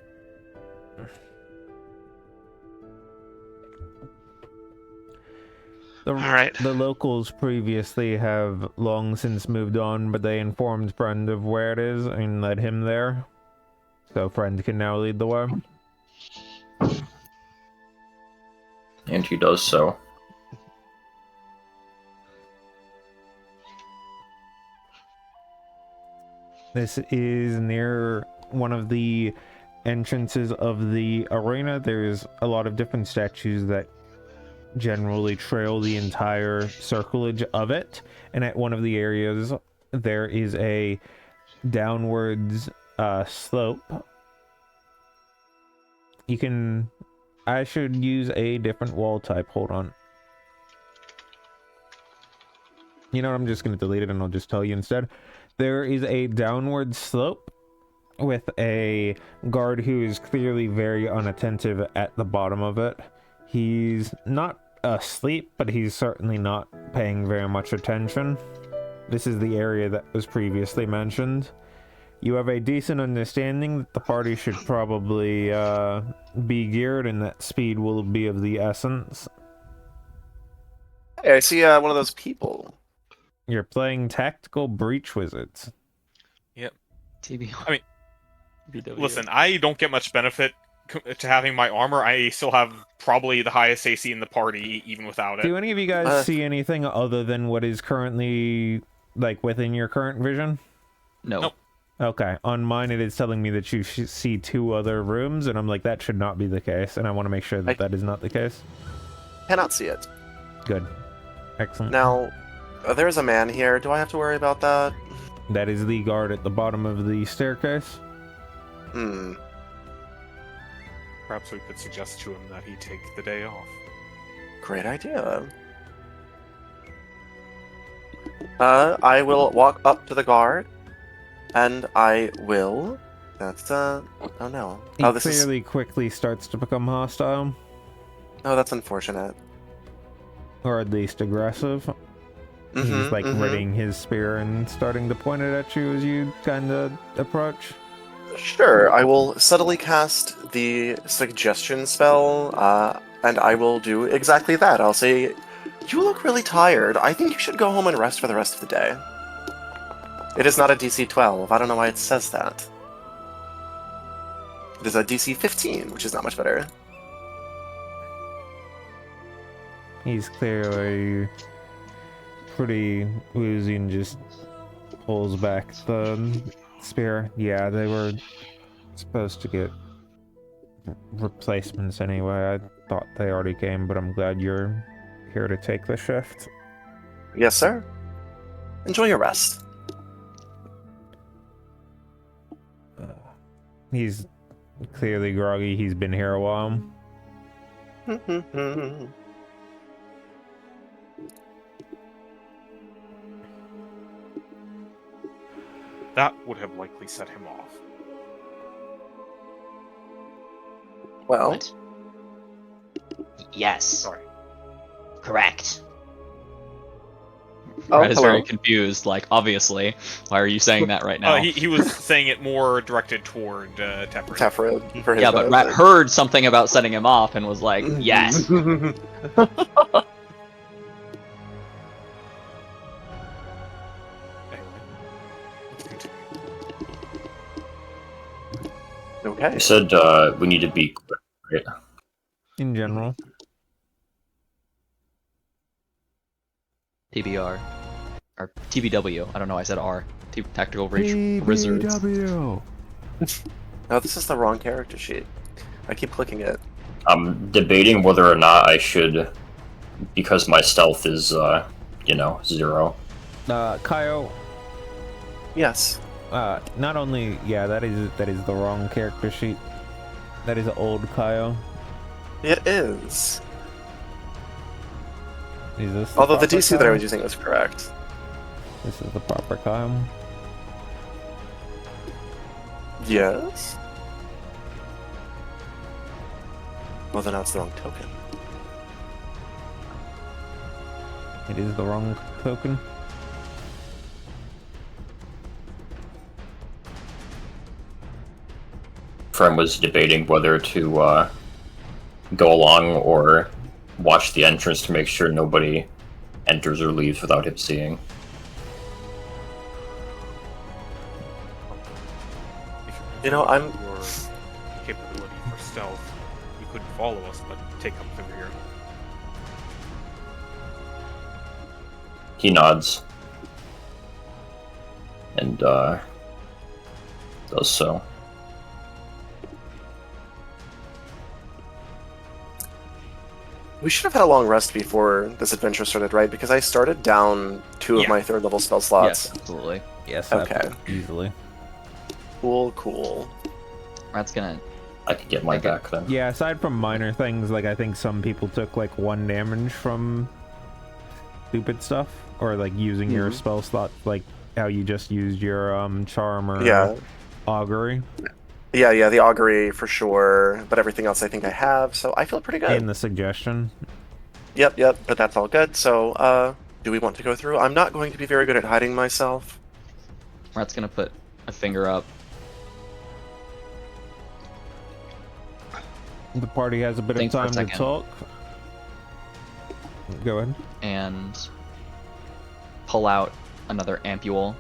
The, All right. The locals previously have long since moved on, but they informed Friend of where it is and led him there. So Friend can now lead the way. And he does so. This is near one of the entrances of the arena. There's a lot of different statues that generally trail the entire circlage of it, and at one of the areas there is a downwards slope. I should use a different wall type. Hold on. You know what, I'm just going to delete it and I'll just tell you instead. There is a downward slope with a guard who is clearly very unattentive at the bottom of it. He's not asleep, but he's certainly not paying very much attention. This is the area that was previously mentioned. You have a decent understanding that the party should probably be geared and that speed will be of the essence. Hey, I see one of those people. You're playing Tactical Breach Wizards. TBR. I mean, BW. Listen, I don't get much benefit to having my armor. I still have probably the highest AC in the party, even without it. Do any of you guys see anything other than what is currently, like, within your current vision? No. Nope. Okay, on mine it is telling me that you see 2 other rooms, and I'm like, that should not be the case, and I want to make sure that that is not the case. Cannot see it. Good. Excellent. Now, there's a man here. Do I have to worry about that? That is the guard at the bottom of the staircase. Perhaps we could suggest to him that he take the day off. Great idea. I will walk up to the guard, and I will... That's, oh no. He Oh, this is... clearly quickly starts to become hostile, Oh, that's unfortunate. or at least aggressive. He's like readying his spear and starting to point it at you as you kind of approach. Sure, I will subtly cast the suggestion spell, and I will do exactly that. I'll say, you look really tired. I think you should go home and rest for the rest of the day. It is not a DC 12. I don't know why it says that. It is a DC 15, which is not much better. He's clearly pretty woozy and just pulls back the spear. Yeah, they were supposed to get replacements anyway. I thought they already came, but I'm glad you're here to take the shift. Yes, sir. Enjoy your rest. He's clearly groggy. He's been here a while. That would have likely set him off. Well, What? Yes. Sorry. Correct. Red is hello. very confused. Like, obviously, why are you saying that right now? He was saying it more directed toward Tepper. Tefrid for his Yeah, but Rat heard something about setting him off and was like, Yes. Anyway, let's continue. Okay. You said we need to be quick, right? In general. TBR. Or TBW. I don't know, I said R. Tactical Breach Wizards. TBW. No, this is the wrong character sheet. I keep clicking it. I'm debating whether or not I should, because my stealth is, 0. Kyle, Yes. not only, yeah, that is the wrong character sheet. That is old Kyle. It is. Is this Although the proper DC that I Kyle? was using was correct. This is the proper Kyle. Yes. Well, then that's the wrong token. It is the wrong token. Friend was debating whether to go along or watch the entrance to make sure nobody enters or leaves without him seeing. If You know, I'm- your capability for stealth, you could follow us, but take up the rear. He nods. And does so. We should have had a long rest before this adventure started, right? Because I started down 2 of Yeah. my 3rd level spell slots. Yes, absolutely. Yes, Okay. easily. Cool. Rat's gonna. I could get my Okay. back then. Yeah, aside from minor things, like I think some people took like 1 damage from stupid stuff, or like using your spell slot like how you just used your charm or Yeah. augury. Yeah, the augury for sure, but everything else I think I have, so I feel pretty good. And the suggestion. Yep, but that's all good. So, do we want to go through? I'm not going to be very good at hiding myself. Rat's gonna put a finger up. The party has a bit of Think for a time to second. talk. Go ahead. And pull out another ampule.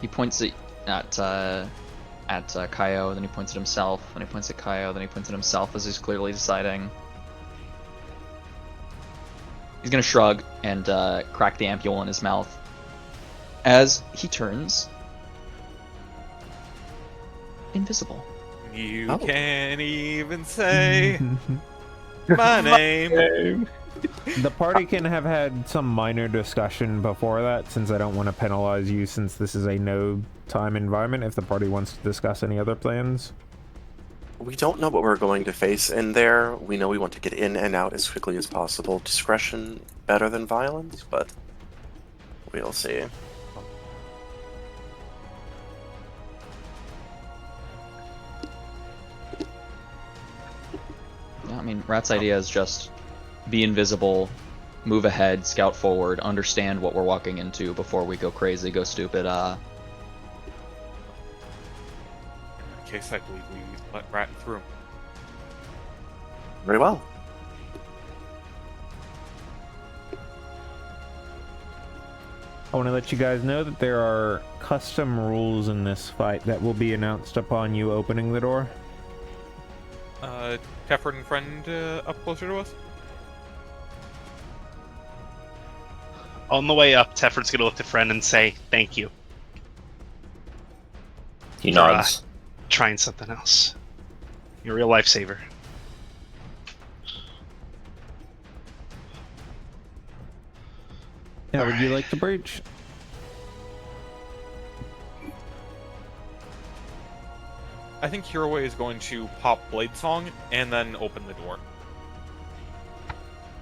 He points it at Kaio, then he points at himself, then he points at Kaio, then he points at himself as he's clearly deciding. He's gonna shrug and crack the ampule in his mouth as he turns invisible. You Oh. can't even say my name. The party can have had some minor discussion before that, since I don't want to penalize you, since this is a no-time environment, if the party wants to discuss any other plans. We don't know what we're going to face in there. We know we want to get in and out as quickly as possible. Discretion better than violence, but we'll see. Yeah, I mean, Rat's idea is just be invisible, move ahead, scout forward, understand what we're walking into before we go crazy, go stupid. In case I believe we let Rat through. Very well. I want to let you guys know that there are custom rules in this fight that will be announced upon you opening the door. Tefford and friend up closer to us? On the way up, Tefford's gonna look to friend and say, "Thank you." He nods. Trying something else. You're a real lifesaver. How would you like to breach? I think Hiroway is going to pop Blade Song and then open the door.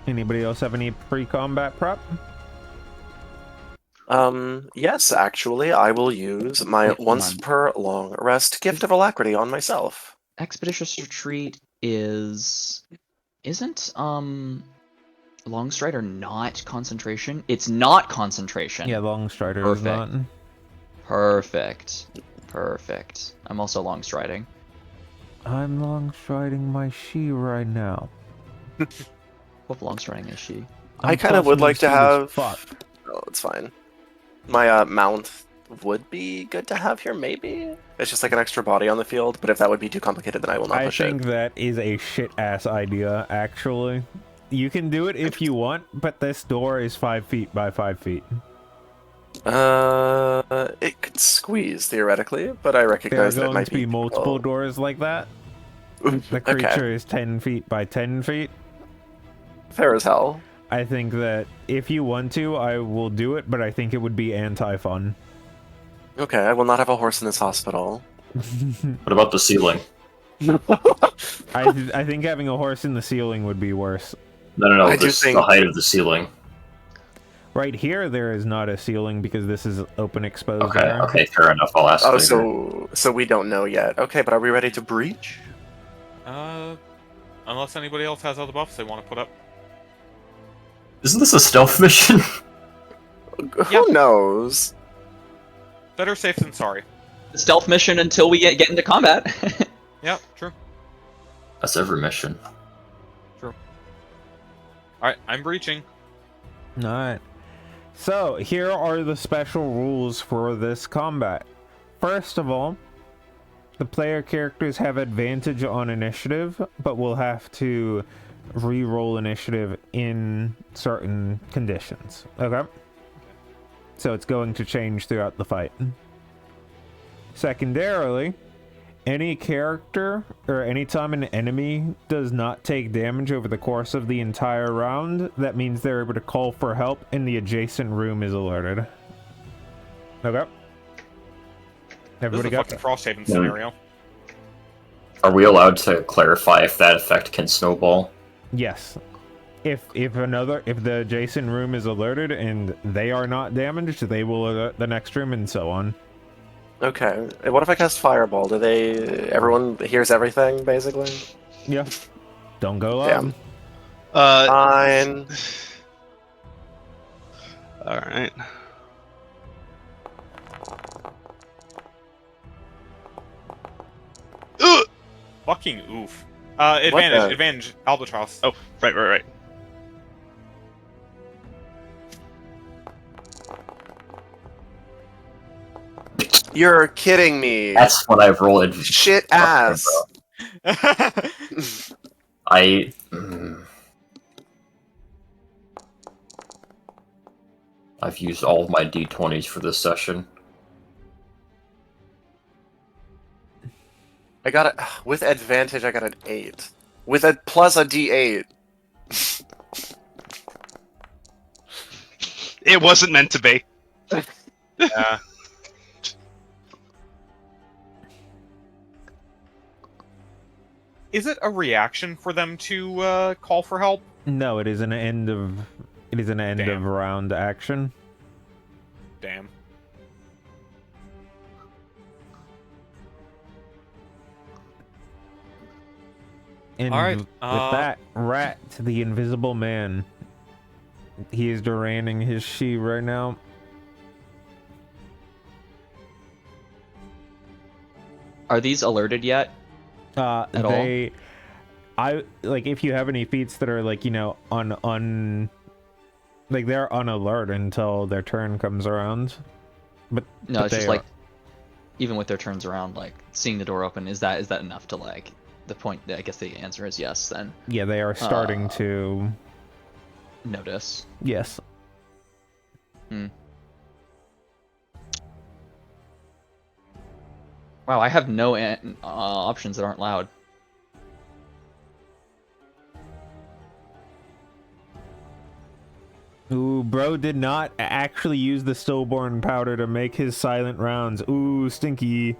Anybody else have any pre-combat prep? Yes, actually, I will use my Wait, hold once on. per long rest gift of alacrity on myself. Expeditious Retreat isn't Long Strider not concentration? It's not concentration. Yeah, Long Strider is not. Perfect. I'm also long striding. I'm long striding my she right now. What long striding is she? I I'm kind of would tough like to as have. fuck. Oh, it's fine. My mount would be good to have here, maybe. It's just like an extra body on the field, but if that would be too complicated, then I will not I push think it. that is a shit ass idea, actually. You can do it if you want, but this door is 5 feet by 5 feet. It could squeeze theoretically, but I There are recognize that it going might to be multiple difficult. doors like that. The Okay, creature is 10 feet by 10 feet. fair as hell. I think that if you want to, I will do it, but I think it would be anti-fun. Okay, I will not have a horse in this hospital. What about the ceiling? I think having a horse in the ceiling would be worse. No. I do This think- the height of the ceiling. Right here, there is not a ceiling because this is open exposed Okay, area. okay, fair enough. I'll ask Oh, later. so we don't know yet. Okay, but are we ready to breach? Unless anybody else has other buffs they want to put up. Isn't this a stealth mission? Who knows? Better safe than sorry. Stealth mission until we get into combat. Yeah, true. That's every mission. Alright, I'm breaching. Alright. So, here are the special rules for this combat. First of all, the player characters have advantage on initiative, but will have to re-roll initiative in certain conditions. Okay? So it's going to change throughout the fight. Secondarily, any character or anytime an enemy does not take damage over the course of the entire round, that means they're able to call for help and the adjacent room is alerted. Okay. This Everybody is a got fucking that? Frosthaven scenario. Are we allowed to clarify if that effect can snowball? Yes. if the adjacent room is alerted and they are not damaged, they will alert the next room and so on. Okay. And what if I cast Fireball? Everyone hears everything, basically? Yeah. Don't go loud. Damn. Uh, Fine. all right. Ugh! Fucking oof. the- Advantage, Albatross. Oh, right. You're kidding me. That's when I roll it. Shit ass. I. I've used all of my d20s for this session. I got it with advantage. I got an 8 with a plus a d8. It wasn't meant to be. Yeah. Is it a reaction for them to call for help? No, it is an end of Damn. round action. Damn. And All right, with that, Rat, the invisible man. He is draining his chi right now. Are these alerted yet? At all? If you have any feats that are like, on like they're on alert until their turn comes around. But No, it's they just are- like, even with their turns around, like seeing the door open, is that enough to like the point? I guess the answer is yes. Then yeah, they are starting to notice. yes. Wow, I have no options that aren't loud. Ooh, bro did not actually use the stillborn powder to make his silent rounds. Ooh, stinky.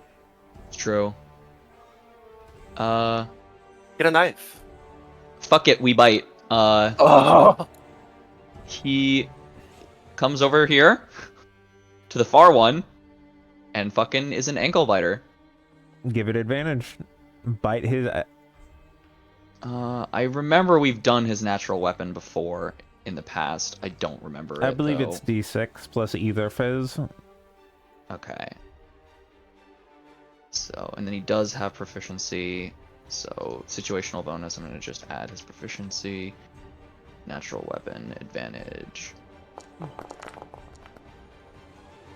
It's true. Get a knife. Fuck it, we bite. Oh. He comes over here to the far one and fucking is an ankle biter. Give it advantage. Bite his. I remember we've done his natural weapon before in the past. I don't remember it. I believe though. it's D6 plus either fizz. Okay. So, and then he does have proficiency. So, situational bonus, I'm going to just add his proficiency. Natural weapon, advantage.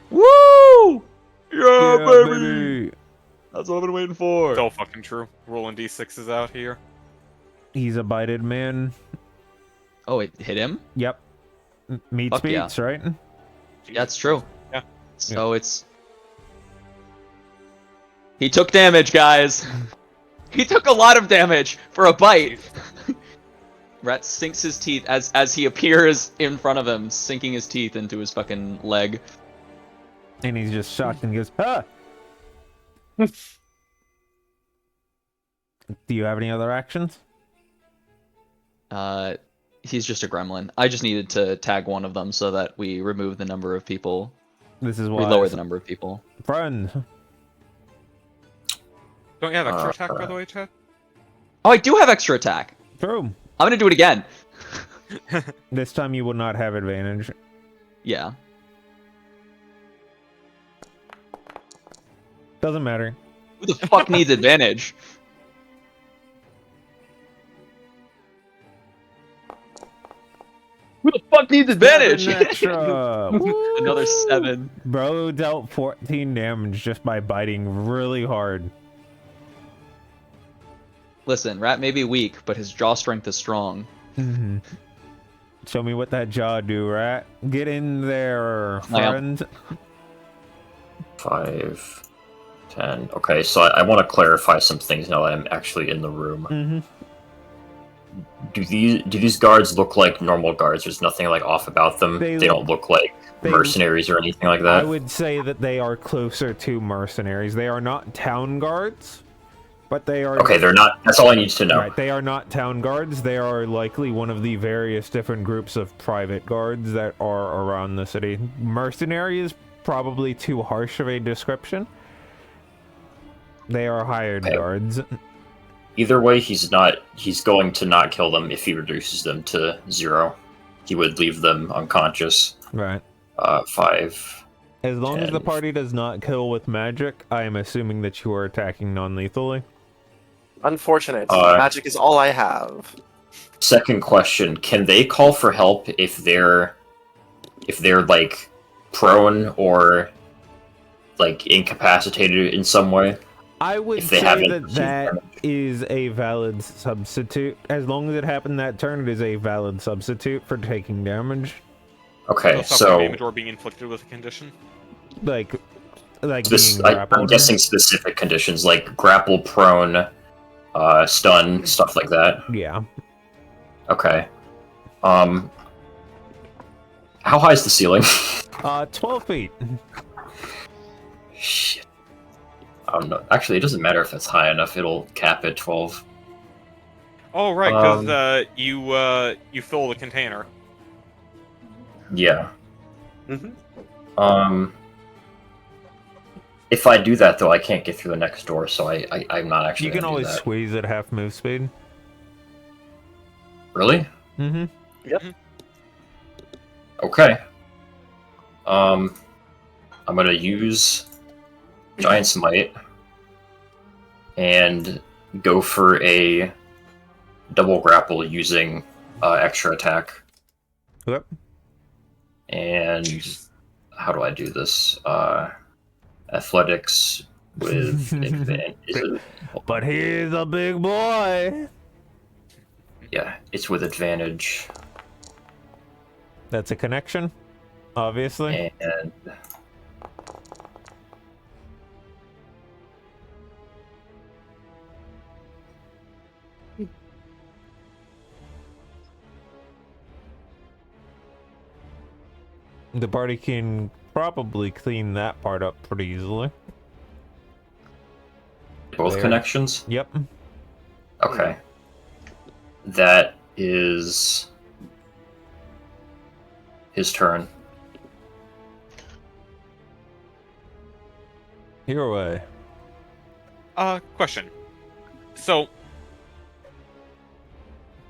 Woo! Yeah, baby! That's what I've been waiting for. So fucking true. Rolling d6s out here. He's a bited man. Oh, it hit him? Yep. Meat Fuck yeah. speaks, right? Yeah, it's true. Yeah. So it's... He took damage, guys! He took a lot of damage for a bite! Rat sinks his teeth as he appears in front of him, sinking his teeth into his fucking leg. And he's just shocked and goes, ah! Do you have any other actions? He's just a gremlin. I just needed to tag one of them so that we remove the number of people. This is We why. lower the number of people. Friend. Don't you have extra attack, by the way, Chad? Oh, I do have extra attack! True. I'm gonna do it again! This time you will not have advantage. Yeah. Doesn't matter. Who the fuck needs advantage? Who the fuck needs advantage? 7 extra. Woo! Another 7. Bro dealt 14 damage just by biting really hard. Listen, Rat may be weak, but his jaw strength is strong. Mhm. Show me what that jaw do, Rat. Get in there, friend. 5, 10. Okay, so I want to clarify some things now that I'm actually in the room. Mm-hmm. Do these guards look like normal guards? There's nothing like off about them. They They don't look like mercenaries or anything like that. I would say that they are closer to mercenaries. They are not town guards, But they are Okay, they're not. That's all I need to know. right. They are not town guards. They are likely one of the various different groups of private guards that are around the city. Mercenary is probably too harsh of a description. They are hired Okay. guards. Either way, he's going to not kill them if he reduces them to 0. He would leave them unconscious. Right. 5. As long as the 10. party does not kill with magic, I am assuming that you are attacking non-lethally. Unfortunate. Magic is all I have. Second question: can they call for help if they're like prone or like incapacitated in some way? I would If they say haven't that received that damage. is a valid substitute. As long as it happened that turn, it is a valid substitute for taking damage. Okay, suffering so damage or being inflicted with a condition. Like being I'm grappled. guessing specific conditions like grapple, prone, stun, stuff like that. Yeah. Okay. How high is the ceiling? 12 feet. Shit. I don't know. Actually, it doesn't matter if it's high enough. It'll cap at 12. Oh right, because you fill the container. Yeah. Mm-hmm. If I do that though, I can't get through the next door, so I'm not actually. You can gonna do always that. squeeze at half move speed. Really? Mm-hmm. Okay. I'm gonna use Giant Smite and go for a double grapple using extra attack. Yep. And how do I do this? Athletics with advantage. But he's a big boy. Yeah, it's with advantage. That's a connection, obviously. And The party can probably clean that part up pretty easily. both There. connections? Yep. Okay. That is his turn. Your way. Question. So,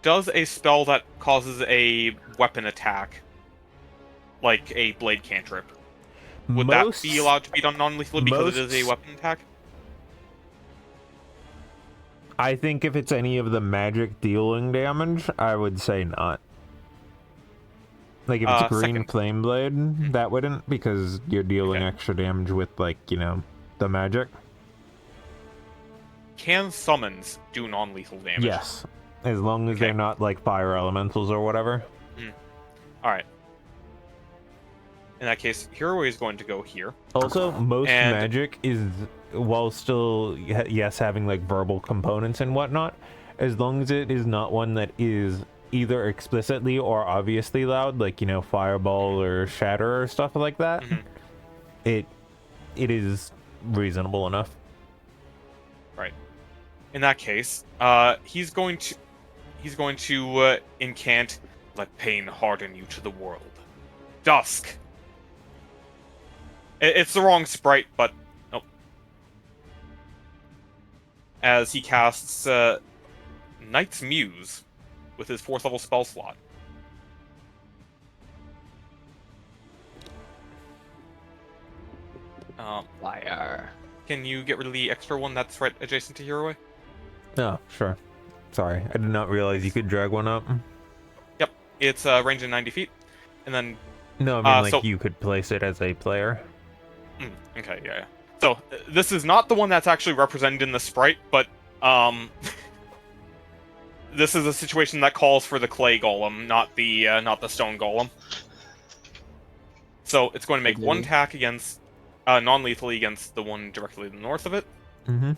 does a spell that causes a weapon attack, like a blade cantrip, would that be allowed to be done non-lethally because it is a weapon attack? I think if it's any of the magic dealing damage, I would say not. Like if it's green Second. flame blade, that wouldn't, because you're dealing Okay. extra damage with, like, you know, the magic. Can summons do non-lethal damage? Yes. As long as Okay. they're not like fire elementals or whatever. Alright. In that case, Hero is going to go here. Also, most And- magic is, while still, yes, having like verbal components and whatnot, as long as it is not one that is either explicitly or obviously loud, like, you know, fireball or shatter or stuff like that, it is reasonable enough. Right. In that case, he's going to incant, "Let pain harden you to the world." Dusk. It's the wrong sprite, but nope. As he casts Knight's Muse with his 4th level spell slot. Liar. Can you get rid of the extra one that's right adjacent to Hero? Oh, sure. Sorry, I did not realize you could drag one up. Yep, it's range of 90 feet, and then No, I mean, like, so- you could place it as a player. okay, yeah. So this is not the one that's actually represented in the sprite, but this is a situation that calls for the clay golem, not the stone golem. So it's going to make one attack against non-lethally against the one directly to the north of it. Mm-hmm.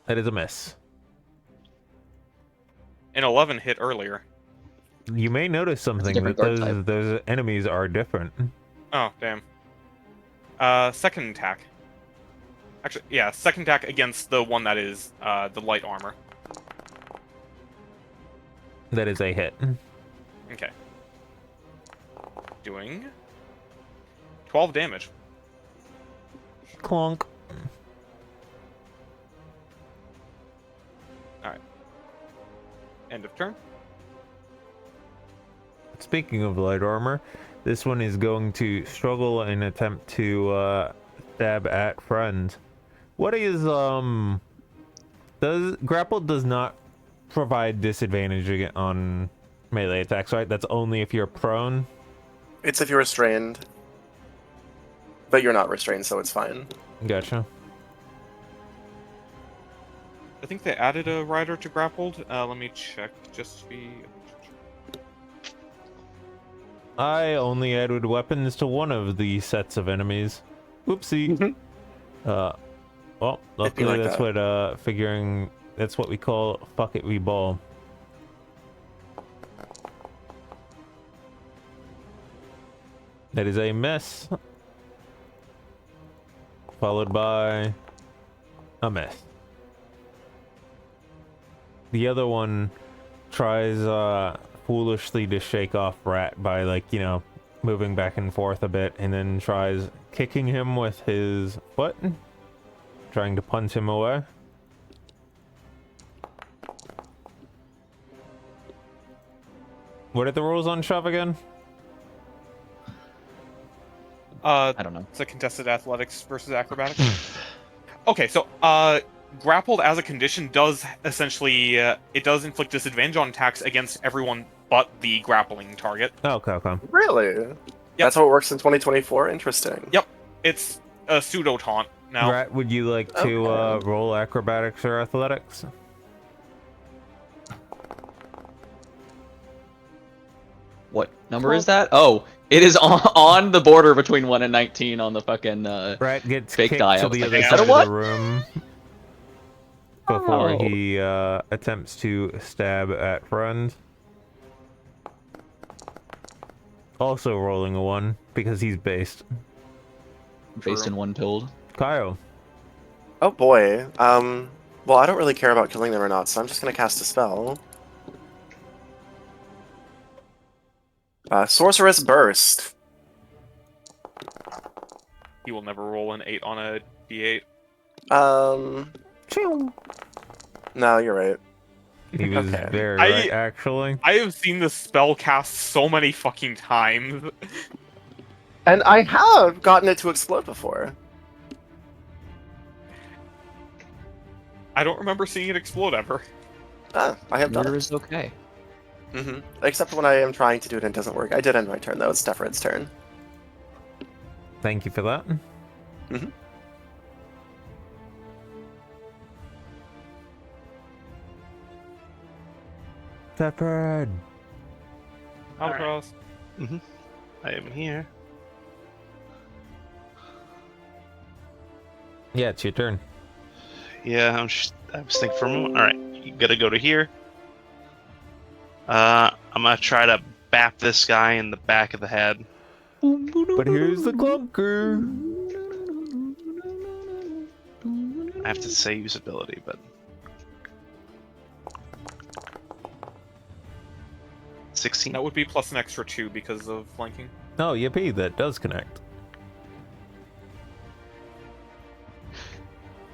That is a miss. An 11 hit earlier. You may notice something that different archetype. those enemies are different. Oh damn. Second attack. Actually, yeah, second attack against the one that is the light armor. That is a hit. Okay. Doing 12 damage. Clonk. Alright. End of turn. Speaking of light armor, this one is going to struggle and attempt to stab at friend. What is grapple does not provide disadvantage on melee attacks, right? That's only if you're prone. It's if you're restrained. But you're not restrained, so it's fine. Gotcha. I think they added a rider to grappled. Let me check just to be... I only added weapons to one of the sets of enemies. Whoopsie. Well, luckily like that's that. what that's what we call fuck it, we ball. That is a miss. Followed by a miss. The other one tries foolishly to shake off Rat by, like, you know, moving back and forth a bit, and then tries kicking him with his foot, trying to punt him away. What are the rules on shove again? I don't know. It's a contested athletics versus acrobatics. Okay, so grappled as a condition does essentially it does inflict disadvantage on attacks against everyone but the grappling target. Okay. Really? That's how it works in 2024? Interesting. Yep, it's a pseudo taunt now. Rat, would you like to roll acrobatics or athletics? What number is that? Oh, it is on the border between 1 and 19 on the fucking Rat gets fake kicked die. to I was the like, other is side that a of what? the room before Oh. he attempts to stab at friend. Also rolling a 1 because he's based. Based in one pilled. Kyle. Oh boy. Well, I don't really care about killing them or not, so I'm just gonna cast a spell. Sorceress Burst. He will never roll an 8 on a d8. No, you're right. He was Okay. very right, actually. I have seen this spell cast so many fucking times. And I have gotten it to explode before. I don't remember seeing it explode ever. Ah, I have done Murder it. is okay. Except when I am trying to do it and it doesn't work. I did end my turn, though. It's Defred's turn. Thank you for that. Defred. Albatross. I am here. Yeah, it's your turn. Yeah, I was thinking for a moment. All right, you gotta go to here. I'm gonna try to bap this guy in the back of the head. But here's the clunker. I have to say usability, but 16. That would be plus an extra 2 because of flanking. Oh, yippee, that does connect.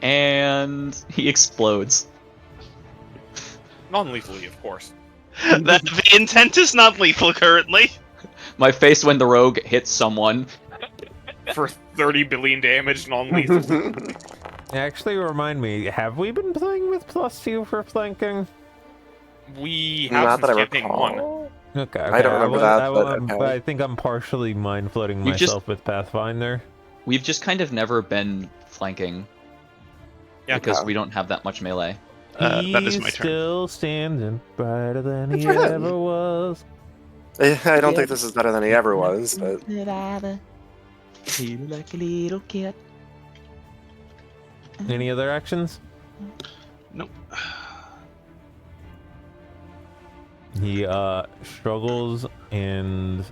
And he explodes. Non-lethally, of course. The intent is not lethal currently. My face when the rogue hits someone. For 30 billion damage, non-lethal. Actually, remind me, have we been playing with +2 for flanking? We Not have that since I campaign 1. recall. Okay, I don't remember that, but okay. I think I'm partially mind flooding We've just- myself with Pathfinder. We've just kind of never been flanking Yeah, because Okay. we don't have that much melee. That is He's my turn. still standing brighter than Good he for him. ever was. I don't think this is better than he ever was, but Feel like a little kid. Any other actions? Nope. He struggles and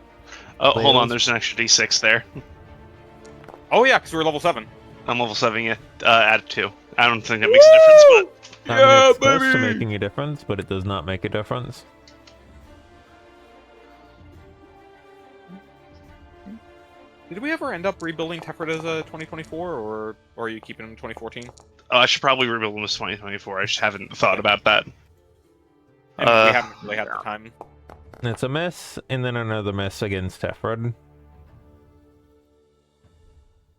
Oh, hold on. Wales. There's an extra d6 there. Oh yeah, because we're level 7. I'm level 7, yeah. Add 2. I don't think that makes a difference, but... I mean, it's close to making a difference, but it does not make a difference. Did we ever end up rebuilding Tefrid as a 2024, or are you keeping him in 2014? Oh, I should probably rebuild them as 2024. I just haven't thought about that. And we haven't really had the time. It's a miss, and then another miss against Tefred.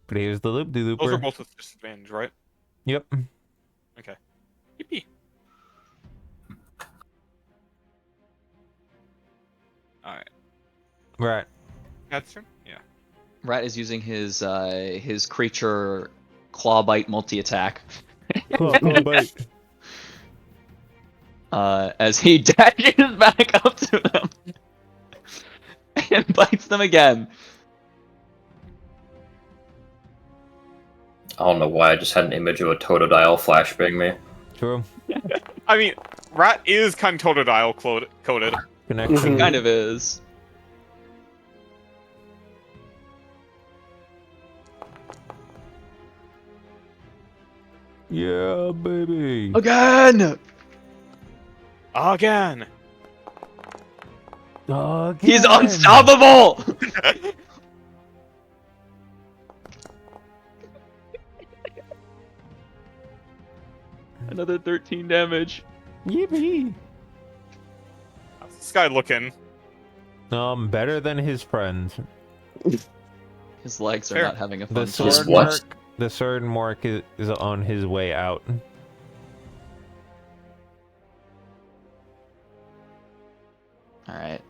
But here's the loop-de-looper. Those are both with disadvantage, right? Yep. Okay. Yippee. Alright. Right. Cat's turn? Yeah. Rat is using his creature claw bite multi-attack. Claw bite. As he dashes back up to them and bites them again. I don't know why I just had an image of a Totodile flashbang me. True. I mean, Rat is kind of Totodile coded. Connection. He kind of is. Yeah, baby. Again! Again! He's unstoppable! Another 13 damage. Yippee. How's this guy looking? Better than his friend. His legs are Fair. not having a The fun sword time. what? mark. The sword mark is on his way out. Alright.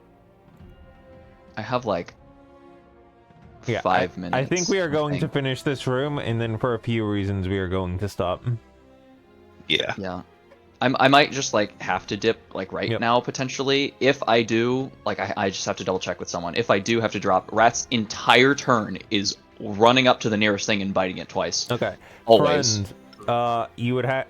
I have like Yeah, 5 minutes. I think we are going to think. finish this room, and then for a few reasons we are going to stop. Yeah. Yeah. I might just like have to dip like right Yep. now potentially. If I do, like I just have to double check with someone. If I do have to drop, Rat's entire turn is running up to the nearest thing and biting it twice. Okay. Always. Friend, you would have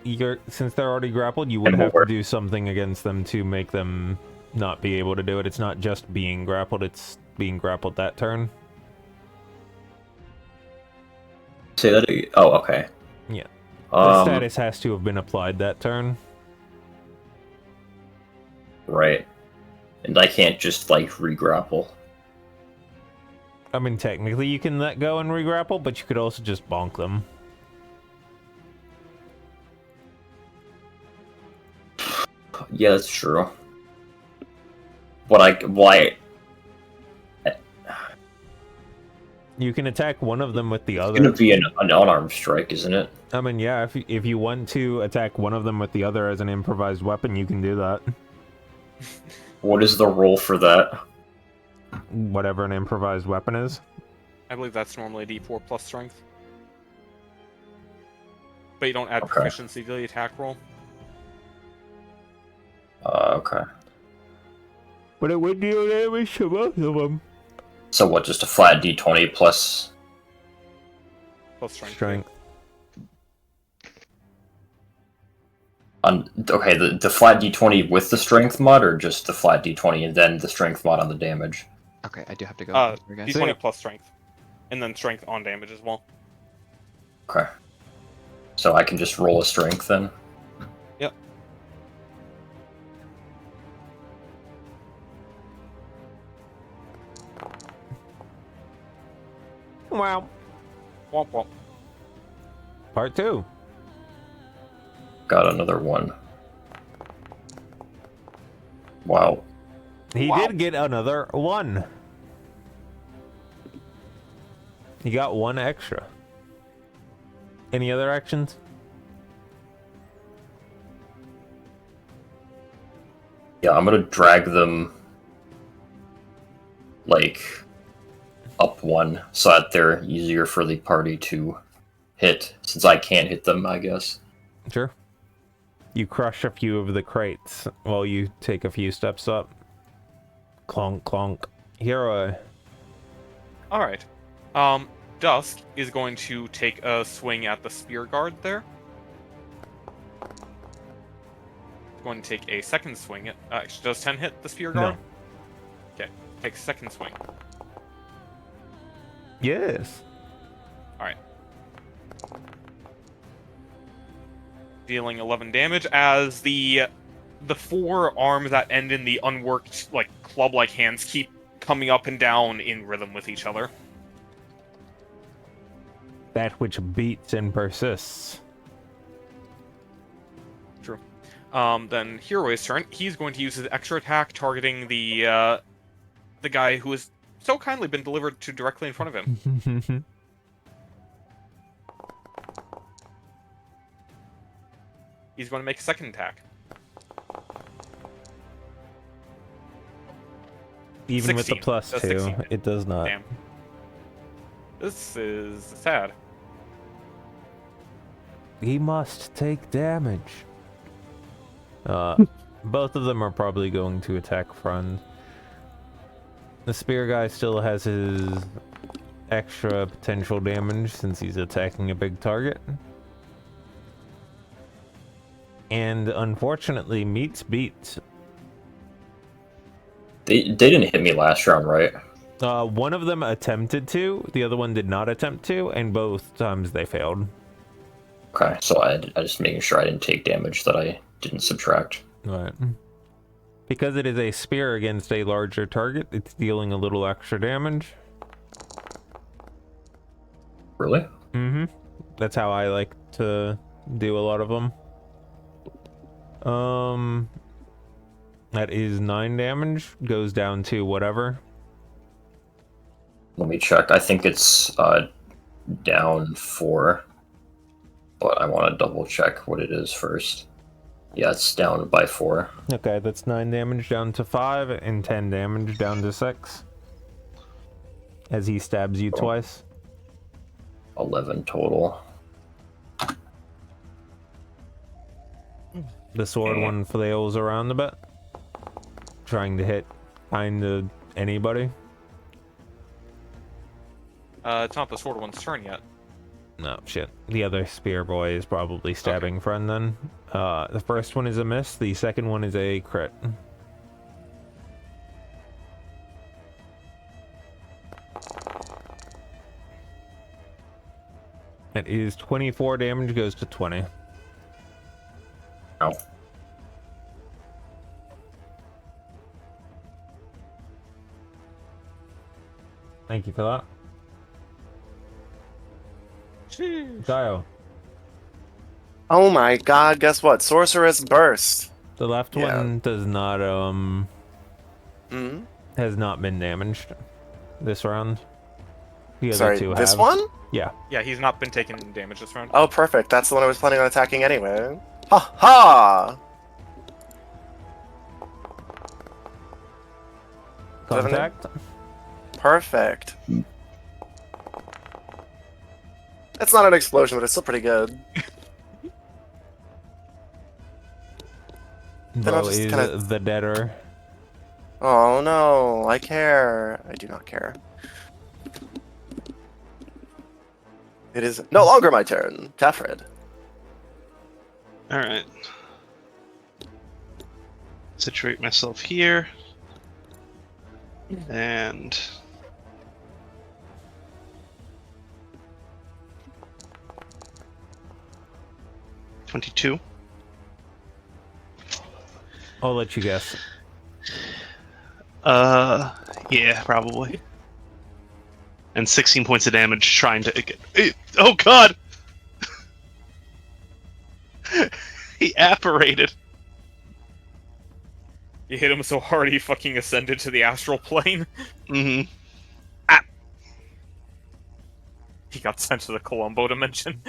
since they're already grappled, you would And have more. to do something against them to make them not be able to do it. It's not just being grappled; it's being grappled that turn. Say that again. Oh, okay. Yeah. The Um, status has to have been applied that turn. right. And I can't just, like, re-grapple. I mean, technically you can let go and re-grapple, but you could also just bonk them. Yeah, that's true. But why? You can attack one of them with the It's other. gonna be an unarmed strike, isn't it? I mean, yeah, if you want to attack one of them with the other as an improvised weapon, you can do that. What is the roll for that? Whatever an improvised weapon is. I believe that's normally a D4 plus strength. But you don't add Okay. proficiency to the attack roll. Okay. But it would deal damage to both of them. So what, just a flat d20 plus... Plus strength. Strength. Okay, the flat d20 with the strength mod, or just the flat d20 and then the strength mod on the damage? Okay, I do have to go. Sorry, guys. D20 plus strength. And then strength on damage as well. Okay. So I can just roll a strength then? Yep. Wow. Womp womp. Part 2. Got another one. Wow. He did get another 1. He got 1 extra. Any other actions? Yeah, I'm gonna drag them, like, up 1, so that they're easier for the party to hit, since I can't hit them, I guess. Sure. You crush a few of the crates while you take a few steps up. Clonk, clonk. Hero. Alright. Dusk is going to take a swing at the spear guard there. Going to take a second swing at... actually, does 10 hit the spear guard? No. Okay, take a second swing. Yes. Alright. Dealing 11 damage as the four arms that end in the unworked, like, club-like hands keep coming up and down in rhythm with each other. That which beats and persists. True. Then Hero's turn. He's going to use his extra attack targeting the guy who has so kindly been delivered to directly in front of him. He's going to make a second attack. Even with the 16. plus That's 2, 16. it does not. Damn. This is sad. He must take damage. Both of them are probably going to attack front. The spear guy still has his extra potential damage since he's attacking a big target. And unfortunately, meets beats. They didn't hit me last round, right? One of them attempted to, the other one did not attempt to, and both times they failed. Okay, so I just making sure I didn't take damage that I didn't subtract. Right. Because it is a spear against a larger target, it's dealing a little extra damage. Really? Mm-hmm. That's how I like to do a lot of them. That is 9 damage. Goes down to whatever. Let me check. I think it's down 4. But I want to double check what it is first. Yeah, it's down by 4. Okay, that's 9 damage down to 5, and 10 damage down to 6. As he stabs you twice. 11 total. The sword one flails around a bit. Trying to hit kinda anybody. It's not the sword one's turn yet. No, shit. The other spear boy is probably stabbing friend then. The first one is a miss, the second one is a crit. It is 24 damage, goes to 20. Ow. Thank you for that. Dio. Oh my god, guess what? Sorceress Burst. The left Yeah. one does not, Hmm? has not been damaged this round. The other Sorry, two this have. one? Yeah. Yeah, he's not been taking damage this round. Oh, perfect. That's the one I was planning on attacking anyway. Ha ha! Contact. Perfect. It's not an explosion, but it's still pretty good. Then I'll Bo just is kinda- the deader. Oh no, I care. I do not care. It is no longer my turn. Tafred. Alright. Situate myself here. And... $22. I'll let you guess. Yeah, probably. And 16 points of damage trying to... Oh god! He apparated. You hit him so hard he fucking ascended to the astral plane. Mm-hmm. He got sent to the Columbo dimension.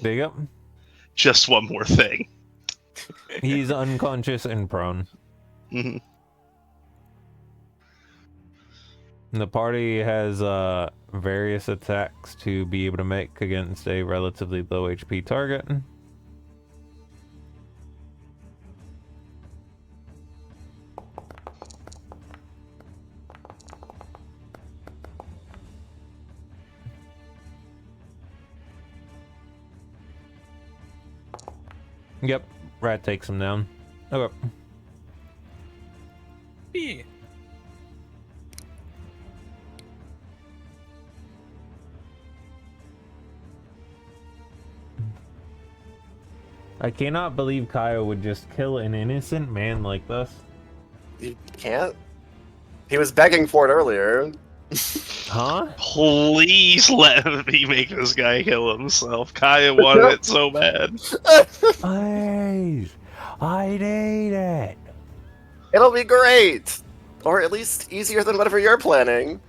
There you go. Just one more thing. He's unconscious and prone. Mm-hmm. The party has various attacks to be able to make against a relatively low HP target. Yep, Rat takes him down. Okay. B. I cannot believe Kyle would just kill an innocent man like this. You can't? He was begging for it earlier. Huh? Please let me make this guy kill himself. Kaya wanted it so bad. Please! I need it! It'll be great! Or at least easier than whatever you're planning.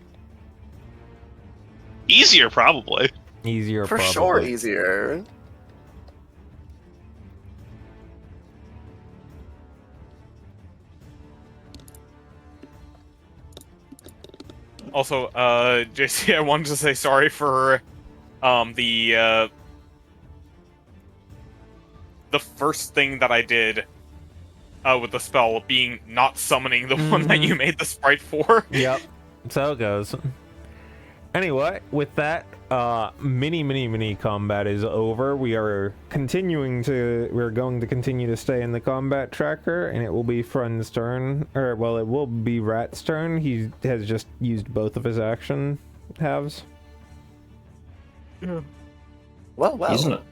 Easier, probably. Easier, For probably. sure, easier. Also, JC, I wanted to say sorry for the first thing that I did with the spell being not summoning the one that you made the sprite for. Yep. So it goes. Anyway, with that, mini combat is over. We're going to continue to stay in the combat tracker, and it will be Friend's turn. Or, well, it will be Rat's turn. He has just used both of his action halves. Well. Isn't it?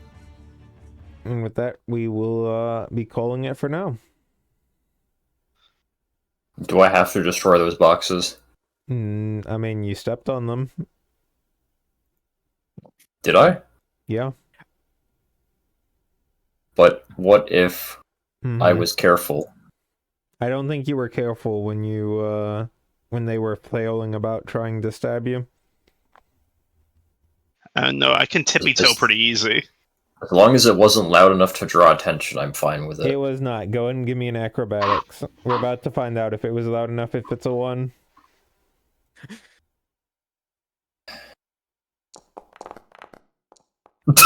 And with that, we will be calling it for now. Do I have to destroy those boxes? I mean, you stepped on them. Did I? Yeah. But what if I Mhm. was careful? I don't think you were careful when you, when they were flailing about trying to stab you. No, I can tippy toe pretty easy. As long as it wasn't loud enough to draw attention, I'm fine with It it. was not. Go ahead and give me an acrobatics. We're about to find out if it was loud enough, if it's a 1.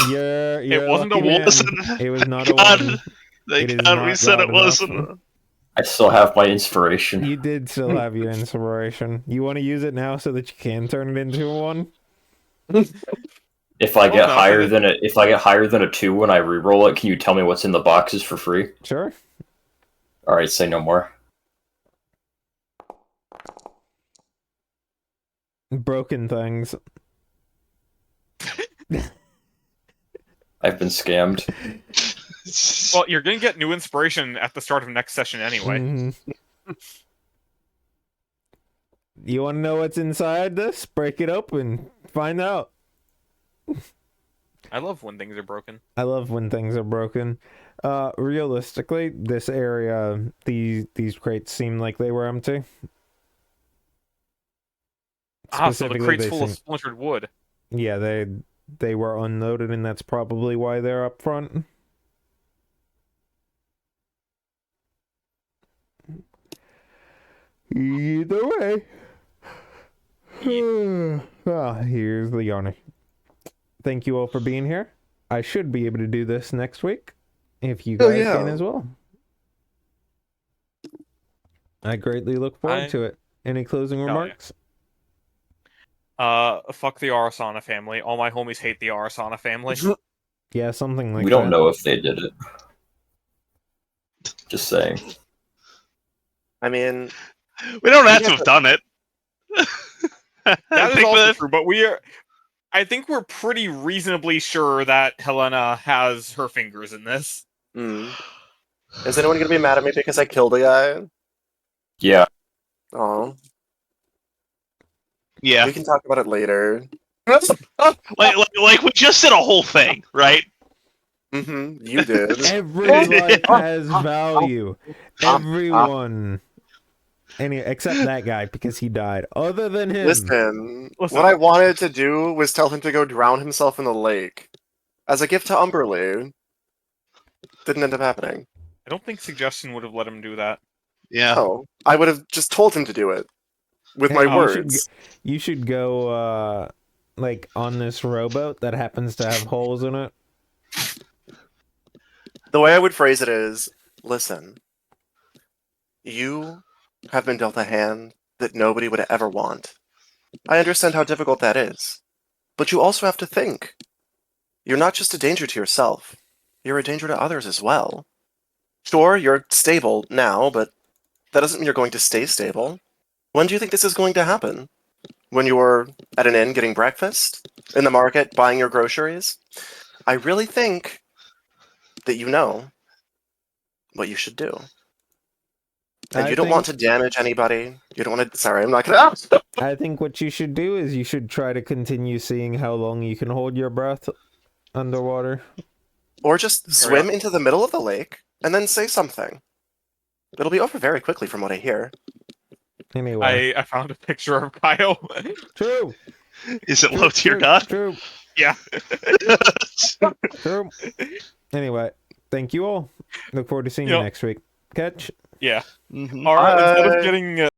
You're It wasn't a lucky man. wasn't. It was not a God, 1. Thank It is God not we said loud it wasn't. enough. I still have my inspiration. You did still have your inspiration. You want to use it now so that you can turn it into a 1? If I Well, get no, higher but than a 2 when I re-roll it, can you tell me what's in the boxes for free? Sure. All right, say no more. Broken things. I've been scammed. Well, you're gonna get new inspiration at the start of next session anyway. Mhm. You want to know what's inside this? Break it open. Find out. I love when things are broken. I love when things are broken. Realistically, this area, these crates seem like they were empty. So the Specifically, crate's they full of seem- splintered wood. Yeah, they were unloaded, and that's probably why they're up front. Either way. Here's the yarn. Thank you all for being here. I should be able to do this next week, if you guys can as well. I greatly look forward to it. Any closing remarks? Fuck the Arasana family. All my homies hate the Arasana family. Yeah, something like that. We don't know if they did it. Just saying. I mean, We don't have to have done it. That is also true, but I think we're pretty reasonably sure that Helena has her fingers in this. Is anyone gonna be mad at me because I killed a guy? Yeah. Oh. Yeah. We can talk about it later. like we just did a whole thing, right? You did. Every life has value. Everyone. Except that guy, because he died. Other than him. Listen, what I wanted to do was tell him to go drown himself in the lake. As a gift to Umberly. Didn't end up happening. I don't think Suggestion would have let him do that. Yeah. Oh, I would have just told him to do it. With my words. You should go, like, on this rowboat that happens to have holes in it. The way I would phrase it is, listen, you have been dealt a hand that nobody would ever want. I understand how difficult that is. But you also have to think. You're not just a danger to yourself. You're a danger to others as well. Sure, you're stable now, but that doesn't mean you're going to stay stable. When do you think this is going to happen? When you're at an inn getting breakfast? In the market buying your groceries? I really think that you know what you should do. And I you don't want to think- damage anybody. You don't want to. Sorry, I'm not gonna. I think what you should do is you should try to continue seeing how long you can hold your breath underwater. Or just swim into the middle of the lake and then say something. It'll be over very quickly, from what I hear. Anyway. I found a picture of Kyle. True. Is it low tier dot? True. Yeah. True. Anyway, thank you all. Look forward to seeing you Yep. next week. Catch. Yeah. Mhm. All right. Instead Bye. of getting